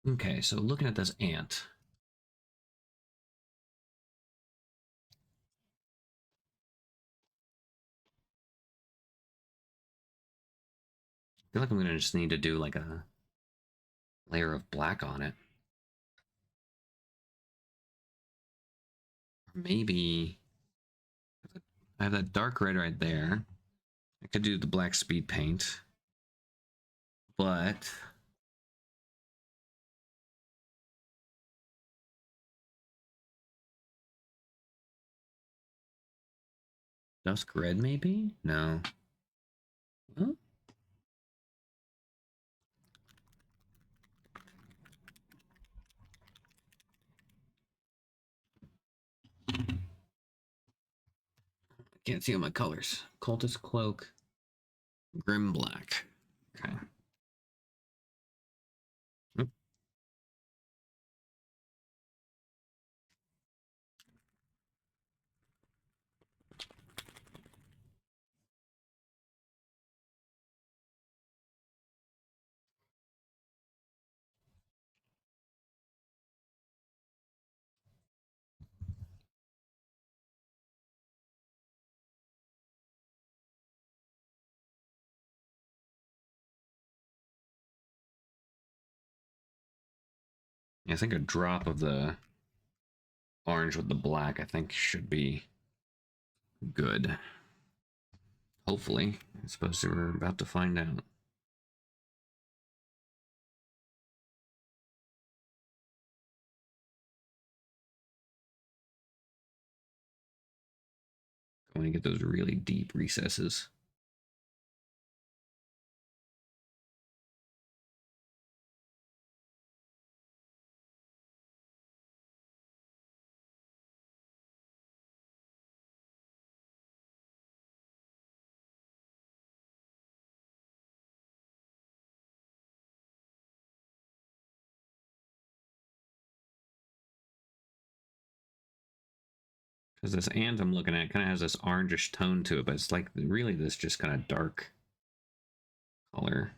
Okay, so looking at this ant. I feel like I'm gonna just need to do like a layer of black on it. Or maybe I have that dark red right there. I could do the black speed paint, but dusk red maybe? No. Well, I can't see all my colors. Cultist cloak, grim black. Okay. Oop. I think a drop of the orange with the black, I think, should be good. Hopefully. I suppose we're about to find out. Going to get those really deep recesses. Because this ant I'm looking at kind of has this orangish tone to it, but it's like really this just kind of dark color.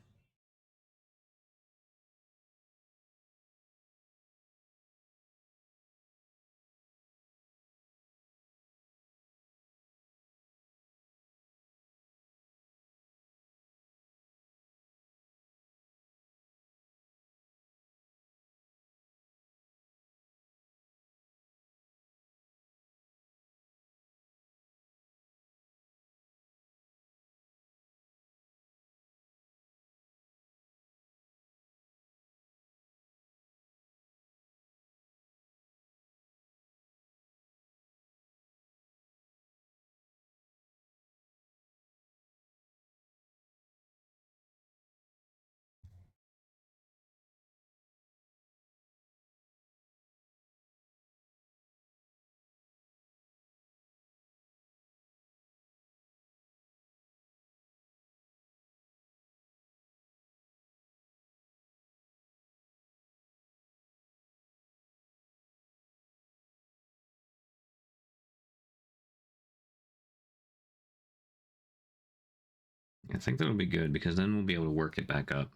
I think that'll be good because then we'll be able to work it back up.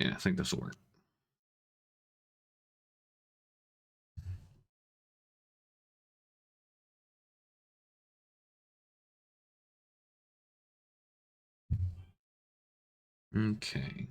Yeah, I think this will work. Okay.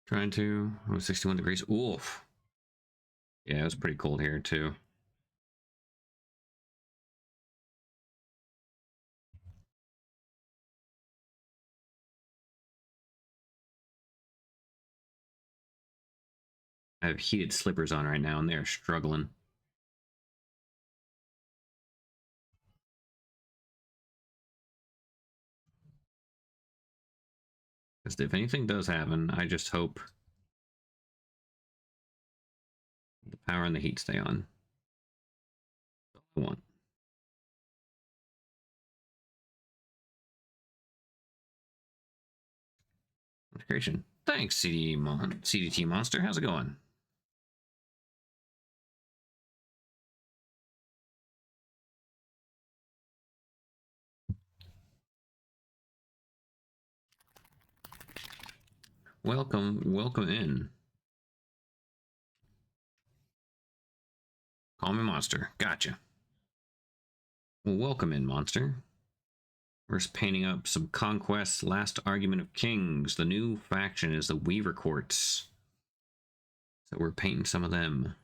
Trying to. Oh, 61 degrees. Oof. Yeah, it was pretty cold here too. I have heated slippers on right now and they're struggling. Because if anything does happen, I just hope the power and the heat stay on. That's all I want. Creation. Thanks, CDT Monster. How's it going? Welcome in. Call me Monster. Gotcha. Well, welcome in, Monster. We're just painting up some Conquest Last Argument of Kings. The new faction is the Weaver Courts. So we're painting some of them.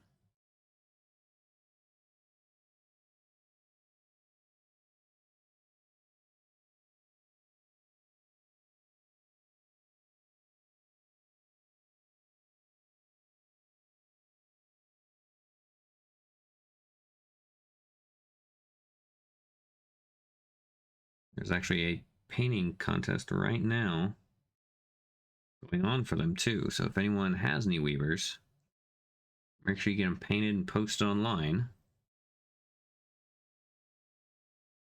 There's actually a painting contest right now going on for them too. So if anyone has any Weavers, make sure you get them painted and posted online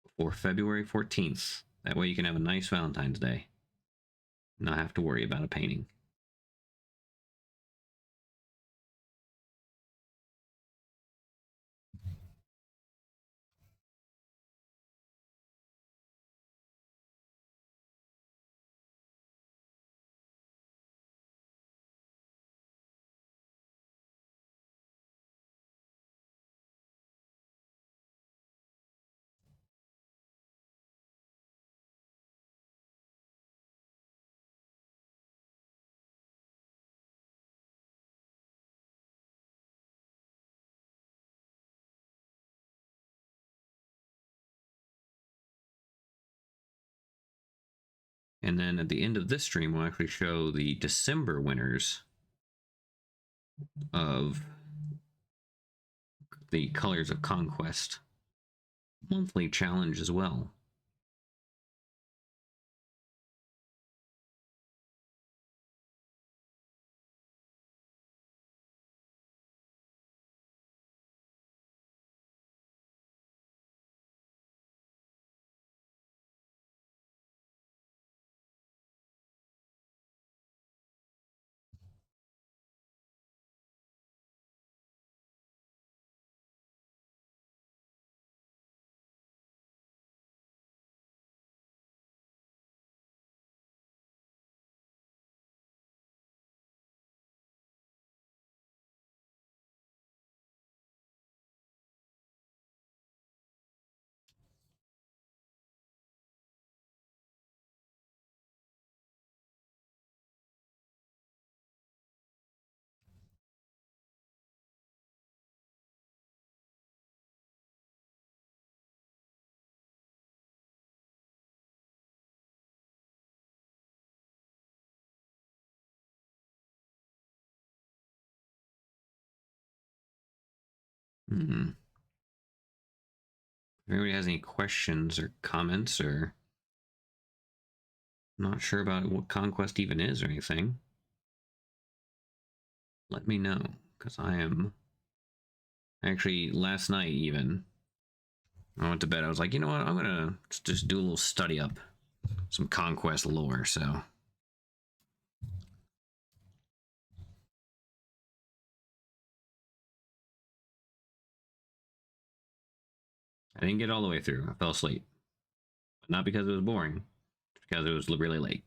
before February 14th. That way you can have a nice Valentine's Day. Not have to worry about a painting. And then at the end of this stream, we'll actually show the December winners of the Colors of Conquest monthly challenge as well. If anybody has any questions or comments or not sure about what Conquest even is or anything, let me know, because I am actually last night even I went to bed. I was like, you know what? I'm gonna just do a little study up some Conquest lore. So I didn't get all the way through. I fell asleep, but not because it was boring, because it was really late.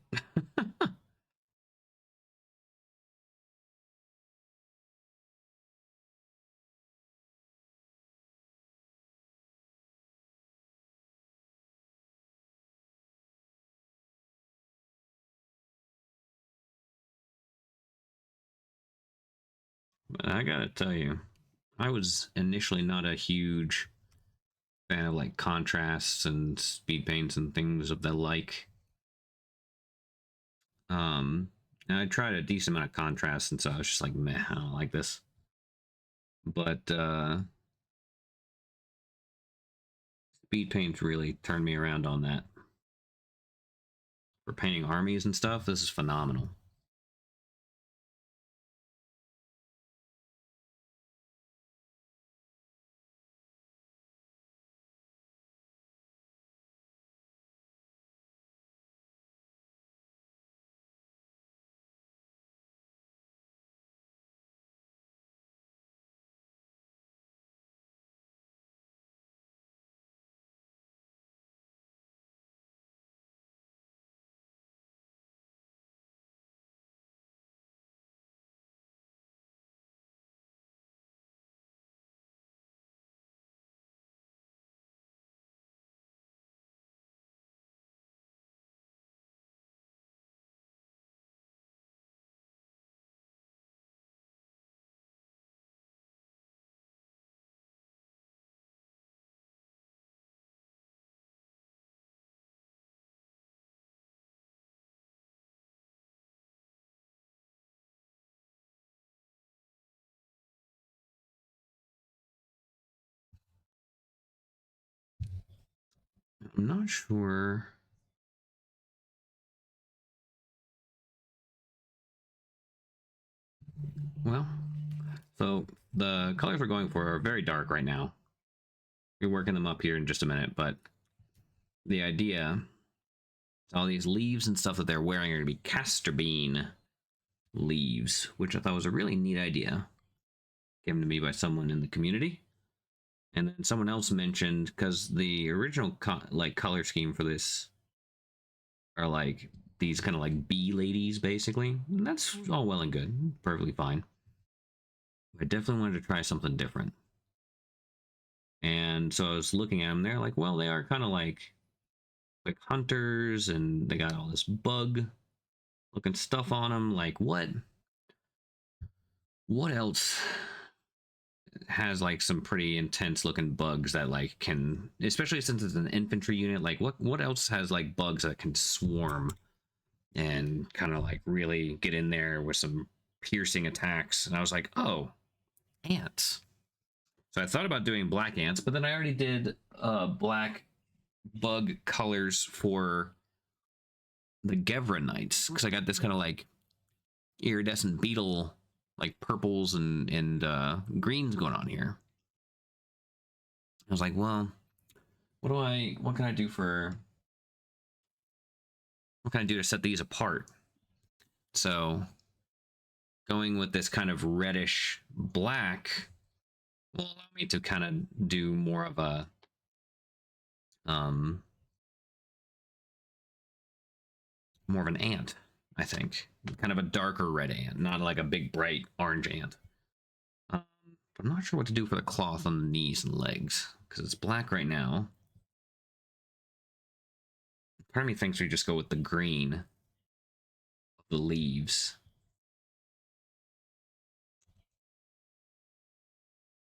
But I gotta tell you, I was initially not a huge fan of like contrasts and speed paints and things of the like. And I tried a decent amount of contrast, and so I was just like, meh, I don't like this. But speed paints really turned me around on that. For painting armies and stuff, this is phenomenal. I'm not sure. Well, so the colors we're going for are very dark right now. We're working them up here in just a minute, but the idea, all these leaves and stuff that they're wearing are going to be castor bean leaves, which I thought was a really neat idea. Given to me by someone in the community. And then someone else mentioned, because the original like color scheme for this are like these kind of like bee ladies, basically. And that's all well and good, perfectly fine. I definitely wanted to try something different. And so I was looking at them. They're like, well, they are kind of like hunters, and they got all this bug looking stuff on them. Like, what else has like some pretty intense looking bugs that like can, especially since it's an infantry unit, like what else has like bugs that can swarm and kind of like really get in there with some piercing attacks? And I was like, oh, ants. So I thought about doing black ants, but then I already did black bug colors for the Gevra Knights, because I got this kind of like iridescent beetle, like purples and greens going on here. I was like, well, what can I do to set these apart? So going with this kind of reddish black will allow me to kind of do more of a more of an ant, I think. Kind of a darker red ant, not like a big bright orange ant. But I'm not sure what to do for the cloth on the knees and legs, because it's black right now. Part of me thinks we just go with the green of the leaves.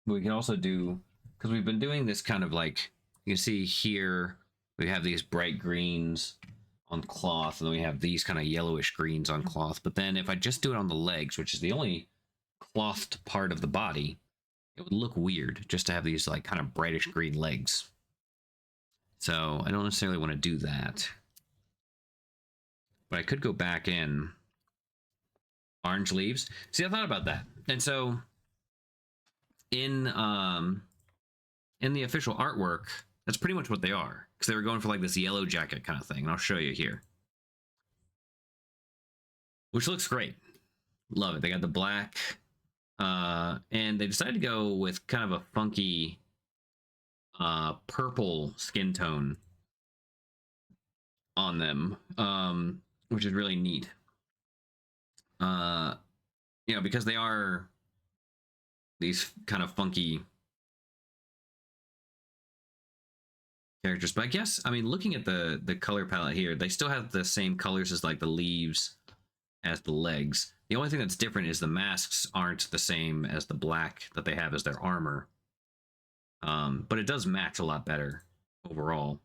But we can also do, because we've been doing this kind of like, you can see here, we have these bright greens on cloth, and then we have these kind of yellowish greens on cloth. But then if I just do it on the legs, which is the only clothed part of the body, it would look weird just to have these like kind of brightish green legs. So I don't necessarily want to do that. But I could go back in orange leaves. See, I thought about that. And so in the official artwork, That's pretty much what they are, because they were going for like this yellow jacket kind of thing, and I'll show you here, which looks great. Love it. They got the black, and they decided to go with kind of a funky purple skin tone on them, which is really neat. You know, because they are these kind of funky characters. But I guess, I mean, looking at the color palette here, they still have the same colors as like the leaves as the legs. The only thing that's different is the masks aren't the same as the black that they have as their armor. But it does match a lot better overall.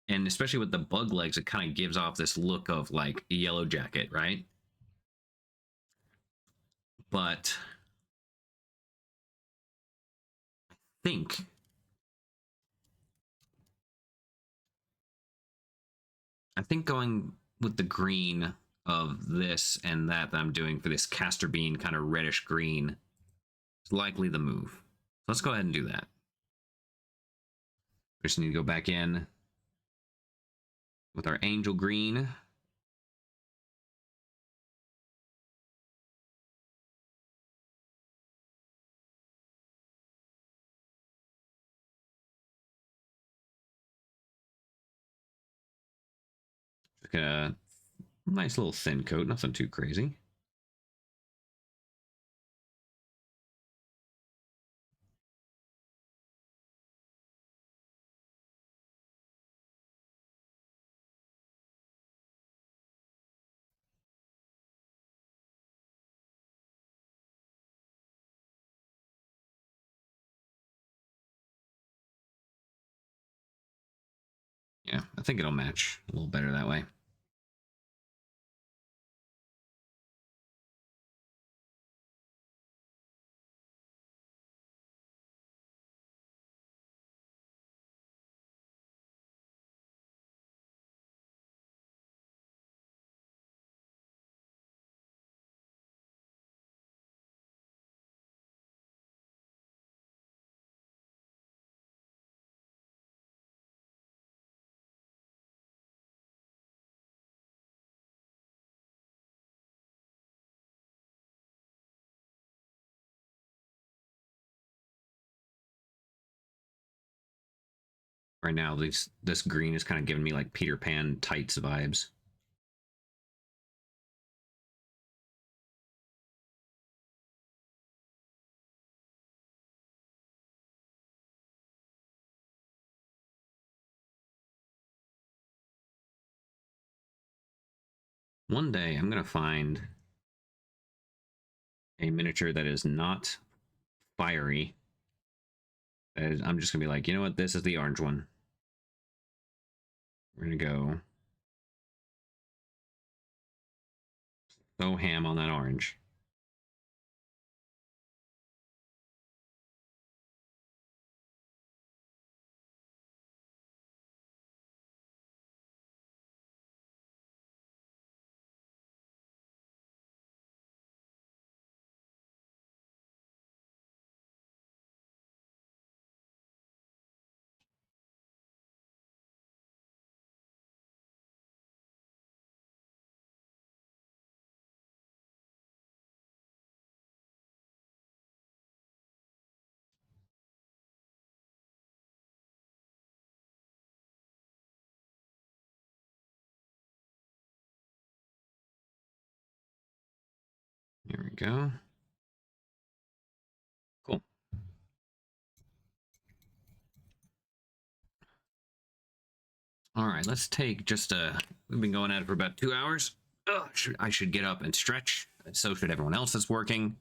And especially with the bug legs, it kind of gives off this look of like a yellow jacket, right? But I think going with the green of this and that I'm doing for this castor bean kind of reddish green is likely the move. Let's go ahead and do that. We just need to go back in with our angel green. Like a nice little thin coat, nothing too crazy. Yeah, I think it'll match a little better that way. Right now, this green is kind of giving me like Peter Pan tights vibes. One day I'm gonna find a miniature that is not fiery. I'm just gonna be like, you know what? This is the orange one. We're gonna go so ham on that orange. Here we go. Cool. All right, let's take just we've been going at it for about 2 hours. Ugh, I should get up and stretch. So should everyone else that's working.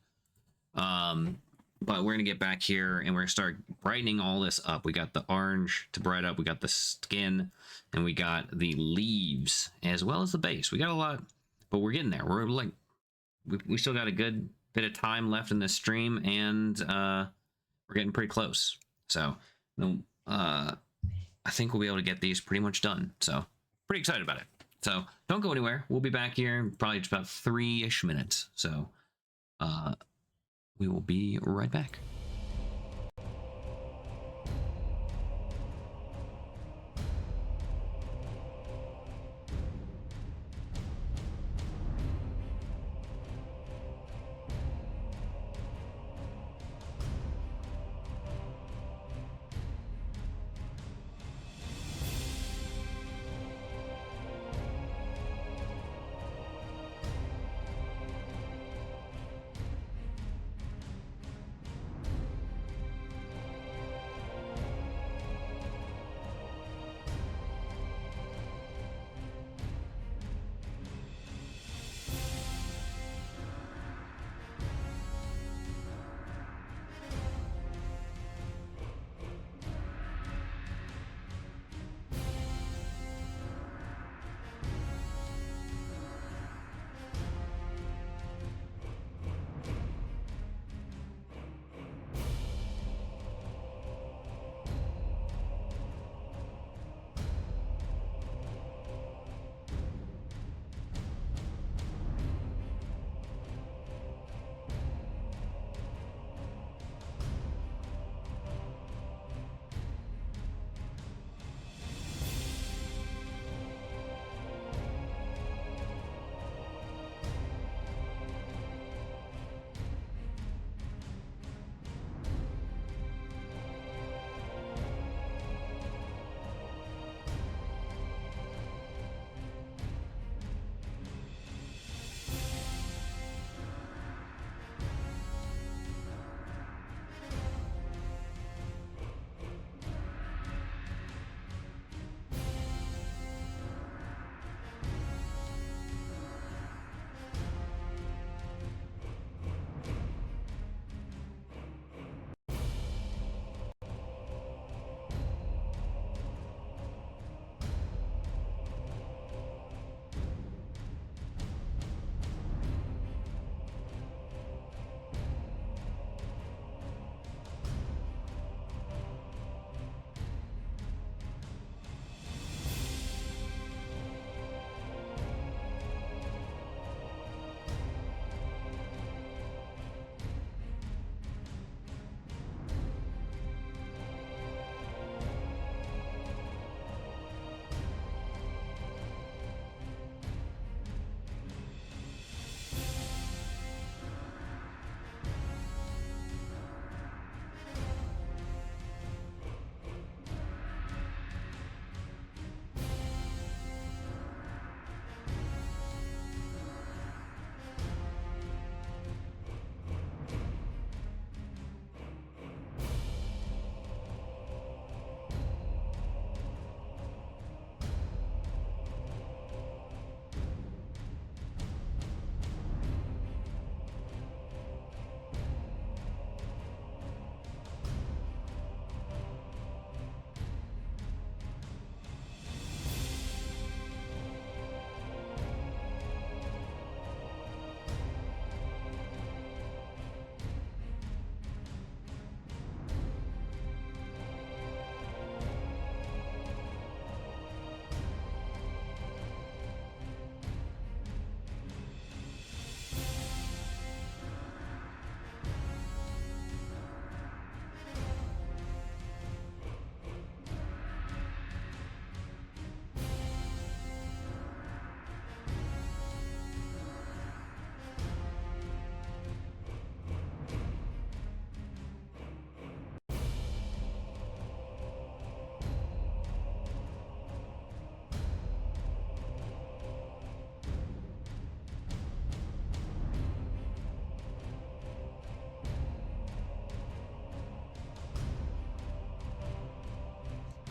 But we're gonna get back here and we're gonna start brightening all this up. We got the orange to brighten up, we got the skin, and we got the leaves as well as the base. We got a lot, but we're getting there. We're like, we still got a good bit of time left in this stream, and we're getting pretty close. So I think we'll be able to get these pretty much done. So pretty excited about it. So don't go anywhere. We'll be back here in probably just about 3-ish minutes. So we will be right back.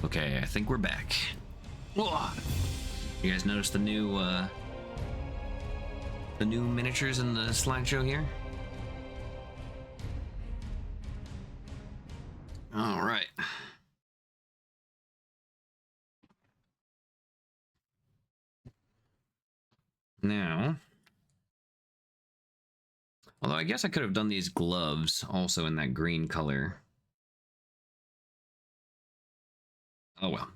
Okay, I think we're back. Whoa. You guys notice the new miniatures in the slideshow here? All right. Now, although I guess I could have done these gloves also in that green color. Oh well.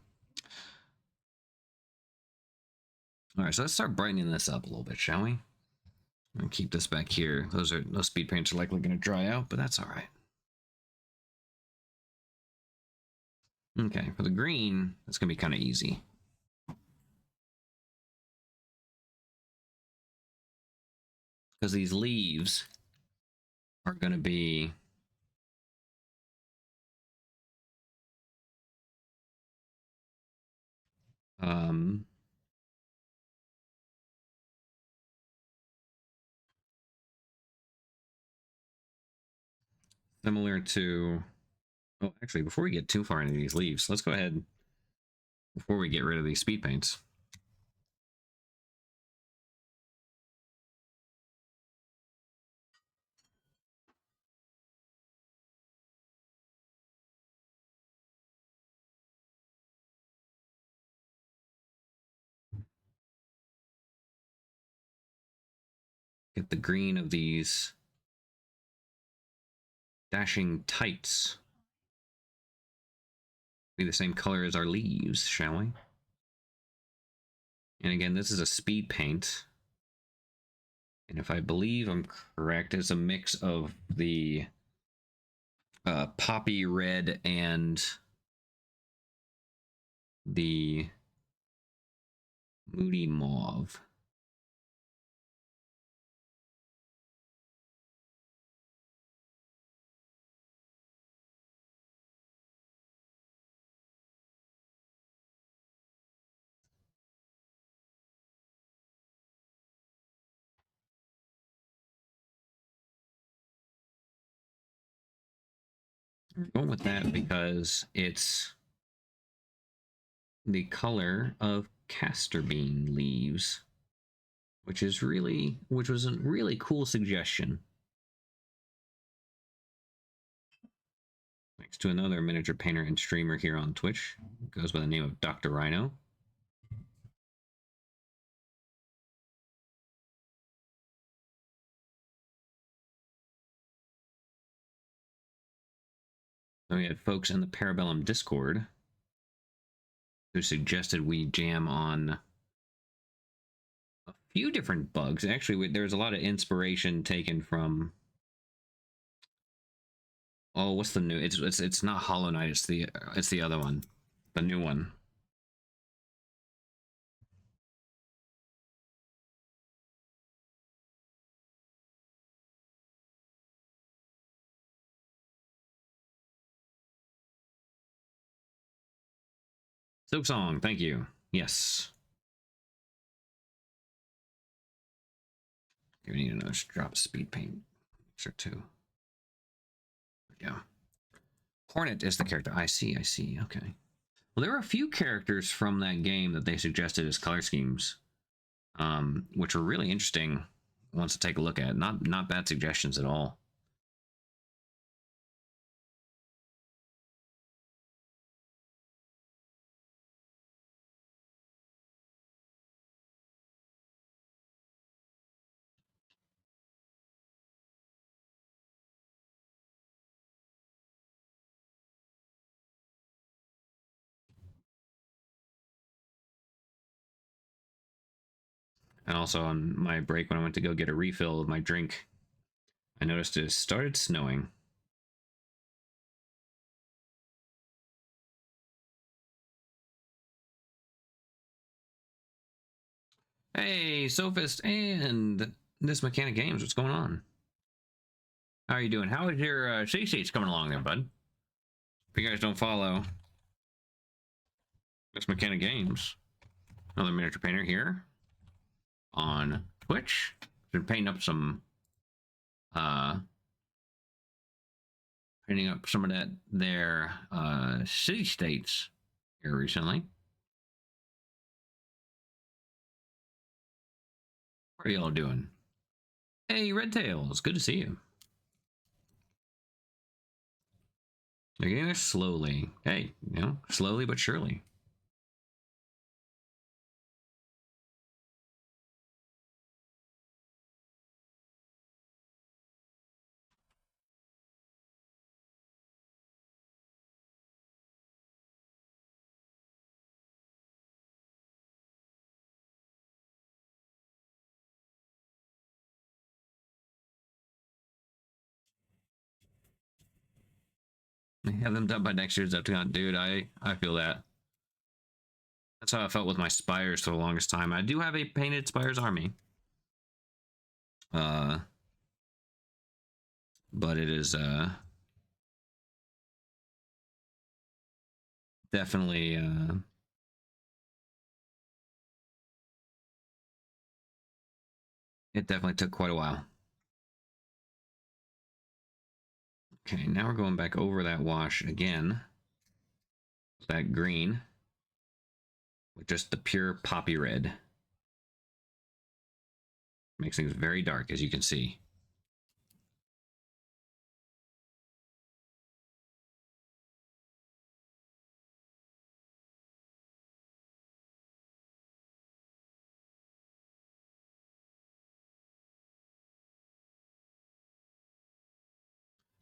All right, so let's start brightening this up a little bit, shall we? And keep this back here. Those speed paints are likely going to dry out, but that's all right. Okay, for the green, it's going to be kind of easy. Because these leaves are going to be similar to, oh, actually, before we get too far into these leaves, let's go ahead, before we get rid of these speed paints. Get the green of these dashing tights. Be the same color as our leaves, shall we? And again, this is a speed paint. And if I believe I'm correct, it's a mix of the poppy red and the moody mauve. I'm going with that because it's the color of castor bean leaves, which was a really cool suggestion. Thanks to another miniature painter and streamer here on Twitch. Goes by the name of Dr. Rhino. So we had folks in the Parabellum Discord who suggested we jam on a few different bugs. Actually, there's a lot of inspiration taken from, oh, what's the new? It's not Hollow Knight. It's the other one, the new one. Silk Song, thank you. Yes. We need another drop of speed paint. Sure, too. There we go. Hornet is the character. I see. Okay. Well, there were a few characters from that game that they suggested as color schemes, which were really interesting ones to take a look at. Not bad suggestions at all. And also on my break when I went to go get a refill of my drink, I noticed it started snowing. Hey, Sophist and this Mechanic Games, what's going on? How are you doing? How is your C-Seats coming along there, bud? If you guys don't follow this Mechanic Games, another miniature painter here on Twitch. Been painting up some of that their city states here recently. What are y'all doing? Hey, Red Tails, good to see you. They're getting there slowly. Hey, you know, slowly but surely. Have them done by next year's Zepticon. Dude, I feel that. That's how I felt with my Spires for the longest time. I do have a painted Spires army. But it is definitely it definitely took quite a while. Okay, now we're going back over that wash again. That green with just the pure poppy red. Makes things very dark, as you can see.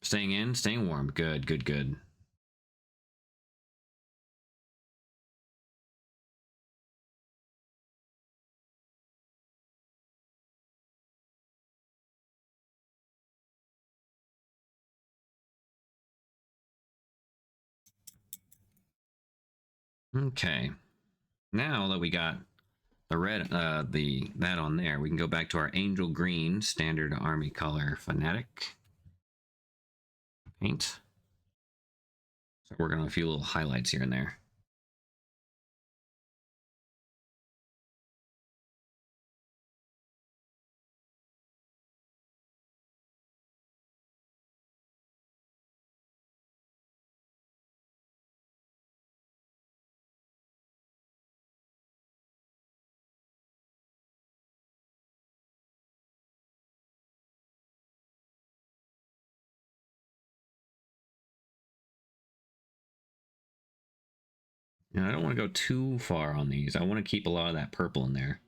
Staying in, staying warm. Good, good, good. Okay. Now that we got the red, that on there, we can go back to our angel green standard army color fanatic paint. So we're working on a few little highlights here and there. And I don't want to go too far on these. I want to keep a lot of that purple in there.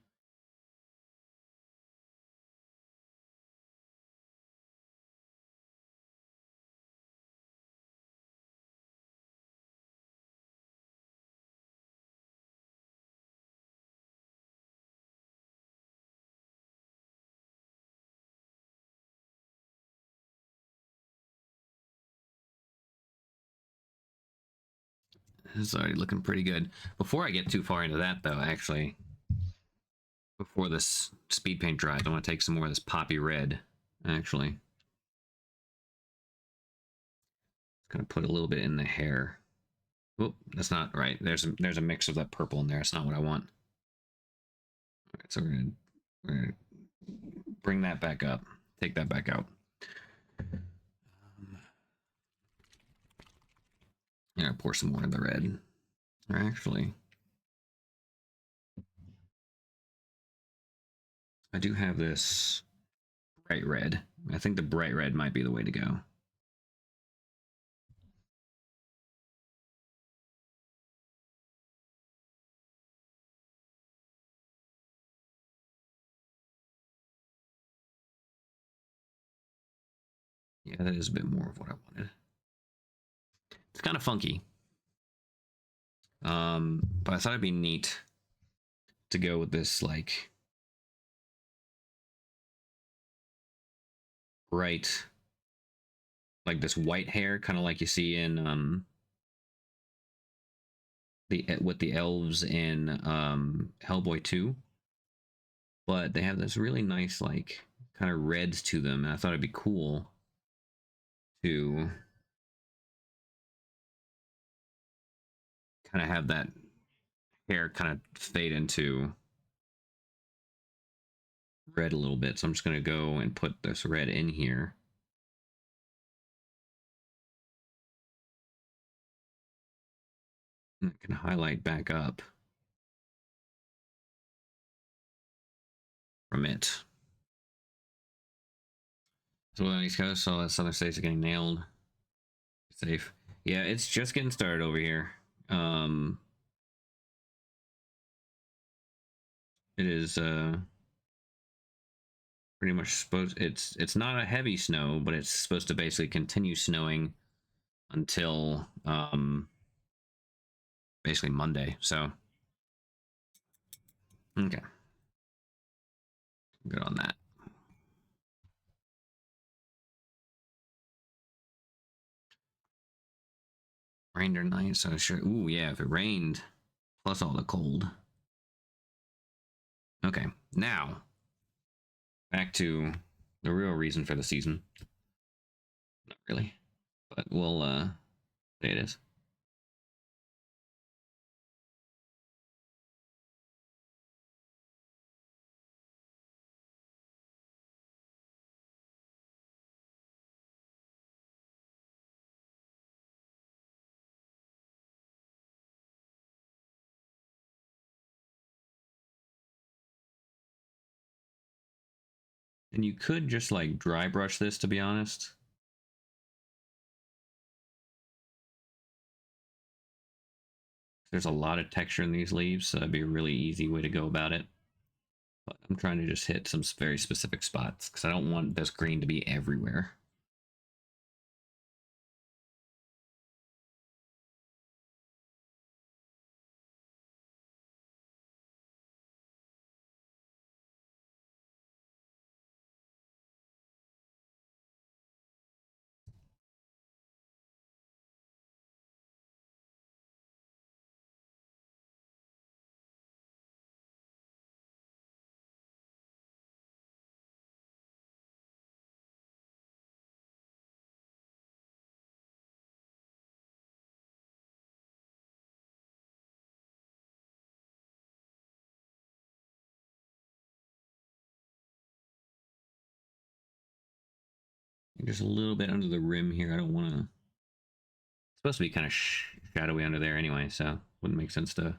It's already looking pretty good. Before I get too far into that, though, actually, before this speed paint dries, I want to take some more of this poppy red, actually. Just gonna put a little bit in the hair. Oop, that's not right. There's a mix of that purple in there. It's not what I want. All right, so we're gonna bring that back up. Take that back out. Yeah, pour some more of the red. Or actually, I do have this bright red. I think the bright red might be the way to go. Yeah, that is a bit more of what I wanted. It's kind of funky. But I thought it'd be neat to go with this like bright, like this white hair, kind of like you see in the with the elves in Hellboy 2. But they have this really nice like kind of reds to them, and I thought it'd be cool to kind of have that hair kind of fade into red a little bit. So I'm just gonna go and put this red in here. I can highlight back up from it. So on the East Coast, all the southern states are getting nailed. Safe. Yeah, it's just getting started over here. It is pretty much supposed. It's not a heavy snow, but it's supposed to basically continue snowing until basically Monday. So okay, good on that. Rained or night, so sure. Ooh, yeah, if it rained, plus all the cold. Okay, now back to the real reason for the season. Not really, but we'll say it is. And you could just like dry brush this, to be honest. There's a lot of texture in these leaves, so that'd be a really easy way to go about it. But I'm trying to just hit some very specific spots because I don't want this green to be everywhere. Just a little bit under the rim here. I don't want to. It's supposed to be kind of shadowy under there anyway, so wouldn't make sense to.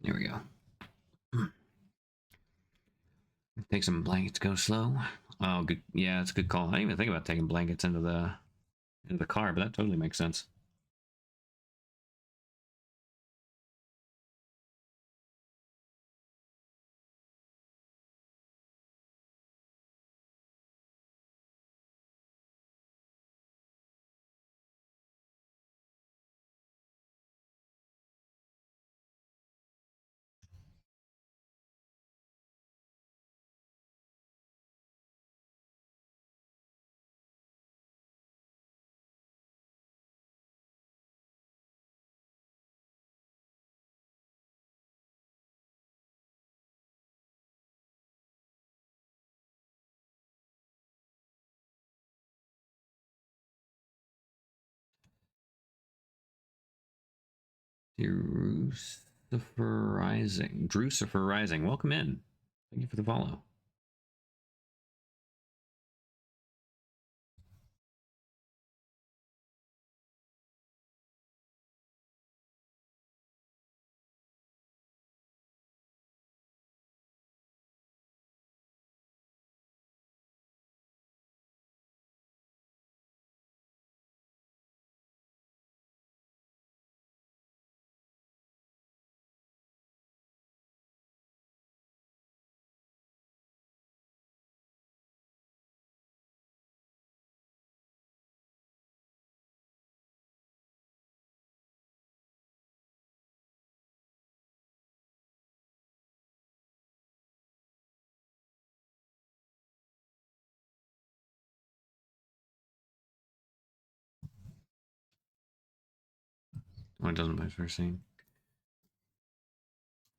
There we go. Take some blankets. Go slow. Oh, good. Yeah, it's a good call. I didn't even think about taking blankets into the car, but that totally makes sense. Drucifer Rising, welcome in. Thank you for the follow. Oh, it doesn't my first scene.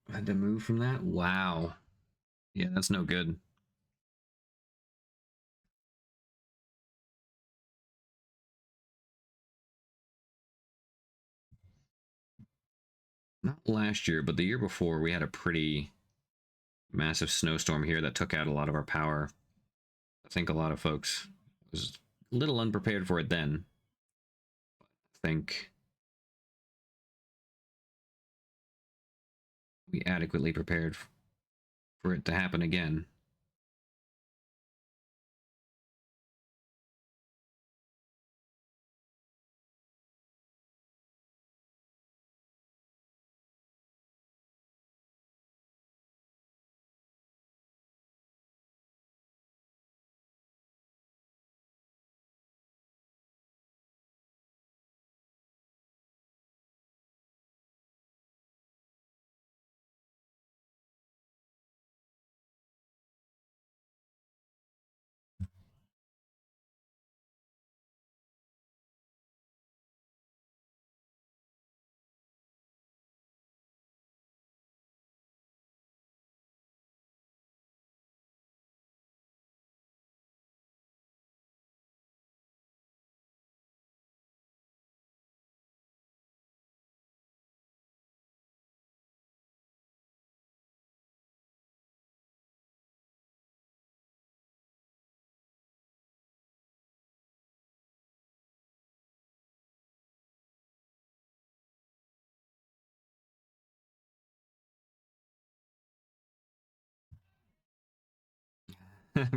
I had to move from that? Wow. Yeah, that's no good. Not last year, but the year before, we had a pretty massive snowstorm here that took out a lot of our power. I think a lot of folks was a little unprepared for it then. I think we adequately prepared for it to happen again.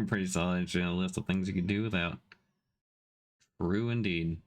Pretty solid list of things you could do without. True indeed.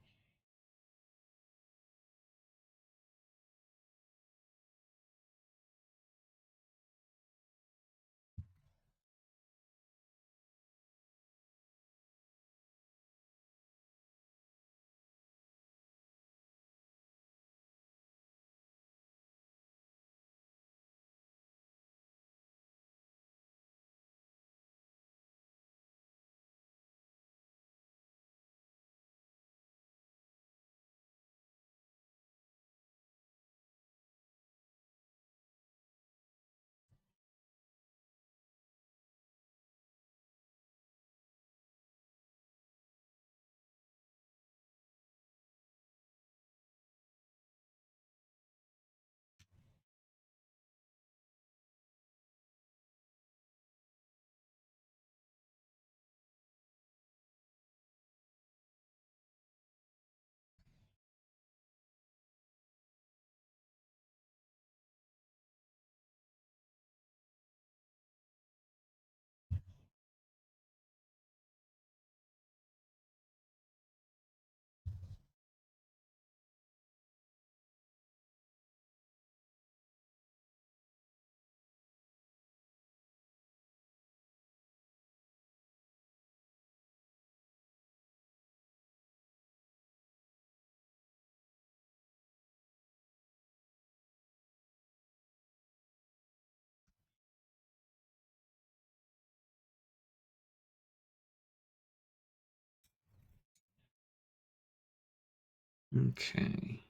Okay.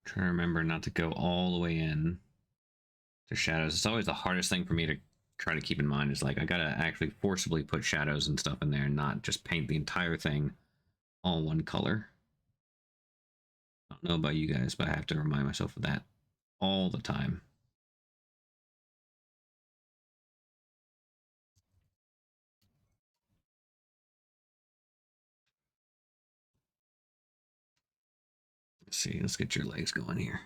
Trying to remember not to go all the way in to shadows. It's always the hardest thing for me to try to keep in mind is like I gotta actually forcibly put shadows and stuff in there and not just paint the entire thing all one color. I don't know about you guys, but I have to remind myself of that all the time. Let's see, let's get your legs going here.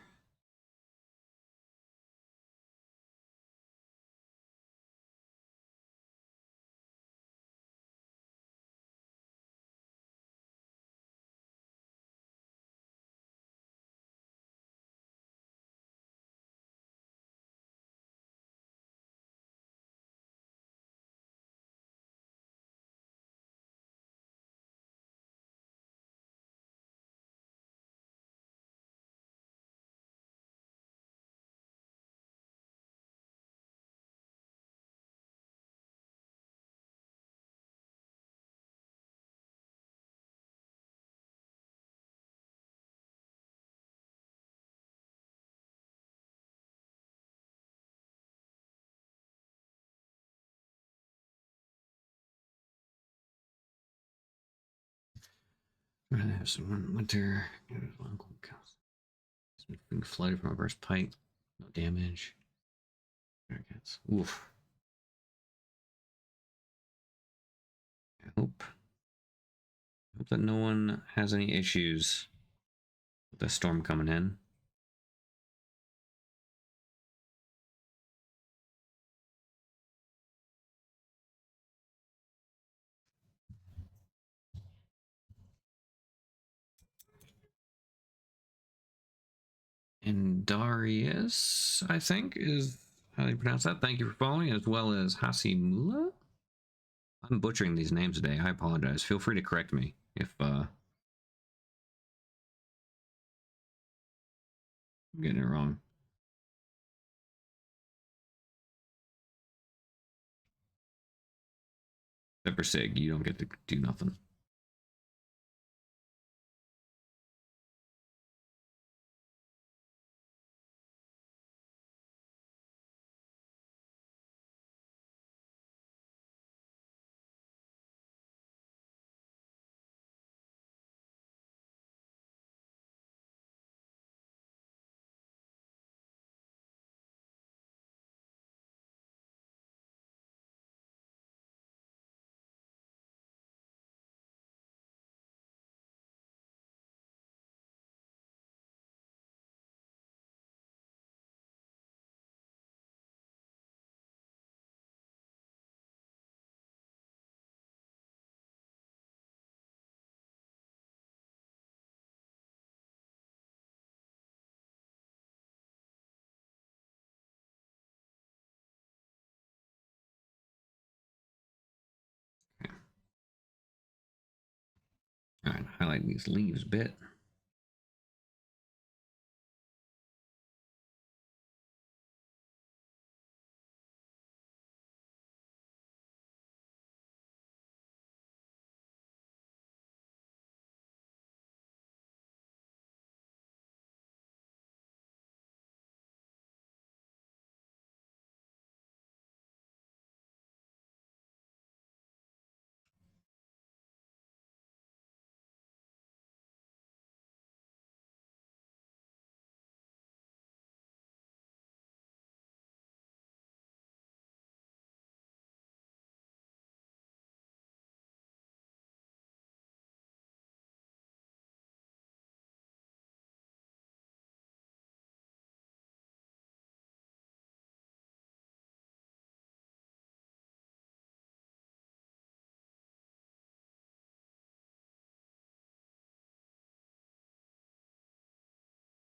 Have some winter. Being flooded from a burst pipe. No damage. Oof. I hope that no one has any issues with the storm coming in. And Darius, I think, is how you pronounce that. Thank you for following, as well as Hasimula. I'm butchering these names today. I apologize. Feel free to correct me if I'm getting it wrong. Except for Sig, you don't get to do nothing. All right, highlight these leaves a bit.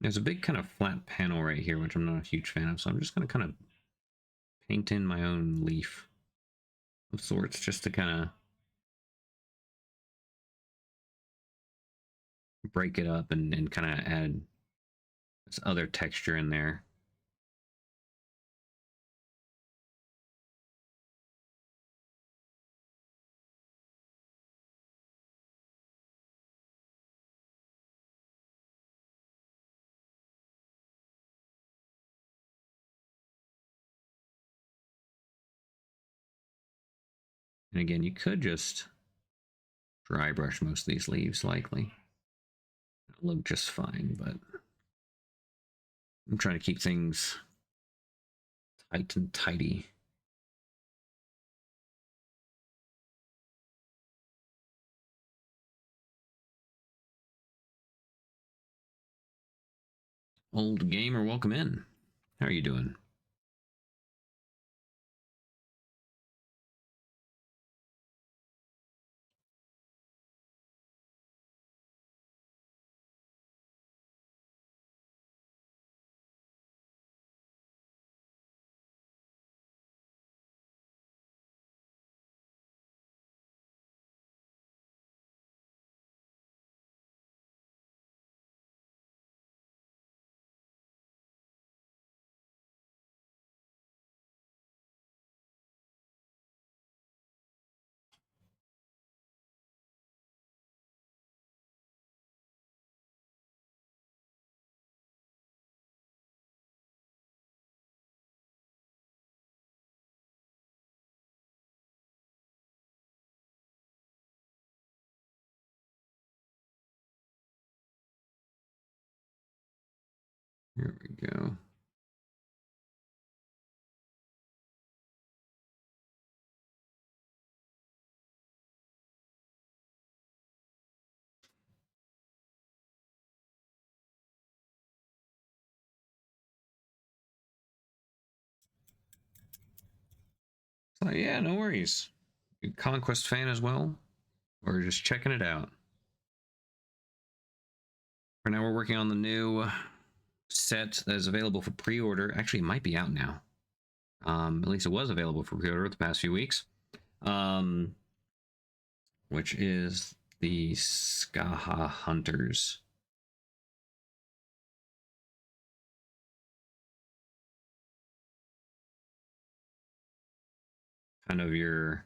There's a big kind of flat panel right here, which I'm not a huge fan of, so I'm just going to kind of paint in my own leaf of sorts, just to kind of break it up and kind of add this other texture in there. And again, you could just dry brush most of these leaves, likely. It'll look just fine, but I'm trying to keep things tight and tidy. Old gamer, welcome in. How are you doing? Here we go. So yeah, no worries. Conquest fan as well, or just checking it out. For now, we're working on the new set that is available for pre-order. Actually, it might be out now. At least it was available for pre-order the past few weeks. Which is the Skaha Hunters. Kind of your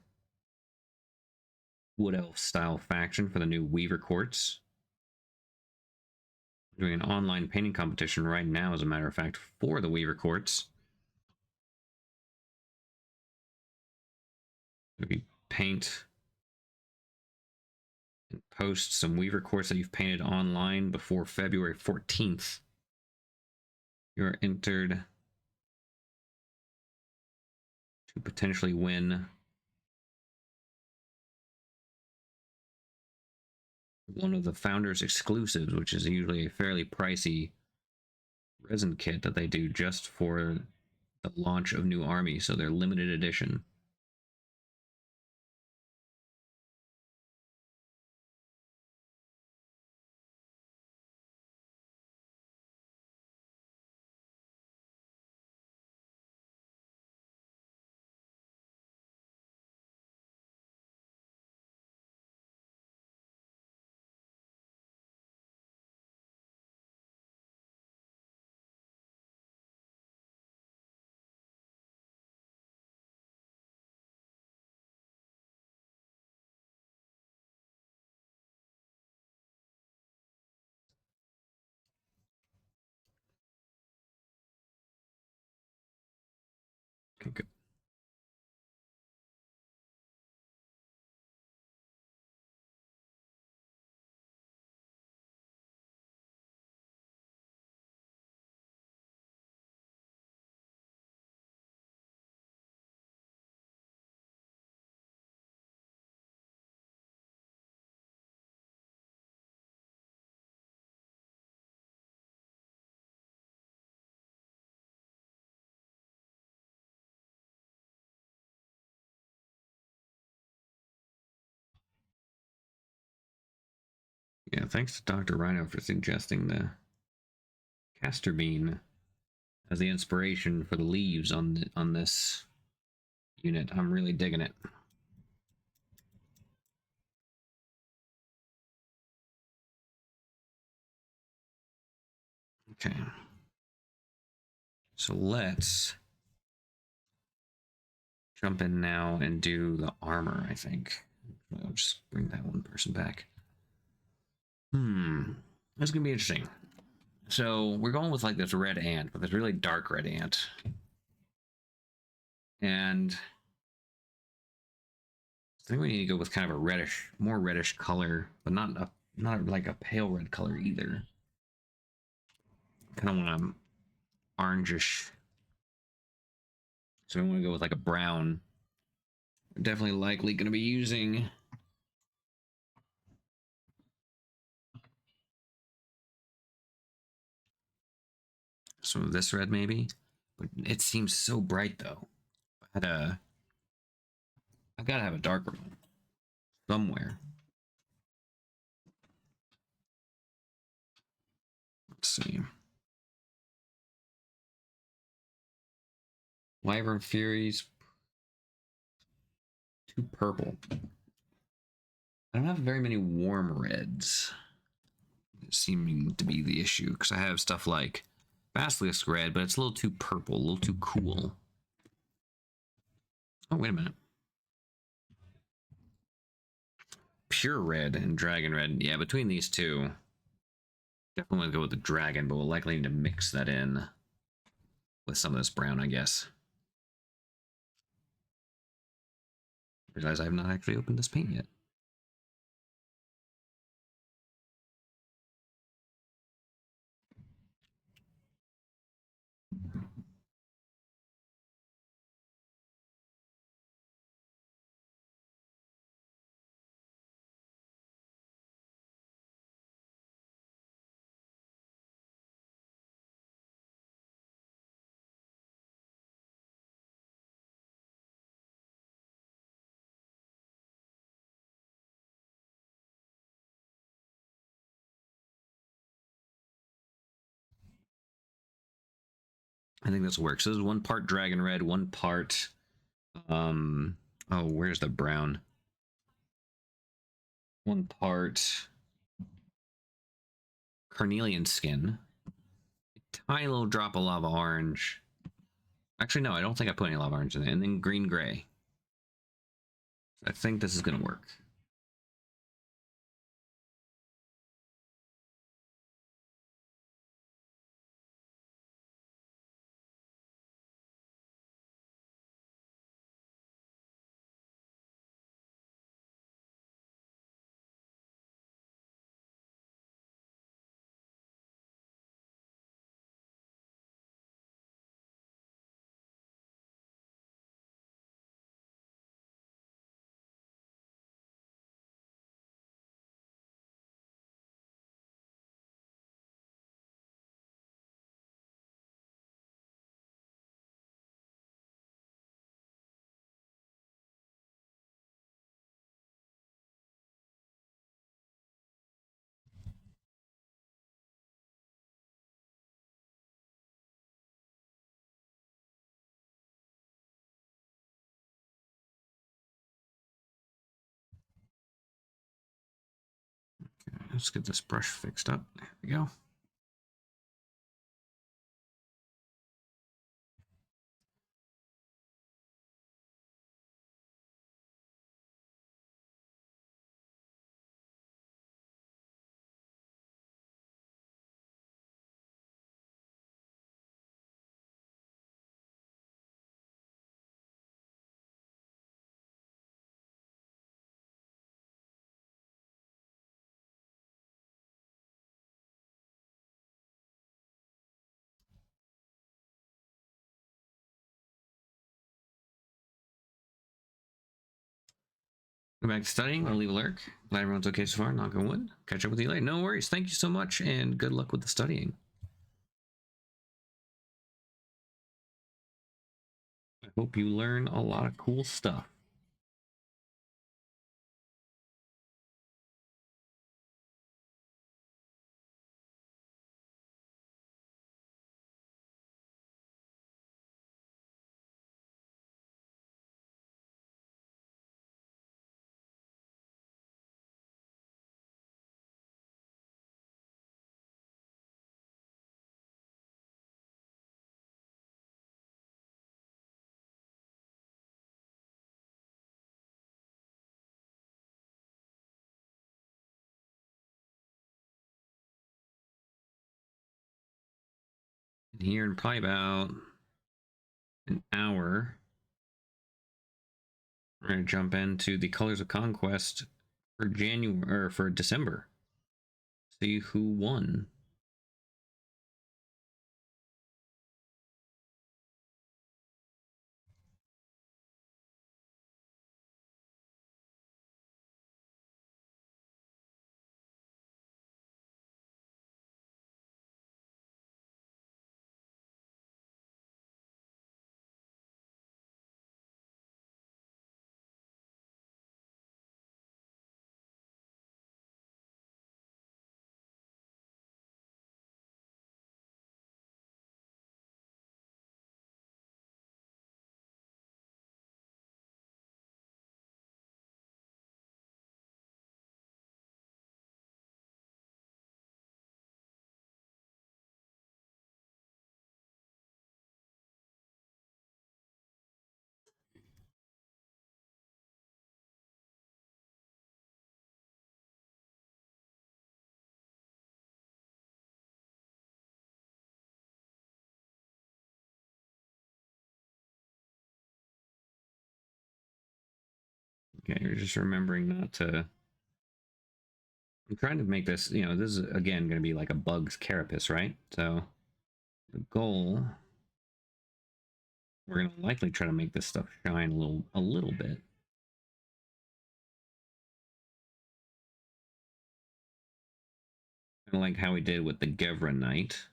Wood Elf style faction for the new Weaver Courts. We're doing an online painting competition right now, as a matter of fact, for the Weaver Courts. If you paint and post some Weaver Courts that you've painted online before February 14th, you're entered to potentially win one of the Founders exclusives, which is usually a fairly pricey resin kit that they do just for the launch of new armies, so they're limited edition. Okay, good. Yeah, thanks to Dr. Rhino for suggesting the castor bean as the inspiration for the leaves on this unit. I'm really digging it. Okay. So let's jump in now and do the armor, I think. I'll just bring that one person back. That's gonna be interesting. So we're going with like this red ant, but this really dark red ant. And I think we need to go with kind of a reddish, more reddish color, but not like a pale red color either. Kind of want a orangish. So we want to go with like a brown. We're definitely likely going to be using some of this red maybe, but it seems so bright though. I gotta have a darker one somewhere. Let's see. Wyvern Furies, too purple. I don't have very many warm reds, seeming to be the issue, because I have stuff like Basilisk red, but it's a little too purple, a little too cool. Oh, wait a minute. Pure red and dragon red. Yeah, between these two, definitely want to go with the dragon, but we'll likely need to mix that in with some of this brown, I guess. Realize I have not actually opened this paint yet. I think this works. So this is 1 part dragon red, 1 part oh, where's the brown? 1 part carnelian skin. A tiny little drop of lava orange. Actually, no, I don't think I put any lava orange in it. And then green gray. I think this is gonna work. Let's get this brush fixed up. There we go. Go back to studying. I'll leave a lurk. Glad everyone's okay so far. Knock on wood. Catch up with you later. No worries. Thank you so much, and good luck with the studying. I hope you learn a lot of cool stuff. And here in probably about an hour, we're gonna jump into the Colors of Conquest for January or for December. See who won. Okay, you're just remembering not to. I'm trying to make this, this is again going to be like a bug's carapace, right? So the goal, we're going to likely try to make this stuff shine a little bit. Kind of like how we did with the Gevra Knight.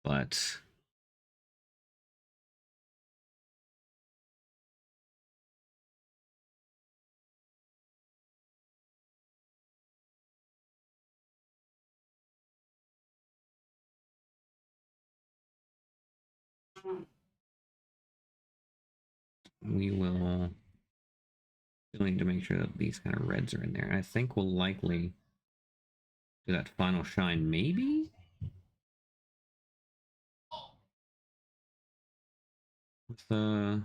But we will still need to make sure that these kind of reds are in there. I think we'll likely do that final shine, maybe? With the...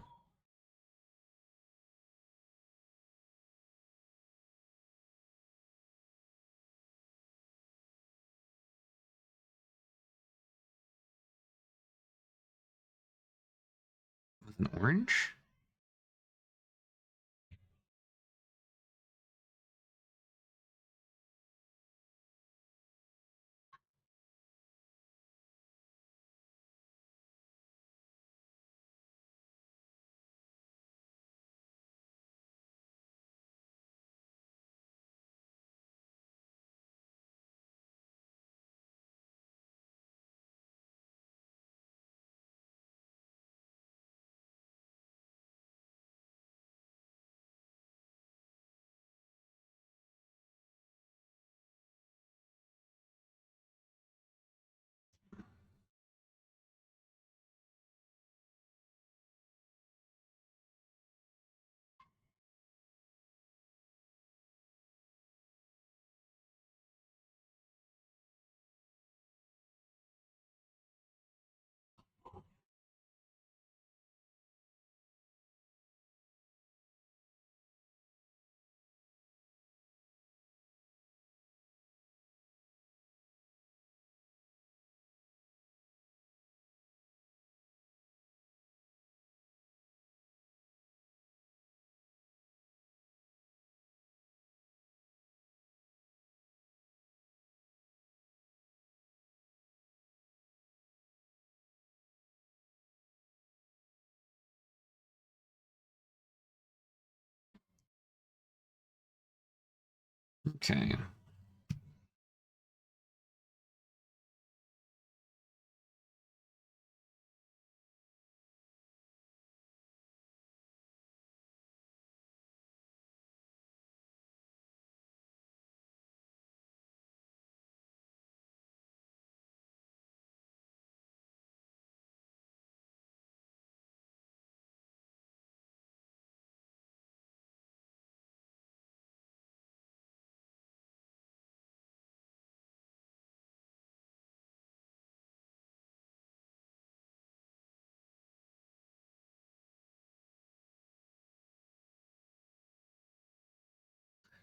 with an orange? Okay.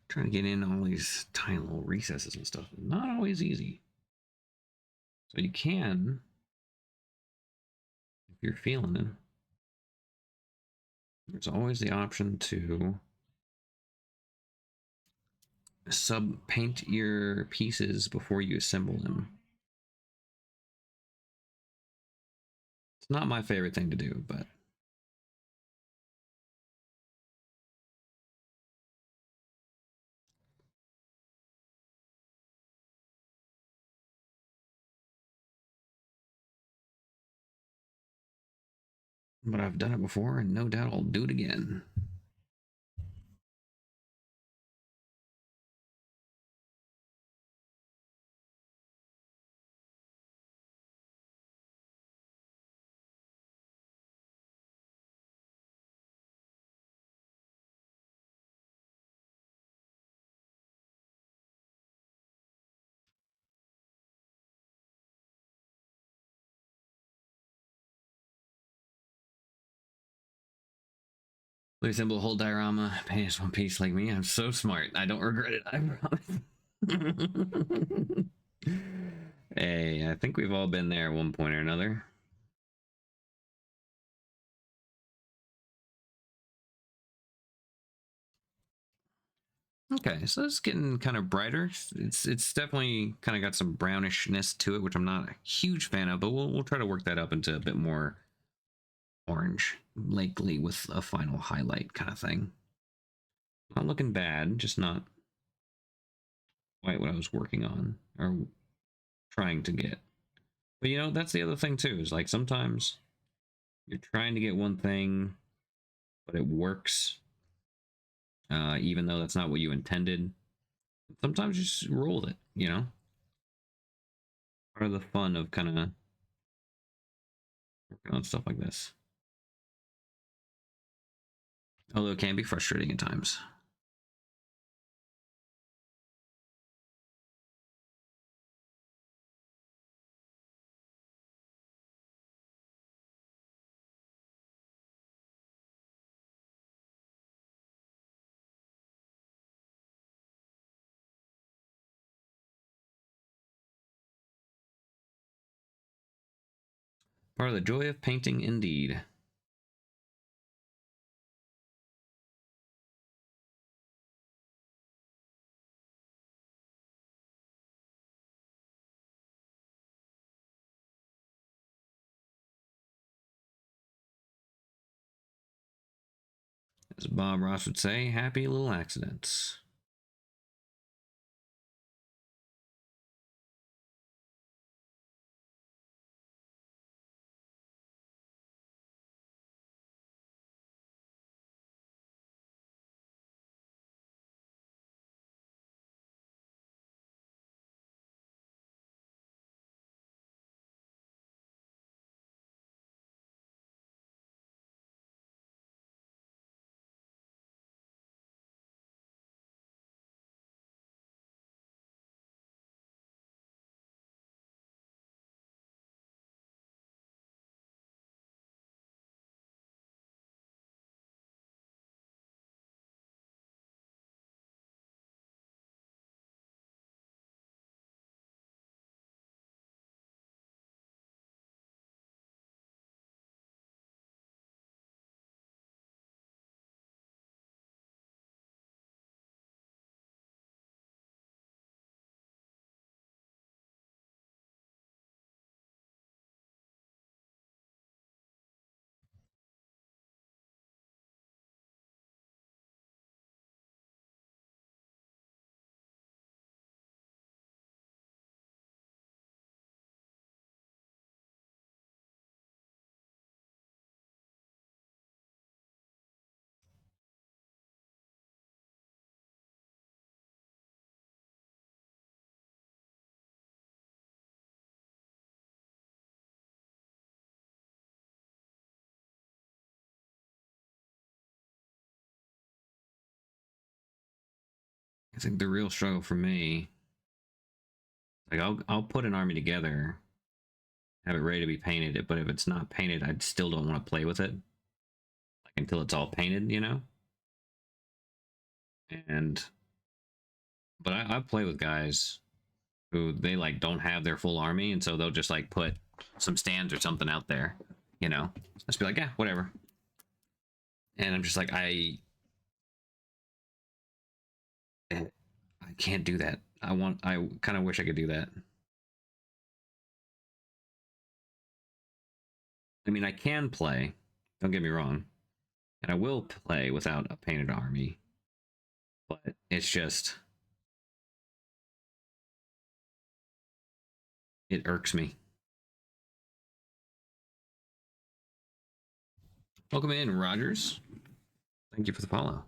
Trying to get in all these tiny little recesses and stuff. Not always easy. So you can, if you're feeling it, there's always the option to sub paint your pieces before you assemble them. It's not my favorite thing to do, but I've done it before, and no doubt I'll do it again. Blue symbol, whole diorama, paint one piece like me. I'm so smart. I don't regret it. I promise. Hey, I think we've all been there at one point or another. Okay, so it's getting kind of brighter. It's definitely kind of got some brownishness to it, which I'm not a huge fan of, but we'll try to work that up into a bit more orange, likely with a final highlight kind of thing. Not looking bad, just not quite what I was working on or trying to get. But you know, that's the other thing too, is like sometimes you're trying to get one thing, but it works, even though that's not what you intended. Sometimes you just roll with it, you know? Part of the fun of kind of working on stuff like this. Although it can be frustrating at times. Part of the joy of painting, indeed. As Bob Ross would say, happy little accidents. I think the real struggle for me, like I'll put an army together, have it ready to be painted, but if it's not painted, I still don't want to play with it, like until it's all painted, you know. And but I play with guys who they like don't have their full army, and so they'll just like put some stands or something out there, you know. Just be like, yeah, whatever. And I'm just like, I can't do that. I kind of wish I could do that. I mean, I can play, don't get me wrong, and I will play without a painted army, but it's just, it irks me. Welcome in, Rogers. Thank you for the follow.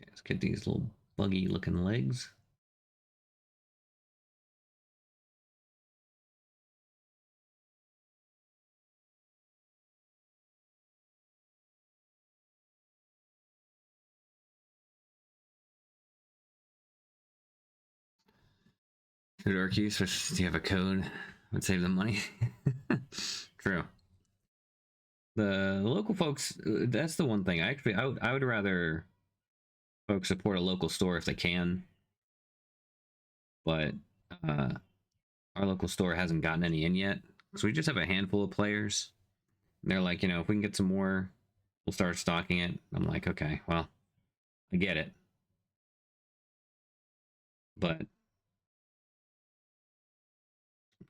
Okay, let's get these little buggy looking legs. Good Arceus, do you have a code? Would save them money. True. The local folks, that's the one thing. I would rather folks support a local store if they can. But uh, our local store hasn't gotten any in yet, so we just have a handful of players. And they're like, if we can get some more, we'll start stocking it. I'm like, okay, well, I get it, but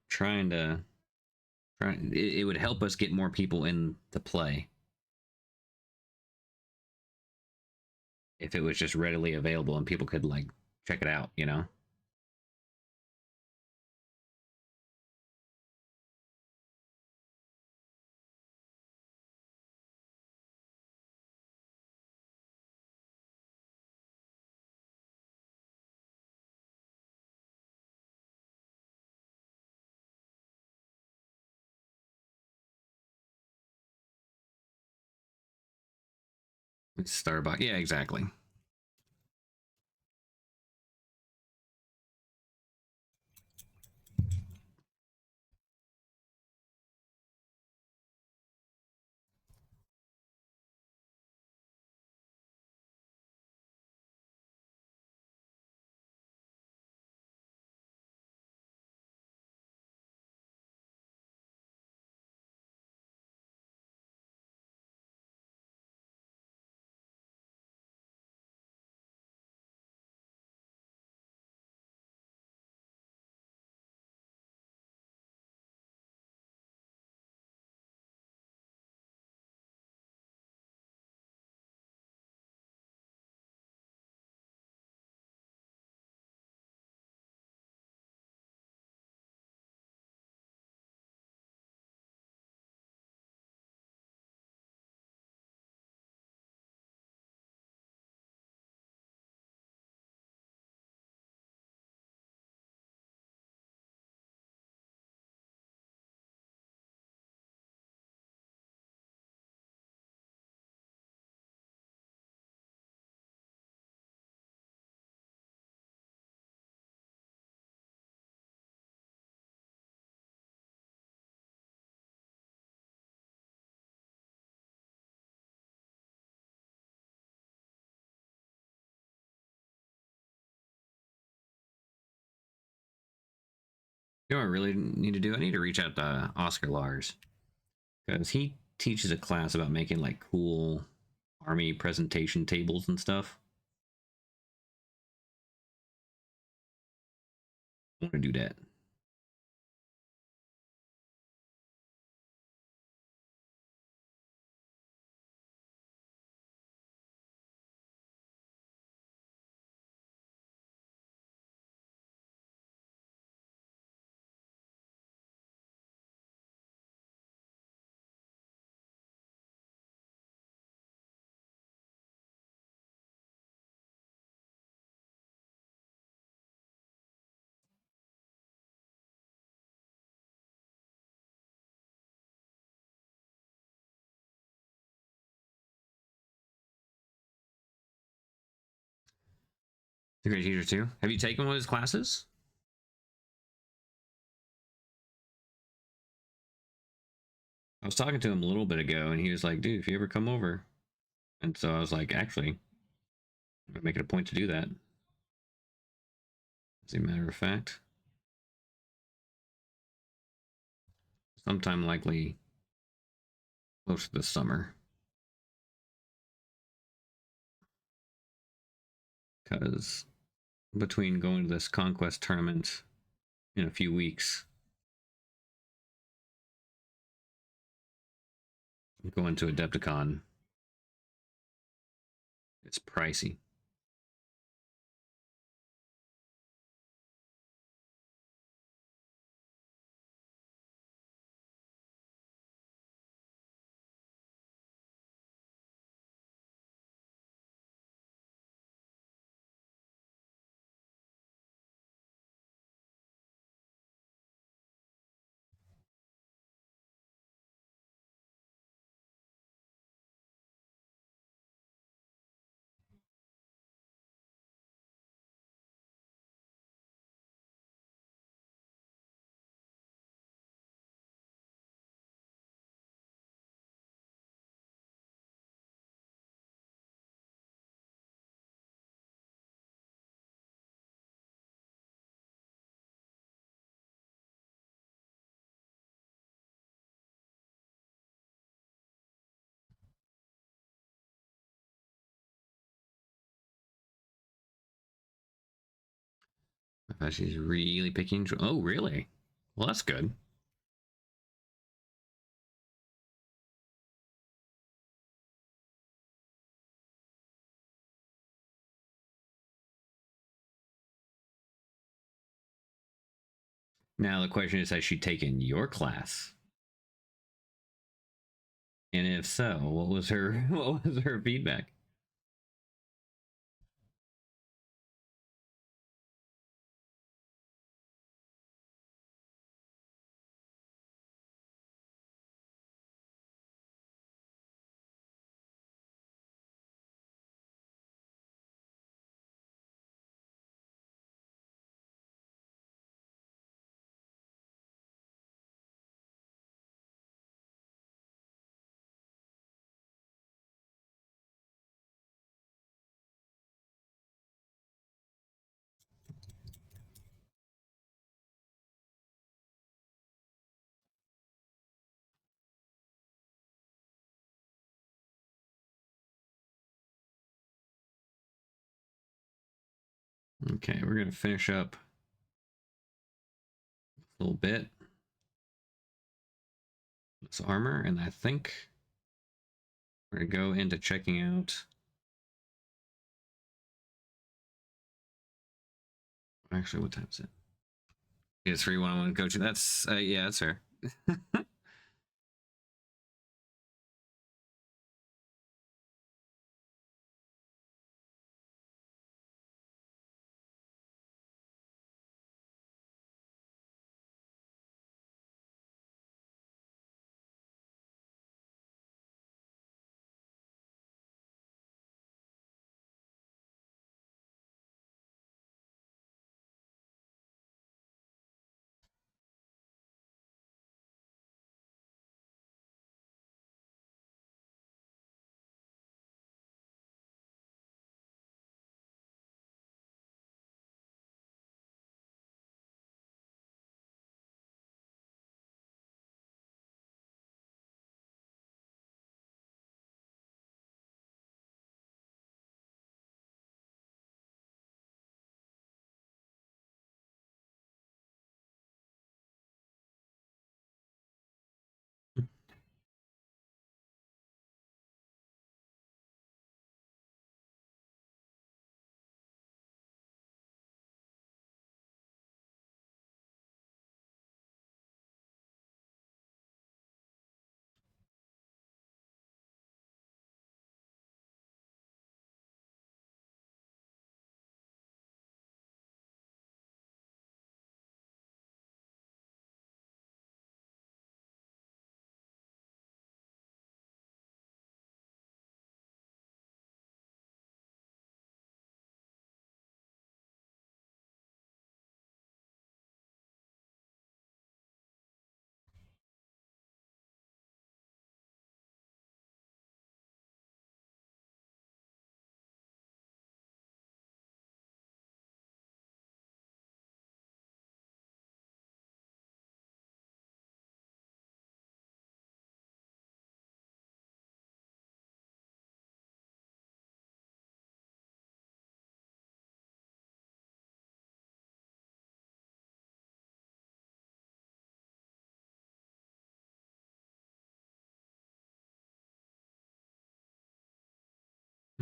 trying to it would help us get more people in to play if it was just readily available and people could like check it out. Starbucks, yeah, exactly. You know what I really need to do? I need to reach out to Oscar Lars because he teaches a class about making like cool army presentation tables and stuff. I want to do that. He's a great teacher too. Have you taken one of his classes? I was talking to him a little bit ago, and he was like, "Dude, if you ever come over," and so I was like, "Actually, I'm make it a point to do that." As a matter of fact, sometime likely close to the summer, because between going to this Conquest tournament in a few weeks, and going to Adepticon, it's pricey. But she's really picking. Oh, really? Well, that's good. Now the question is, has she taken your class? And if so, what was her feedback? Okay, we're gonna finish up a little bit. This armor, and I think we're gonna go into checking out. Actually, what time is it? It's 3-1-1 coaching. That's yeah, that's fair.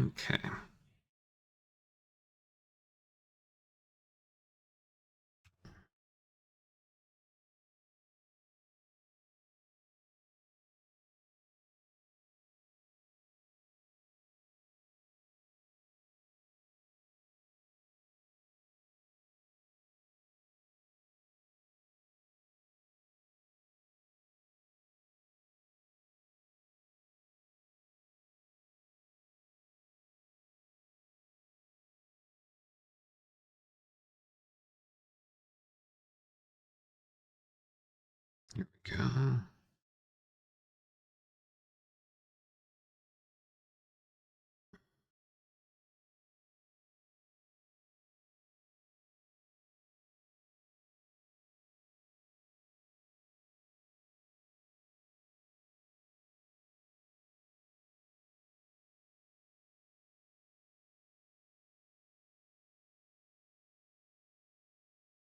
Okay. Here we go.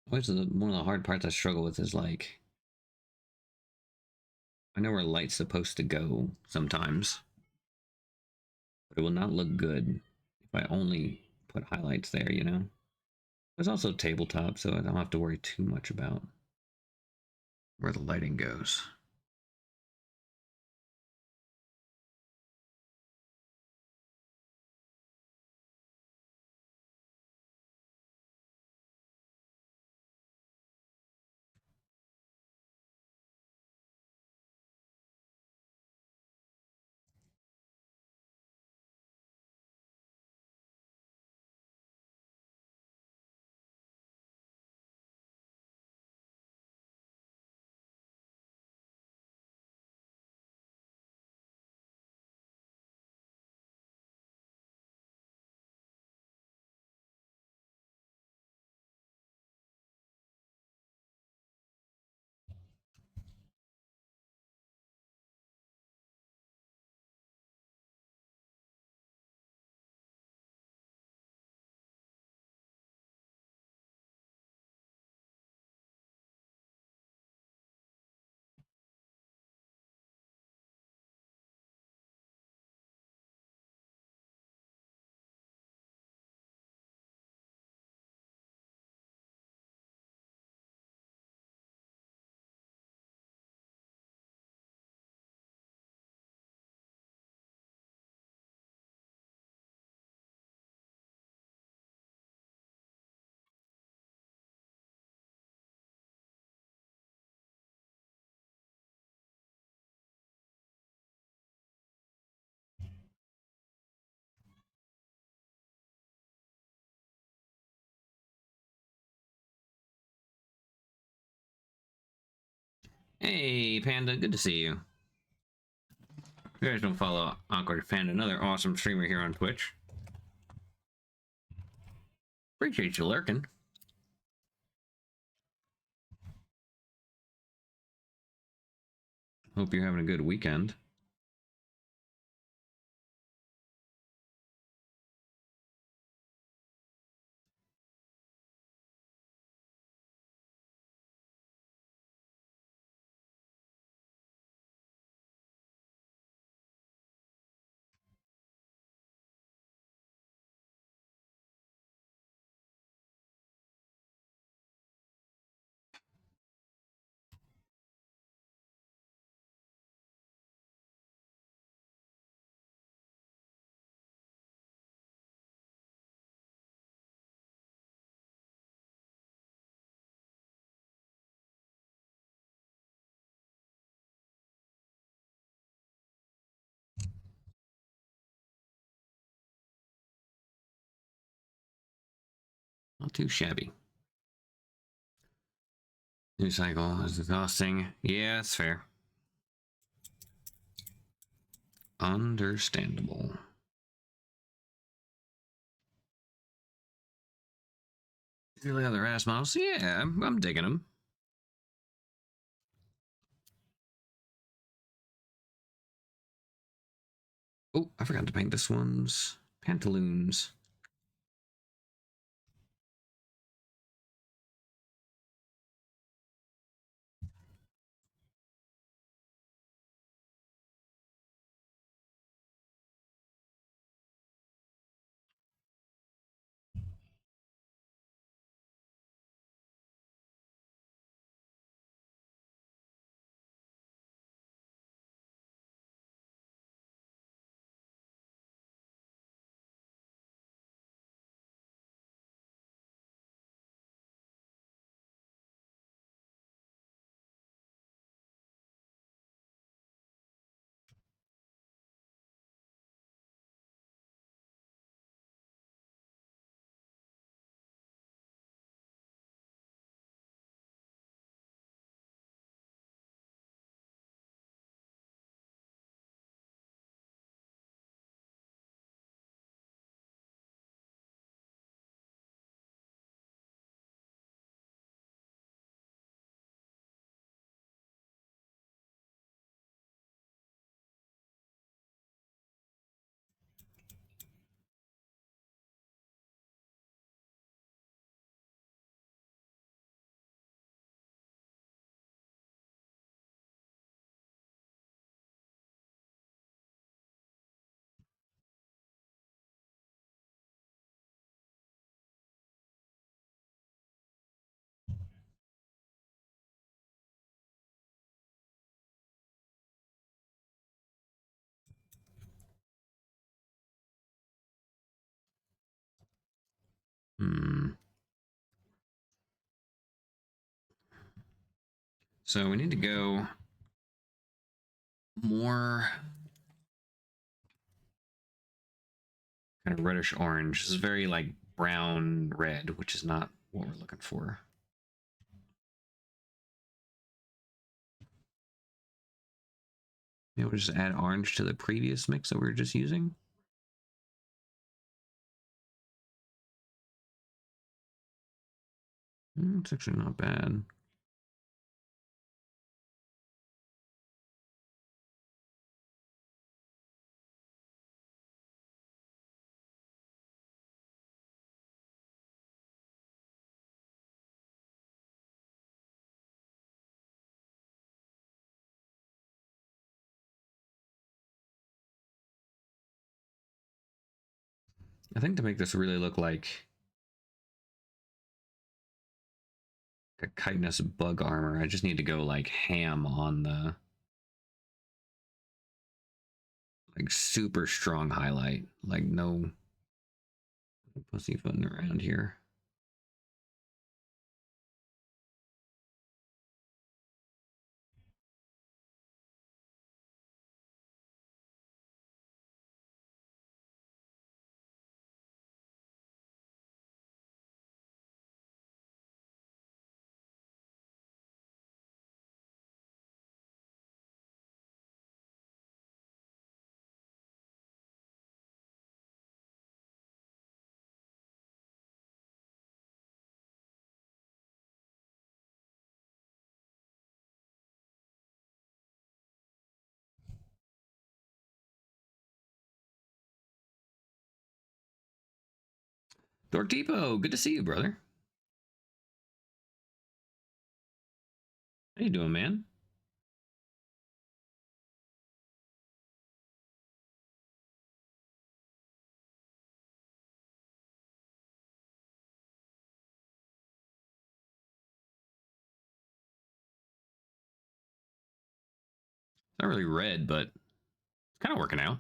One of the hard parts I struggle with is like I know where light's supposed to go sometimes, but it will not look good if I only put highlights there, you know? There's also tabletop, so I don't have to worry too much about where the lighting goes. Hey, Panda, good to see you. If you guys don't follow Awkward Panda, another awesome streamer here on Twitch. Appreciate you lurking. Hope you're having a good weekend. Not too shabby. New cycle is exhausting. Yeah, that's fair. Understandable. The other ass models, yeah, I'm digging them. Oh, I forgot to paint this one's pantaloons. Hmm. So we need to go more kind of reddish orange. This is very like brown red, which is not what we're looking for. Maybe we'll just add orange to the previous mix that we were just using. It's actually not bad. I think to make this really look like a chitinous bug armor, I just need to go like ham on the like super strong highlight. Like no pussyfooting around here. Dork Depot, good to see you, brother. How you doing, man? It's not really red, but it's kind of working out.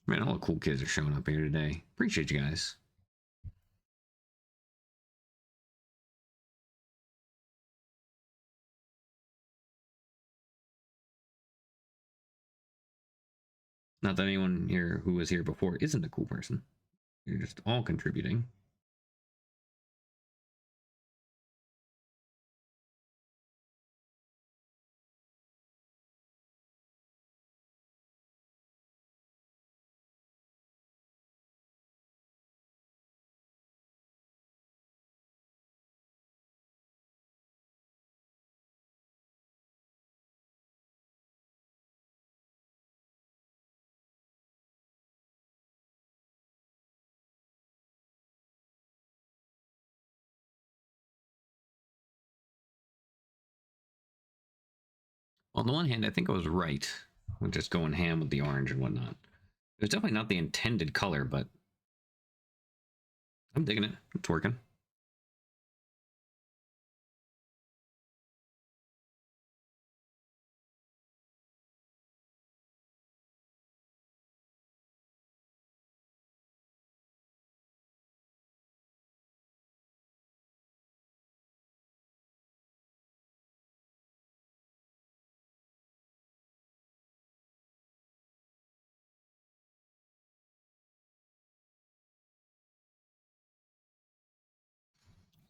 Man, all the cool kids are showing up here today. Appreciate you guys. Not that anyone here who was here before isn't a cool person. You're just all contributing. On the one hand, I think I was right with just going ham with the orange and whatnot. It was definitely not the intended color, but I'm digging it. It's working.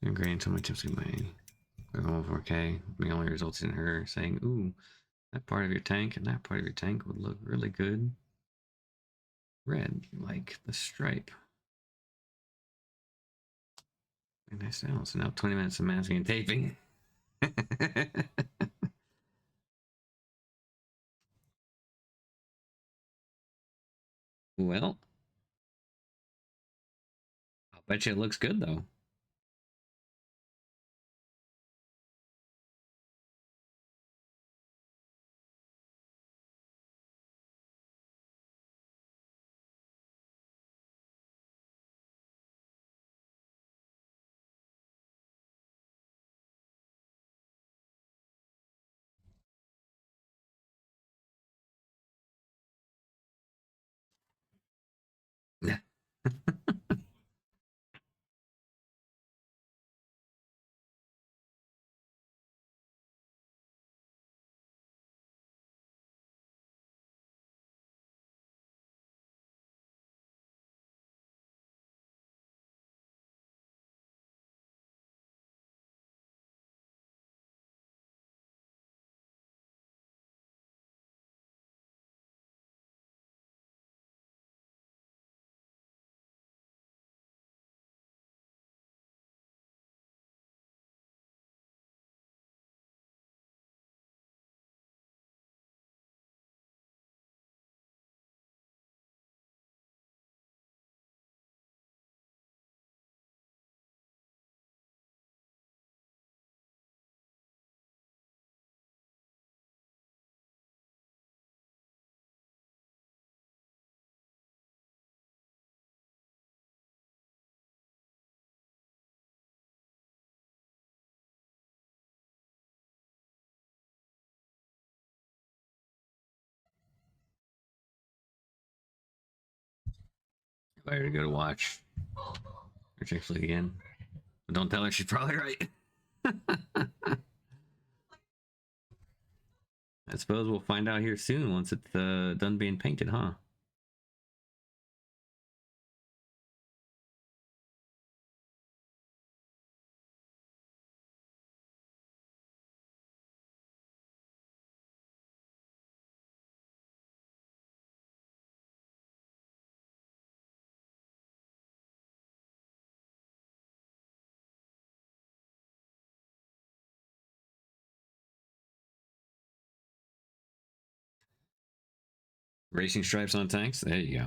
And granted, so many tips in my 4K. Me only results in her saying, "Ooh, that part of your tank and that part of your tank would look really good red, like the stripe." And I said, so now 20 minutes of masking and taping. Well, I'll bet you it looks good though. If I were to go to watch or check it again, don't tell her she's probably right. I suppose we'll find out here soon once it's done being painted, huh? Racing stripes on tanks. There you go.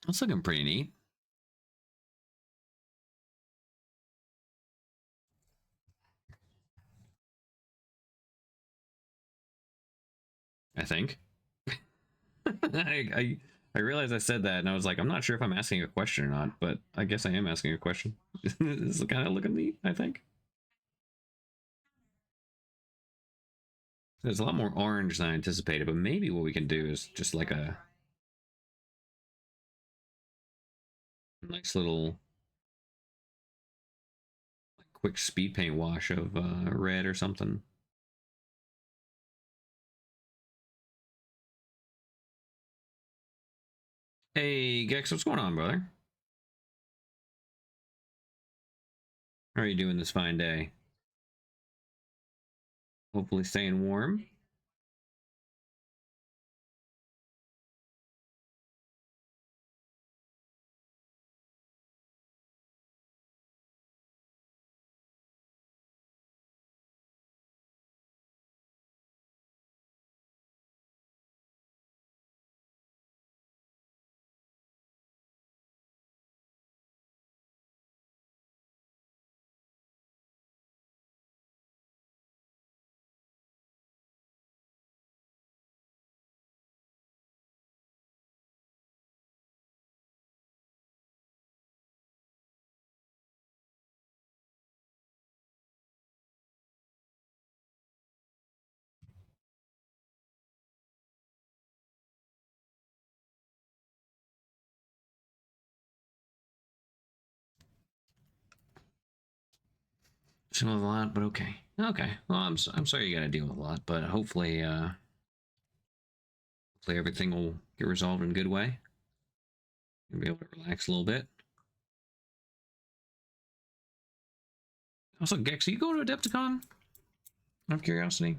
That's looking pretty neat. I think. I realized I said that and I was like, I'm not sure if I'm asking a question or not, but I guess I am asking a question. This is kind of looking neat, I think. There's a lot more orange than I anticipated, but maybe what we can do is just like a nice little quick speed paint wash of red or something. Hey, Gex, what's going on, brother? How are you doing this fine day? Hopefully staying warm. Dealing with a lot, but okay. Okay. Well, I'm sorry you got to deal with a lot, but hopefully, hopefully everything will get resolved in a good way. You'll be able to relax a little bit. Also, Gex, are you going to Adepticon? Out of curiosity.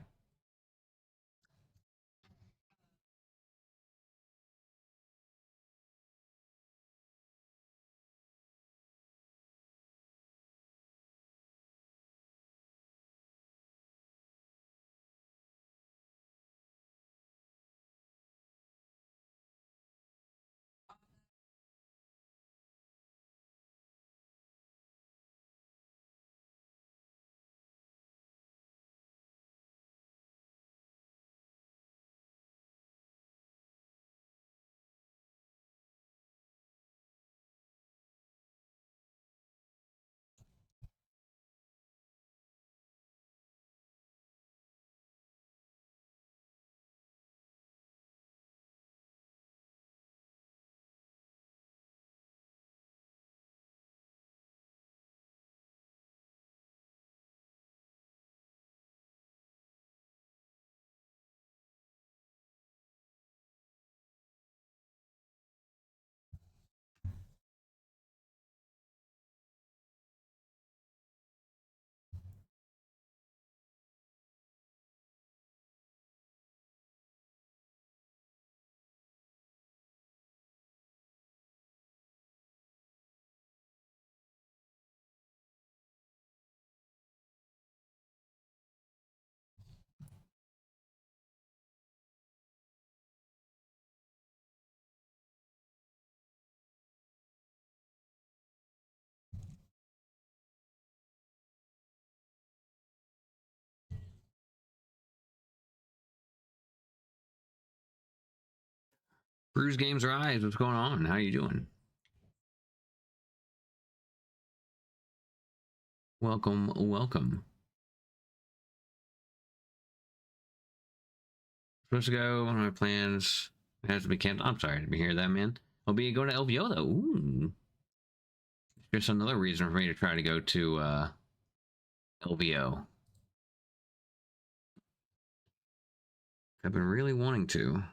Bruce Games Rise, what's going on? How you doing? Welcome, welcome. Supposed to go. One of my plans has to be canceled. I'm sorry to hear that, man. I'll be going to LVO though. Ooh, just another reason for me to try to go to LVO. I've been really wanting to.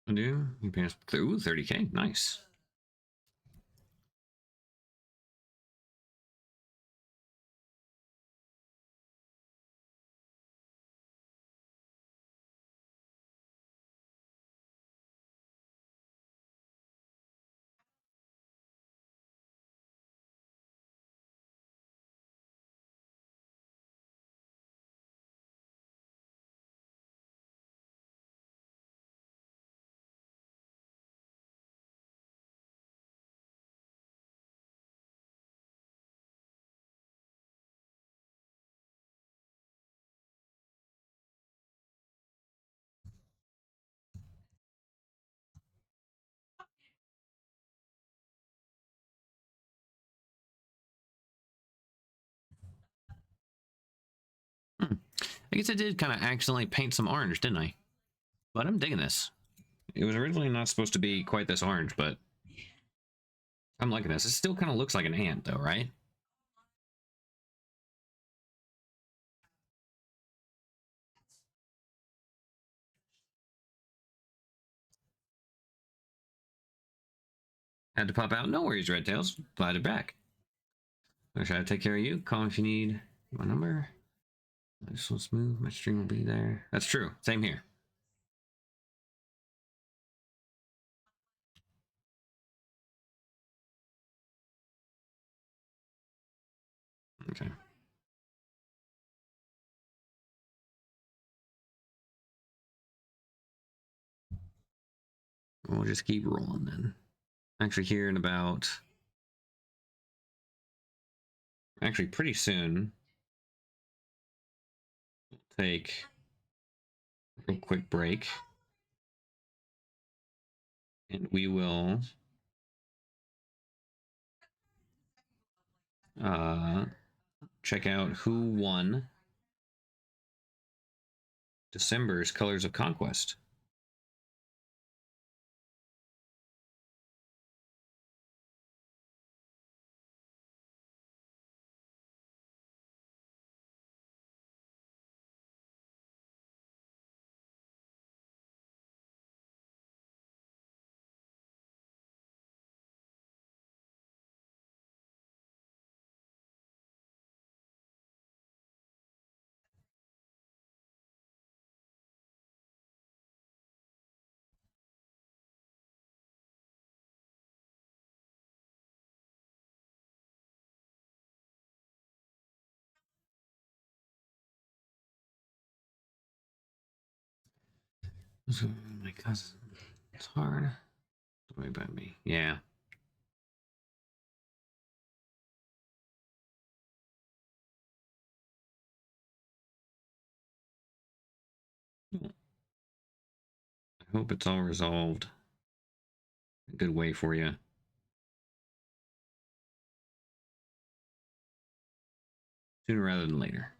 I do. You passed through 30K. Nice. Hmm. I guess I did kind of accidentally paint some orange, didn't I? But I'm digging this. It was originally not supposed to be quite this orange, but I'm liking this. It still kind of looks like an ant, though, right? Had to pop out. No worries, Red Tails. Glad to be back. Wish I would take care of you. Call if you need my number. I just want smooth. My stream will be there. That's true. Same here. Okay. We'll just keep rolling then. Actually, here in about... Actually, pretty soon. We'll take a real quick break. And we will... check out who won December's Colors of Conquest. My cousin. It's hard. Way by me. Yeah. I hope it's all resolved a good way for you. Sooner rather than later.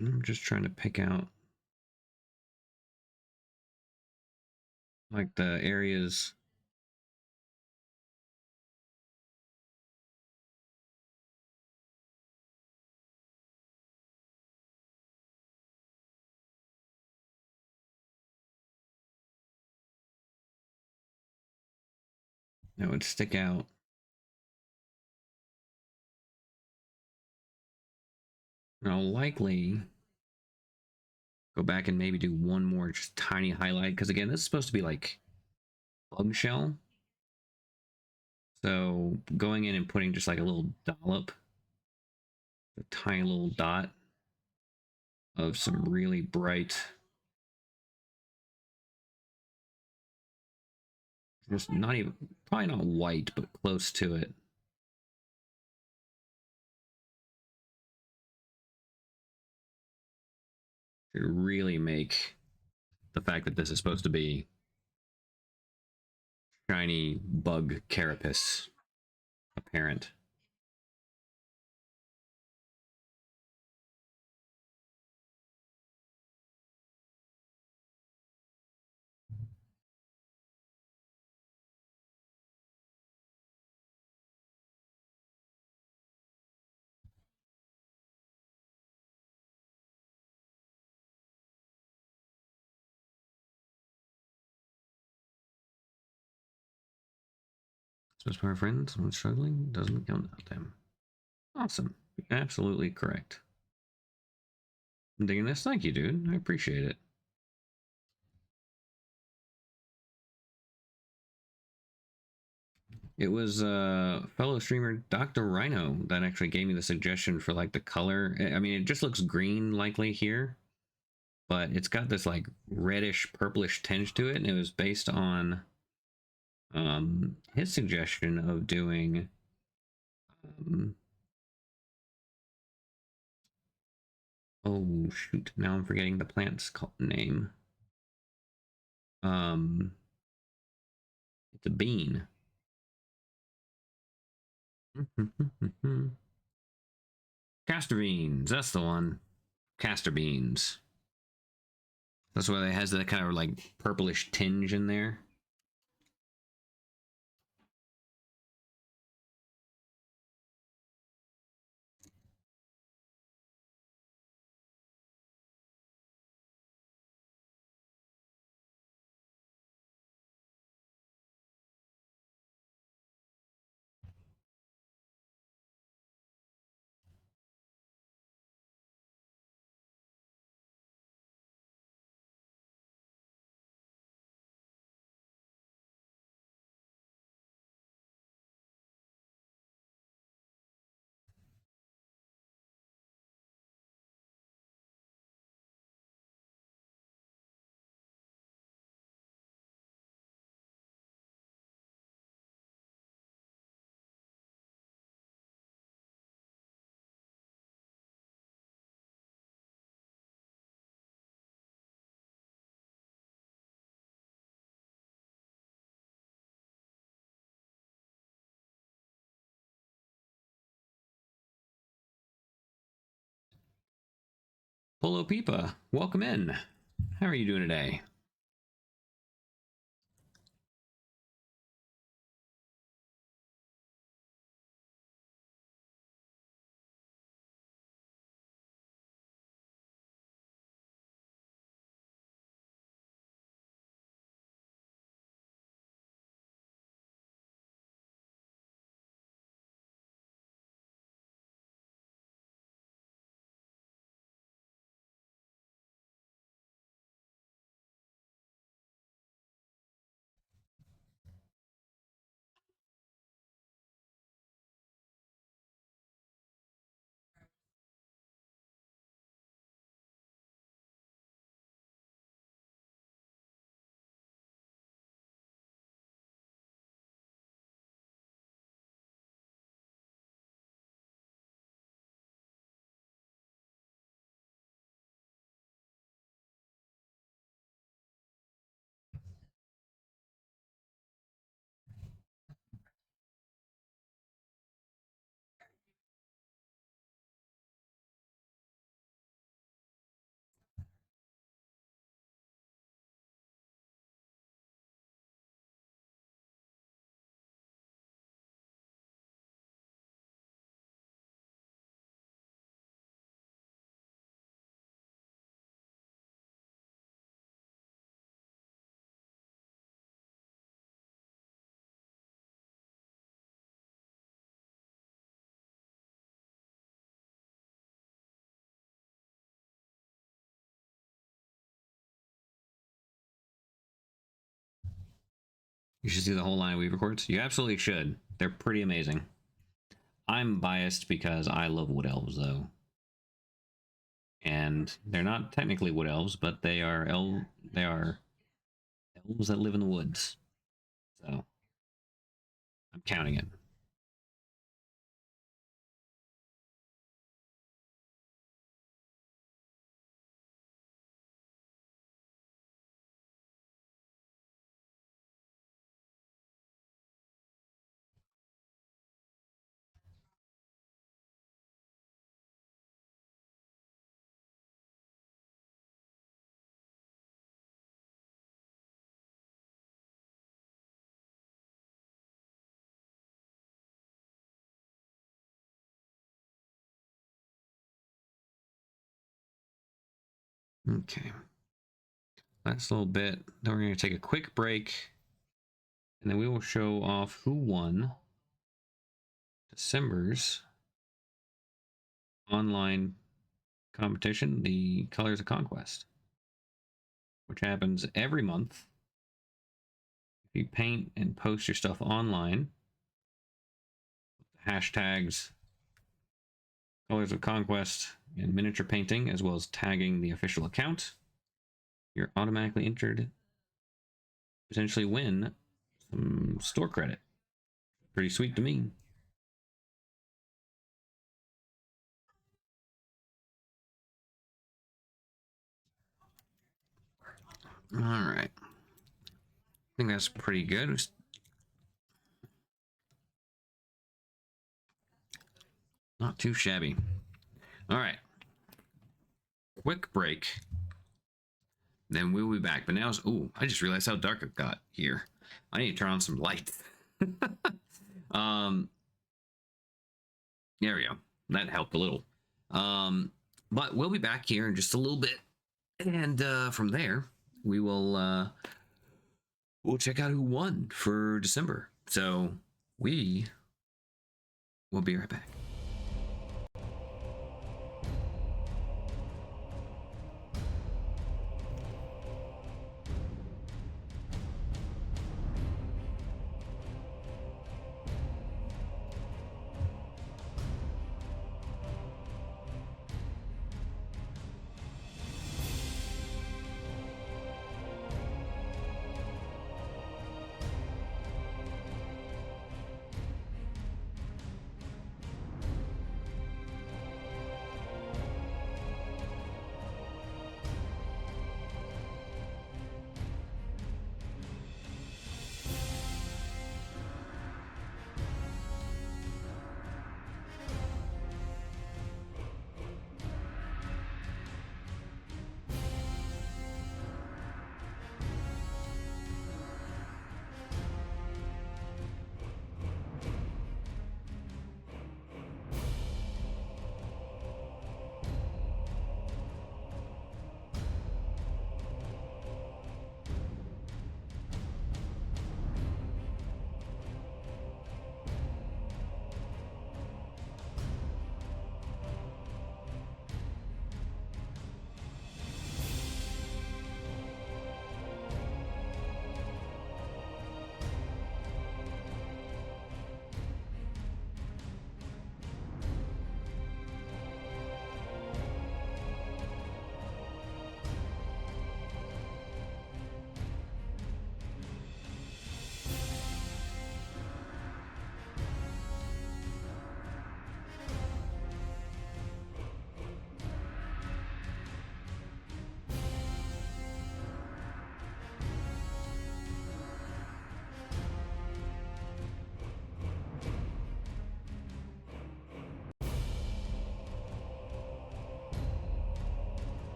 I'm just trying to pick out like the areas. That would stick out. And I'll likely go back and maybe do one more just tiny highlight, because again, this is supposed to be like bug shell. So going in and putting just like a little dollop, a tiny little dot of some really bright, just not even, probably not white, but close to it. To really make the fact that this is supposed to be shiny bug carapace apparent. Supposed to be our friends, someone struggling doesn't count without them. Awesome. Absolutely correct. I'm digging this. Thank you, dude. I appreciate it. It was fellow streamer Dr. Rhino that actually gave me the suggestion for like the color. I mean, it just looks green likely here, but it's got this like reddish purplish tinge to it, and it was based on his suggestion of doing oh shoot, now I'm forgetting the plant's name. It's a bean. Castor beans, that's the one. Castor beans. That's why it has that kind of like purplish tinge in there. Polo Pipa, welcome in. How are you doing today? You should see the whole line of Weaver Quartz. You absolutely should. They're pretty amazing. I'm biased because I love wood elves, though. And they're not technically wood elves, but they are elves that live in the woods. So I'm counting it. Okay. Last little bit. Then we're going to take a quick break. And then we will show off who won December's online competition, the Colors of Conquest, which happens every month. If you paint and post your stuff online, hashtags Colors of Conquest and miniature painting, as well as tagging the official account, you're automatically entered to potentially win some store credit. Pretty sweet to me. All right. I think that's pretty good. Not too shabby. All right. Quick break. Then we'll be back. But now, ooh, I just realized how dark it got here. I need to turn on some light. There we go. That helped a little. But we'll be back here in just a little bit. And from there, we will we'll check out who won for December. So we will be right back.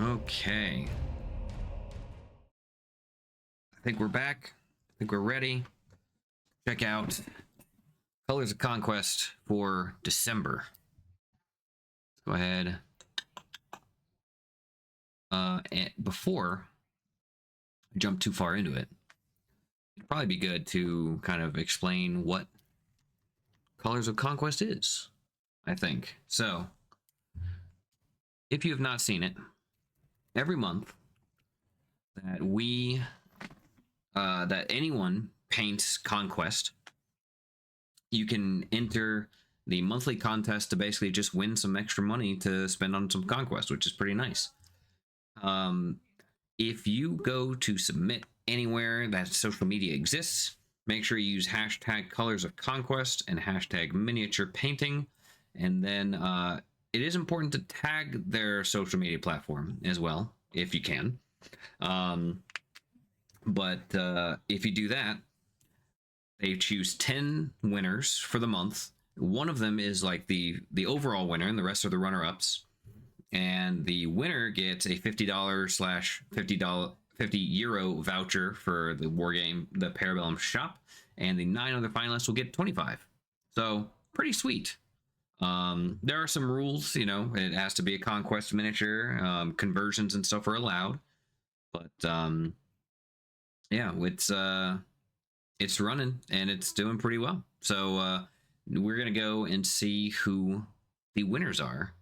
Okay. I think we're back. I think we're ready. Check out Colors of Conquest for December. Let's go ahead. And before I jump too far into it, it'd probably be good to kind of explain what Colors of Conquest is, I think. So, if you have not seen it, every month that anyone paints Conquest, you can enter the monthly contest to basically just win some extra money to spend on some Conquest, which is pretty nice. if you go to submit anywhere that social media exists, make sure you use hashtag Colors of Conquest and hashtag miniature painting. And then it is important to tag their social media platform as well, if you can. But if you do that, they choose 10 winners for the month. One of them is like the overall winner, and the rest are the runner-ups. And the winner gets a $50 slash €50 voucher for the war game, the Parabellum shop, and the 9 other finalists will get 25. So pretty sweet. There are some rules, you know, it has to be a conquest miniature. Conversions and stuff are allowed, but yeah, it's running and it's doing pretty well. So we're gonna go and see who the winners are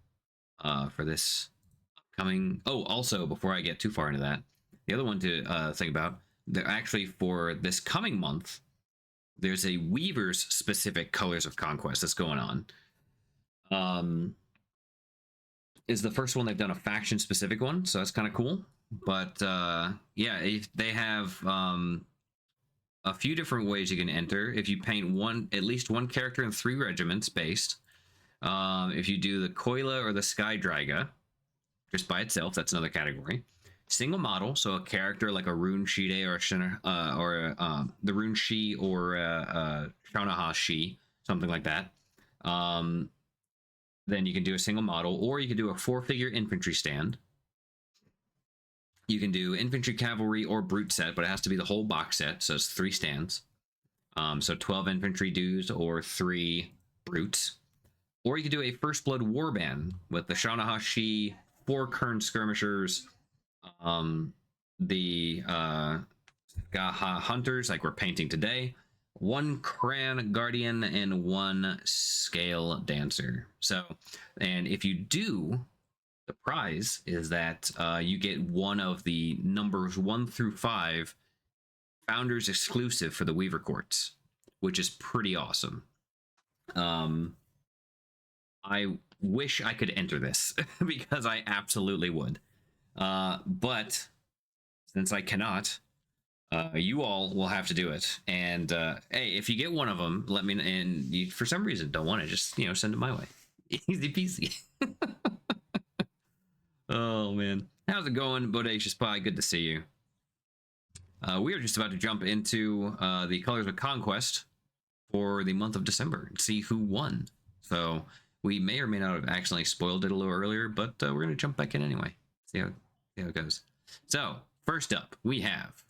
for this upcoming. Oh, also before I get too far into that, the other one to think about, they're actually for this coming month. There's a Weaver's specific Colors of Conquest that's going on. Is the first one they've done a faction specific one, so that's kind of cool. But yeah, if they have a few different ways you can enter. If you paint at least one character in 3 regiments based. If you do the Koila or the Sky Draga, just by itself, that's another category. Single model, so a character like a Rune Shide or the Rune Shi or Shanaha Shi, something like that. Then you can do a single model, or you can do a 4-figure infantry stand. You can do infantry, cavalry, or brute set, but it has to be the whole box set, so it's 3 stands. So 12 infantry dudes or 3 brutes. Or you could do a First Blood Warband with the Shanaha Shi, 4 Kern Skirmishers, the Gaha Hunters, like we're painting today, 1 Kran Guardian, and 1 Scale Dancer. So, and if you do, the prize is that you get one of the numbers 1 through 5 Founders exclusive for the Weaver Courts, which is pretty awesome. I wish I could enter this because I absolutely would. But since I cannot, you all will have to do it. And hey, if you get one of them, let me know. And you, for some reason, don't want to, just, you know, send it my way. Easy peasy. Oh, man. How's it going, Bodacious Pie? Good to see you. We are just about to jump into the Colors of Conquest for the month of December and see who won. So we may or may not have accidentally spoiled it a little earlier, but we're going to jump back in anyway. See how it goes. So first up, we have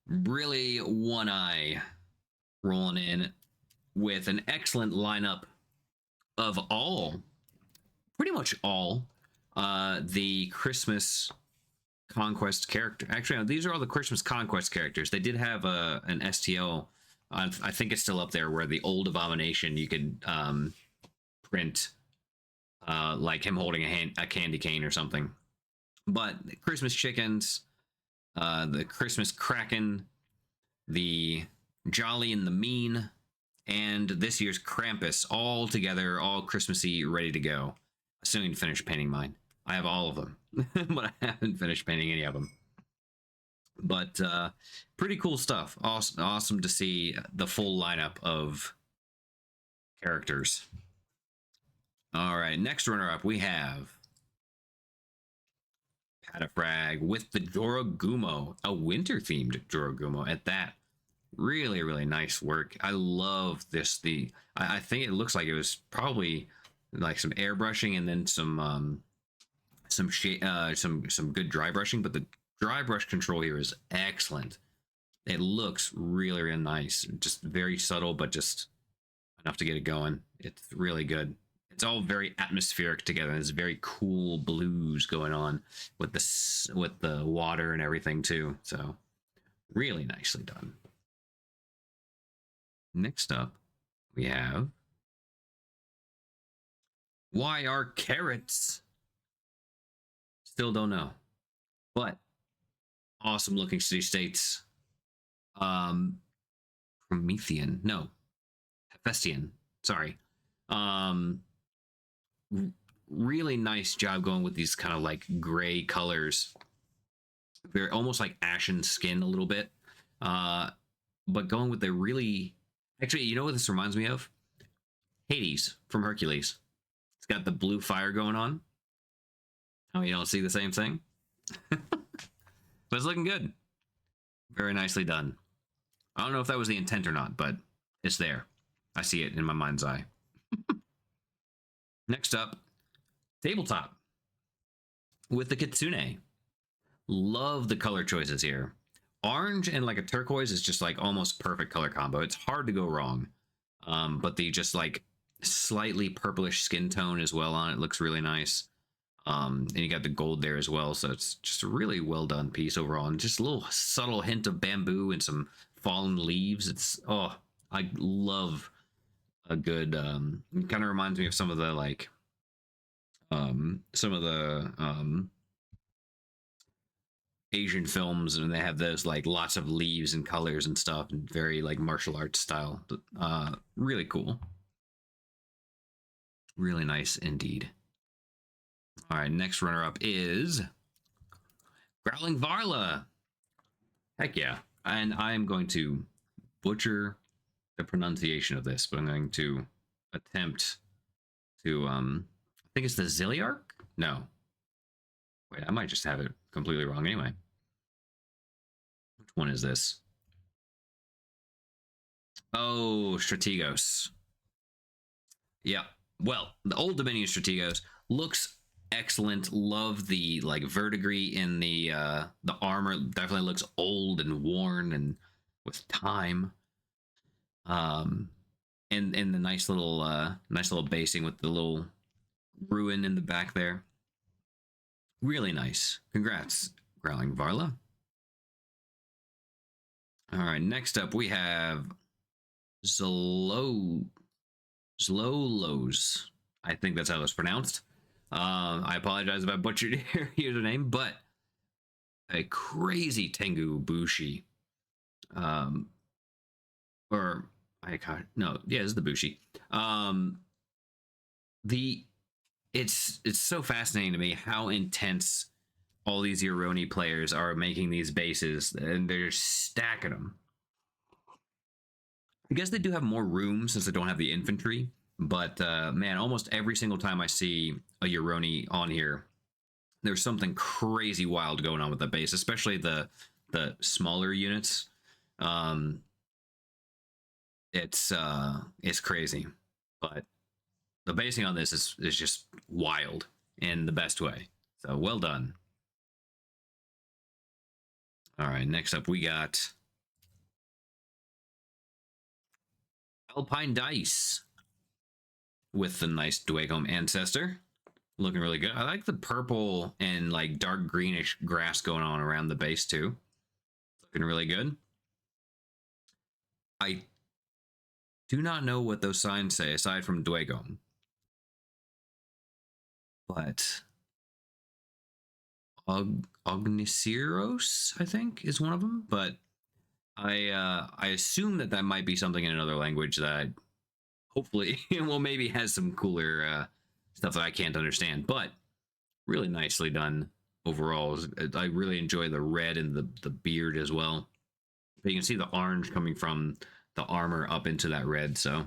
really One Eye rolling in with an excellent lineup of pretty much all the Christmas Conquest character. Actually, no, these are all the Christmas Conquest characters. They did have an STL. I think it's still up there, where the old Abomination you could print like him holding a candy cane or something. But the Christmas chickens, the Christmas Kraken, the Jolly and the Mean, and this year's Krampus, all together, all Christmassy, ready to go. Assuming to finish painting mine. I have all of them, but I haven't finished painting any of them. But pretty cool stuff. Awesome to see the full lineup of characters. All right, next runner-up we have Patafrag with the Jorogumo, a winter-themed Jorogumo at that. Really, really nice work. I love this. I think it looks like it was probably like some airbrushing and then some good dry brushing, but the dry brush control here is excellent. It looks really, really nice. Just very subtle, but just enough to get it going. It's really good. It's all very atmospheric together. There's very cool blues going on with the water and everything too. So really nicely done. Next up, we have Why Are Carrots? Still don't know, but awesome looking city states. Promethean, no, Hephaestian. Sorry. really nice job going with these kind of like gray colors. Very almost like ashen skin a little bit. But going with the really, actually, you know what this reminds me of? Hades from Hercules. It's got the blue fire going on. Oh, you don't see the same thing? But it's looking good. Very nicely done. I don't know if that was the intent or not, but it's there. I see it in my mind's eye. Next up, tabletop with the Kitsune. Love the color choices here. Orange and like a turquoise is just like almost perfect color combo. It's hard to go wrong. But the just like slightly purplish skin tone as well on it looks really nice. And you got the gold there as well, so it's just a really well done piece overall, and just a little subtle hint of bamboo and some fallen leaves. It's I love a good it kind of reminds me of some of the like some of the Asian films, and they have those like lots of leaves and colors and stuff, and very like martial arts style. Really cool, really nice indeed. All right, next runner up is Growling Varla. Heck yeah. And I'm going to butcher the pronunciation of this, but I'm going to attempt to I think it's the Zilliarch? No. Wait, I might just have it completely wrong anyway. Which one is this? Oh, Strategos. Yeah. Well, the old Dominion Strategos looks excellent. Love the like verdigris in the armor. Definitely looks old and worn and with time. And the nice little basing with the little ruin in the back there. Really nice. Congrats, Growling Varla. All right, next up we have Zlolos. I think that's how it's pronounced. I apologize if I butchered your username, but a crazy Tengu Bushi. Or I can't. No, yeah, this is the Bushi. It's so fascinating to me how intense all these Euroni players are making these bases, and they're stacking them. I guess they do have more room since they don't have the infantry, but man, almost every single time I see a Euroni on here, there's something crazy wild going on with the base, especially the smaller units. It's crazy, but the basing on this is just wild in the best way. So well done. All right, next up we got Alpine Dice with the nice Dwagom Ancestor. Looking really good. I like the purple and like dark greenish grass going on around the base too. Looking really good. I do not know what those signs say aside from Dwagom. But Ognisiros, I think, is one of them. But I assume that might be something in another language that hopefully well maybe has some cooler stuff that I can't understand. But really nicely done overall. I really enjoy the red and the beard as well. But you can see the orange coming from the armor up into that red, so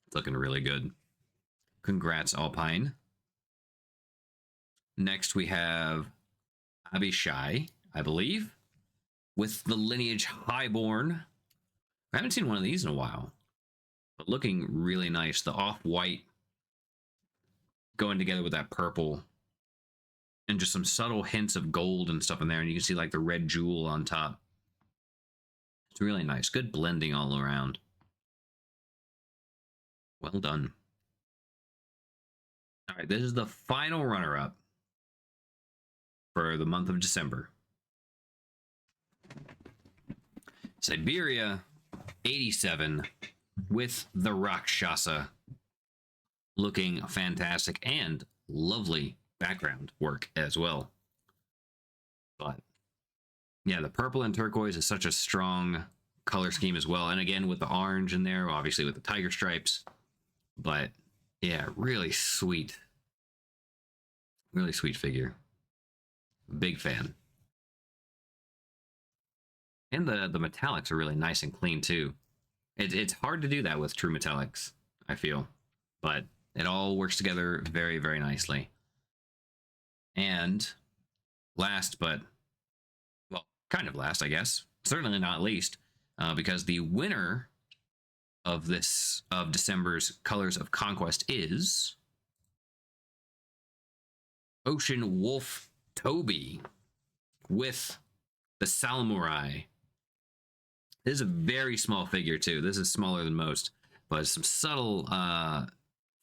it's looking really good. Congrats, Alpine. Next we have Abishai, I believe, with the lineage Highborn. I haven't seen one of these in a while, but looking really nice. The off-white going together with that purple, and just some subtle hints of gold and stuff in there, and you can see like the red jewel on top. It's really nice. Good blending all around. Well done. All right, this is the final runner-up for the month of December. Siberia 87 with the Rakshasa. Looking fantastic and lovely background work as well. But yeah, the purple and turquoise is such a strong color scheme as well. And again, with the orange in there, obviously with the tiger stripes. But yeah, really sweet. Really sweet figure. Big fan. And the metallics are really nice and clean too. It's hard to do that with true metallics, I feel, but it all works together very, very nicely. And last, but well, kind of last, I guess, certainly not least, because the winner of December's Colors of Conquest is Ocean Wolf Toby with the Samurai. This is a very small figure too. This is smaller than most, but some subtle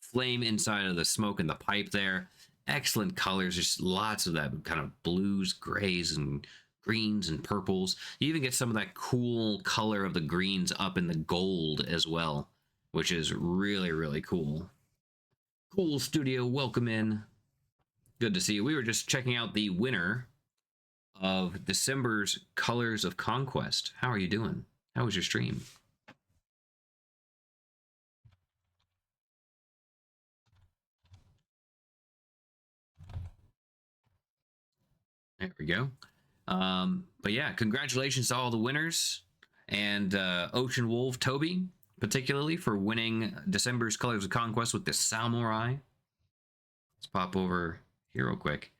flame inside of the smoke and the pipe there. Excellent colors. Just lots of that kind of blues, grays, and greens and purples. You even get some of that cool color of the greens up in the gold as well, which is really, really cool. Cool Studio, welcome in. Good to see you. We were just checking out the winner of December's Colors of Conquest. How are you doing? How was your stream? There we go. But yeah, congratulations to all the winners, and Ocean Wolf Toby, particularly, for winning December's Colors of Conquest with the Samurai. Let's pop over here real quick.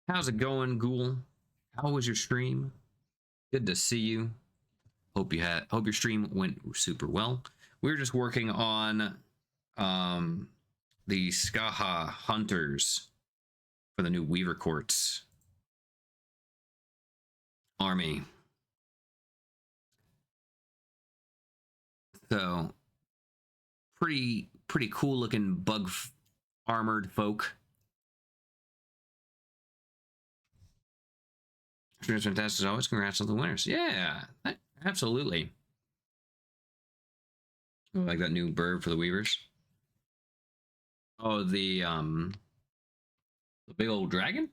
How's it going, Ghoul? How was your stream? Good to see you. Hope your stream went super well. We were just working on the Skaha Hunters for the new Weaver Courts army. So pretty cool looking bug armored folk. Stream's fantastic as always. Congrats on the winners. Yeah, absolutely. Like that new bird for the Weavers. Oh, the big old dragon.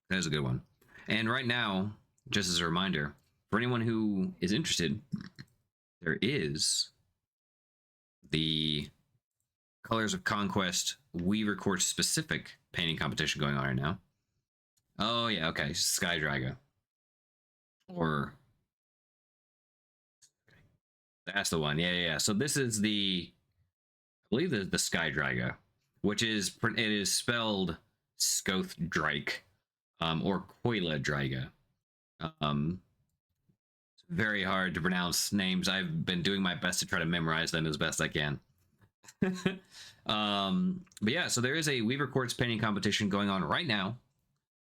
That is a good one. And right now, just as a reminder, for anyone who is interested, there is the Colors of Conquest Weaver Court specific painting competition going on right now. Oh yeah, okay, Sky Draga. Or that's the one. Yeah. So this is I believe the Sky Draga, which is it is spelled Skoth Drake, or Koila Draga. It's very hard to pronounce names. I've been doing my best to try to memorize them as best I can. But yeah, so there is a Weaver Quartz painting competition going on right now.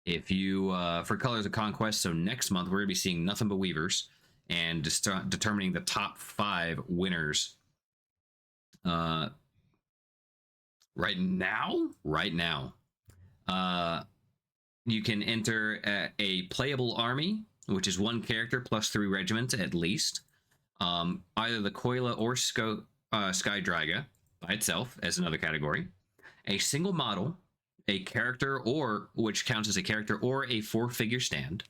If you for Colors of Conquest, so next month we're gonna be seeing nothing but Weavers and determining the top 5 winners. Right now, you can enter a playable army, which is 1 character plus 3 regiments at least. Either the Koila or Sky Draga by itself as another category. A single model, a character, or which counts as a character, or a 4-figure stand.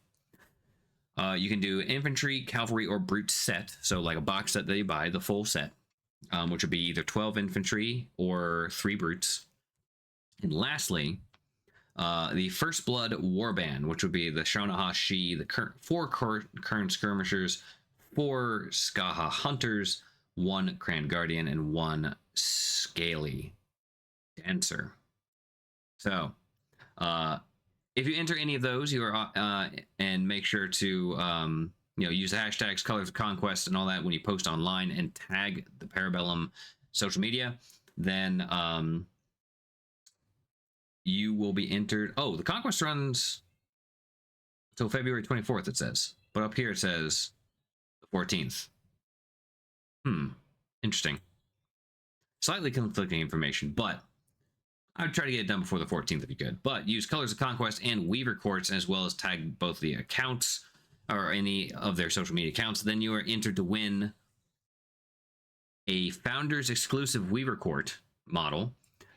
You can do infantry, cavalry, or brute set. So like a box set that you buy, the full set, which would be either 12 infantry or 3 brutes. And lastly, the First Blood Warband, which would be the Shonahashi, the 4 current skirmishers, 4 Skaha Hunters, 1 Cran Guardian, and 1 Scaly Dancer. So, if you enter any of those, you are and make sure to use the hashtags Colors of Conquest and all that when you post online and tag the Parabellum social media. Then you will be entered. Oh, the Conquest runs until February 24th. It says, but up here it says the 14th. Interesting. Slightly conflicting information, but I would try to get it done before the 14th if you could. But use Colors of Conquest and Weaver Courts, as well as tag both the accounts or any of their social media accounts. Then you are entered to win a Founders exclusive Weaver Court model.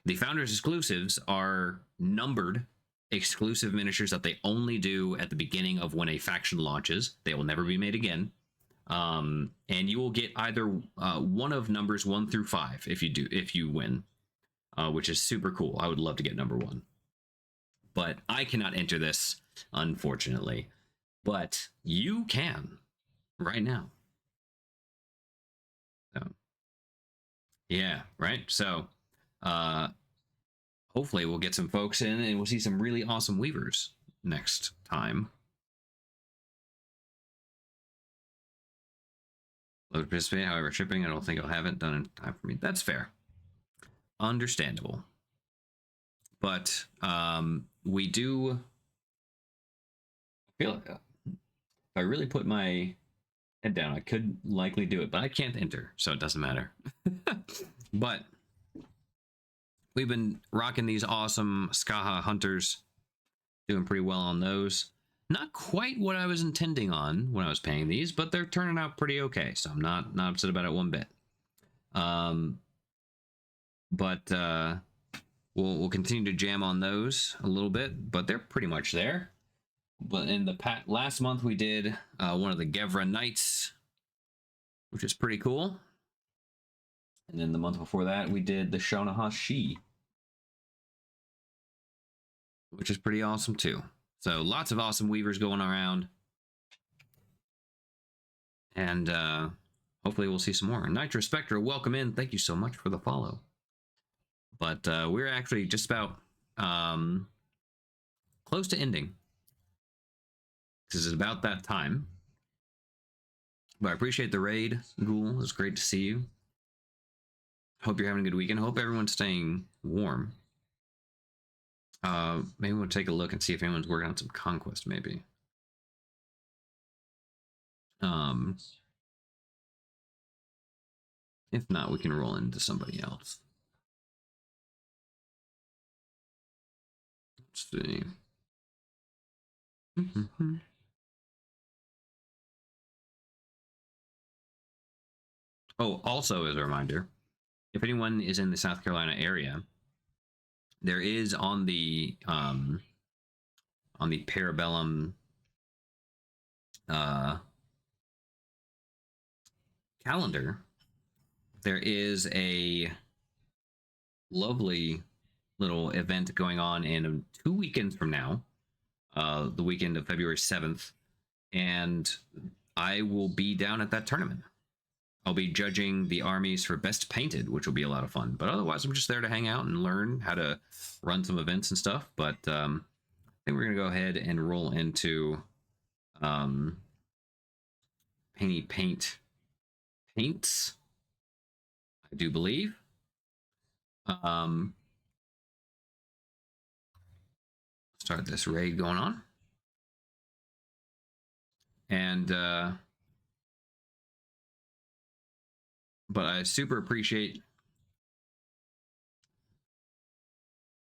The Founders exclusives are numbered exclusive miniatures that they only do at the beginning of when a faction launches. They will never be made again. And you will get either one of numbers 1 through 5 if you win. which is super cool. I would love to get number 1. But I cannot enter this, unfortunately. But you can right now. So, yeah, right? So, hopefully we'll get some folks in and we'll see some really awesome weavers next time. Love to participate, however, shipping, I don't think I'll have it done in time for me. That's fair. Understandable. But we do feel like if I really put my head down, I could likely do it, but I can't enter, so it doesn't matter. But we've been rocking these awesome Skaha hunters, doing pretty well on those. Not quite what I was intending on when I was paying these, but they're turning out pretty okay, so I'm not upset about it one bit. But we'll continue to jam on those a little bit, but they're pretty much there. But in the last month we did one of the Gevra Knights, which is pretty cool. And then the month before that we did the Shonaha Shi, which is pretty awesome too. So lots of awesome weavers going around. And hopefully we'll see some more. Nitro Spectra, welcome in. Thank you so much for the follow. But we're actually just about close to ending. This is about that time. But I appreciate the raid, Ghoul. It's great to see you. Hope you're having a good weekend. Hope everyone's staying warm. Maybe we'll take a look and see if anyone's working on some Conquest, maybe. If not, we can roll into somebody else. Let's see. Oh, also as a reminder, if anyone is in the South Carolina area, there is on the Parabellum calendar, there is a lovely little event going on in 2 weekends from now, the weekend of February 7th, and I will be down at that tournament. I'll be judging the armies for best painted, which will be a lot of fun. But otherwise, I'm just there to hang out and learn how to run some events and stuff. But I think we're going to go ahead and roll into Painty Paints, I do believe. Start this raid going on. And but I super appreciate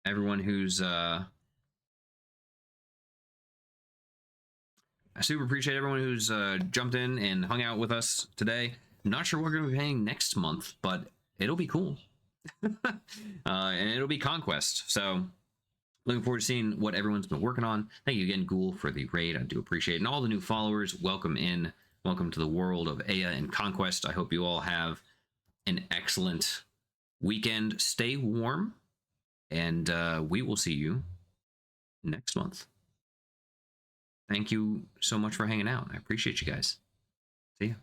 everyone who's jumped in and hung out with us today. I'm not sure what we're going to be playing next month, but it'll be cool. And it'll be Conquest. So looking forward to seeing what everyone's been working on. Thank you again, Ghoul, for the raid. I do appreciate it. And all the new followers, welcome in. Welcome to the world of Aya and Conquest. I hope you all have an excellent weekend. Stay warm, and we will see you next month. Thank you so much for hanging out. I appreciate you guys. See ya.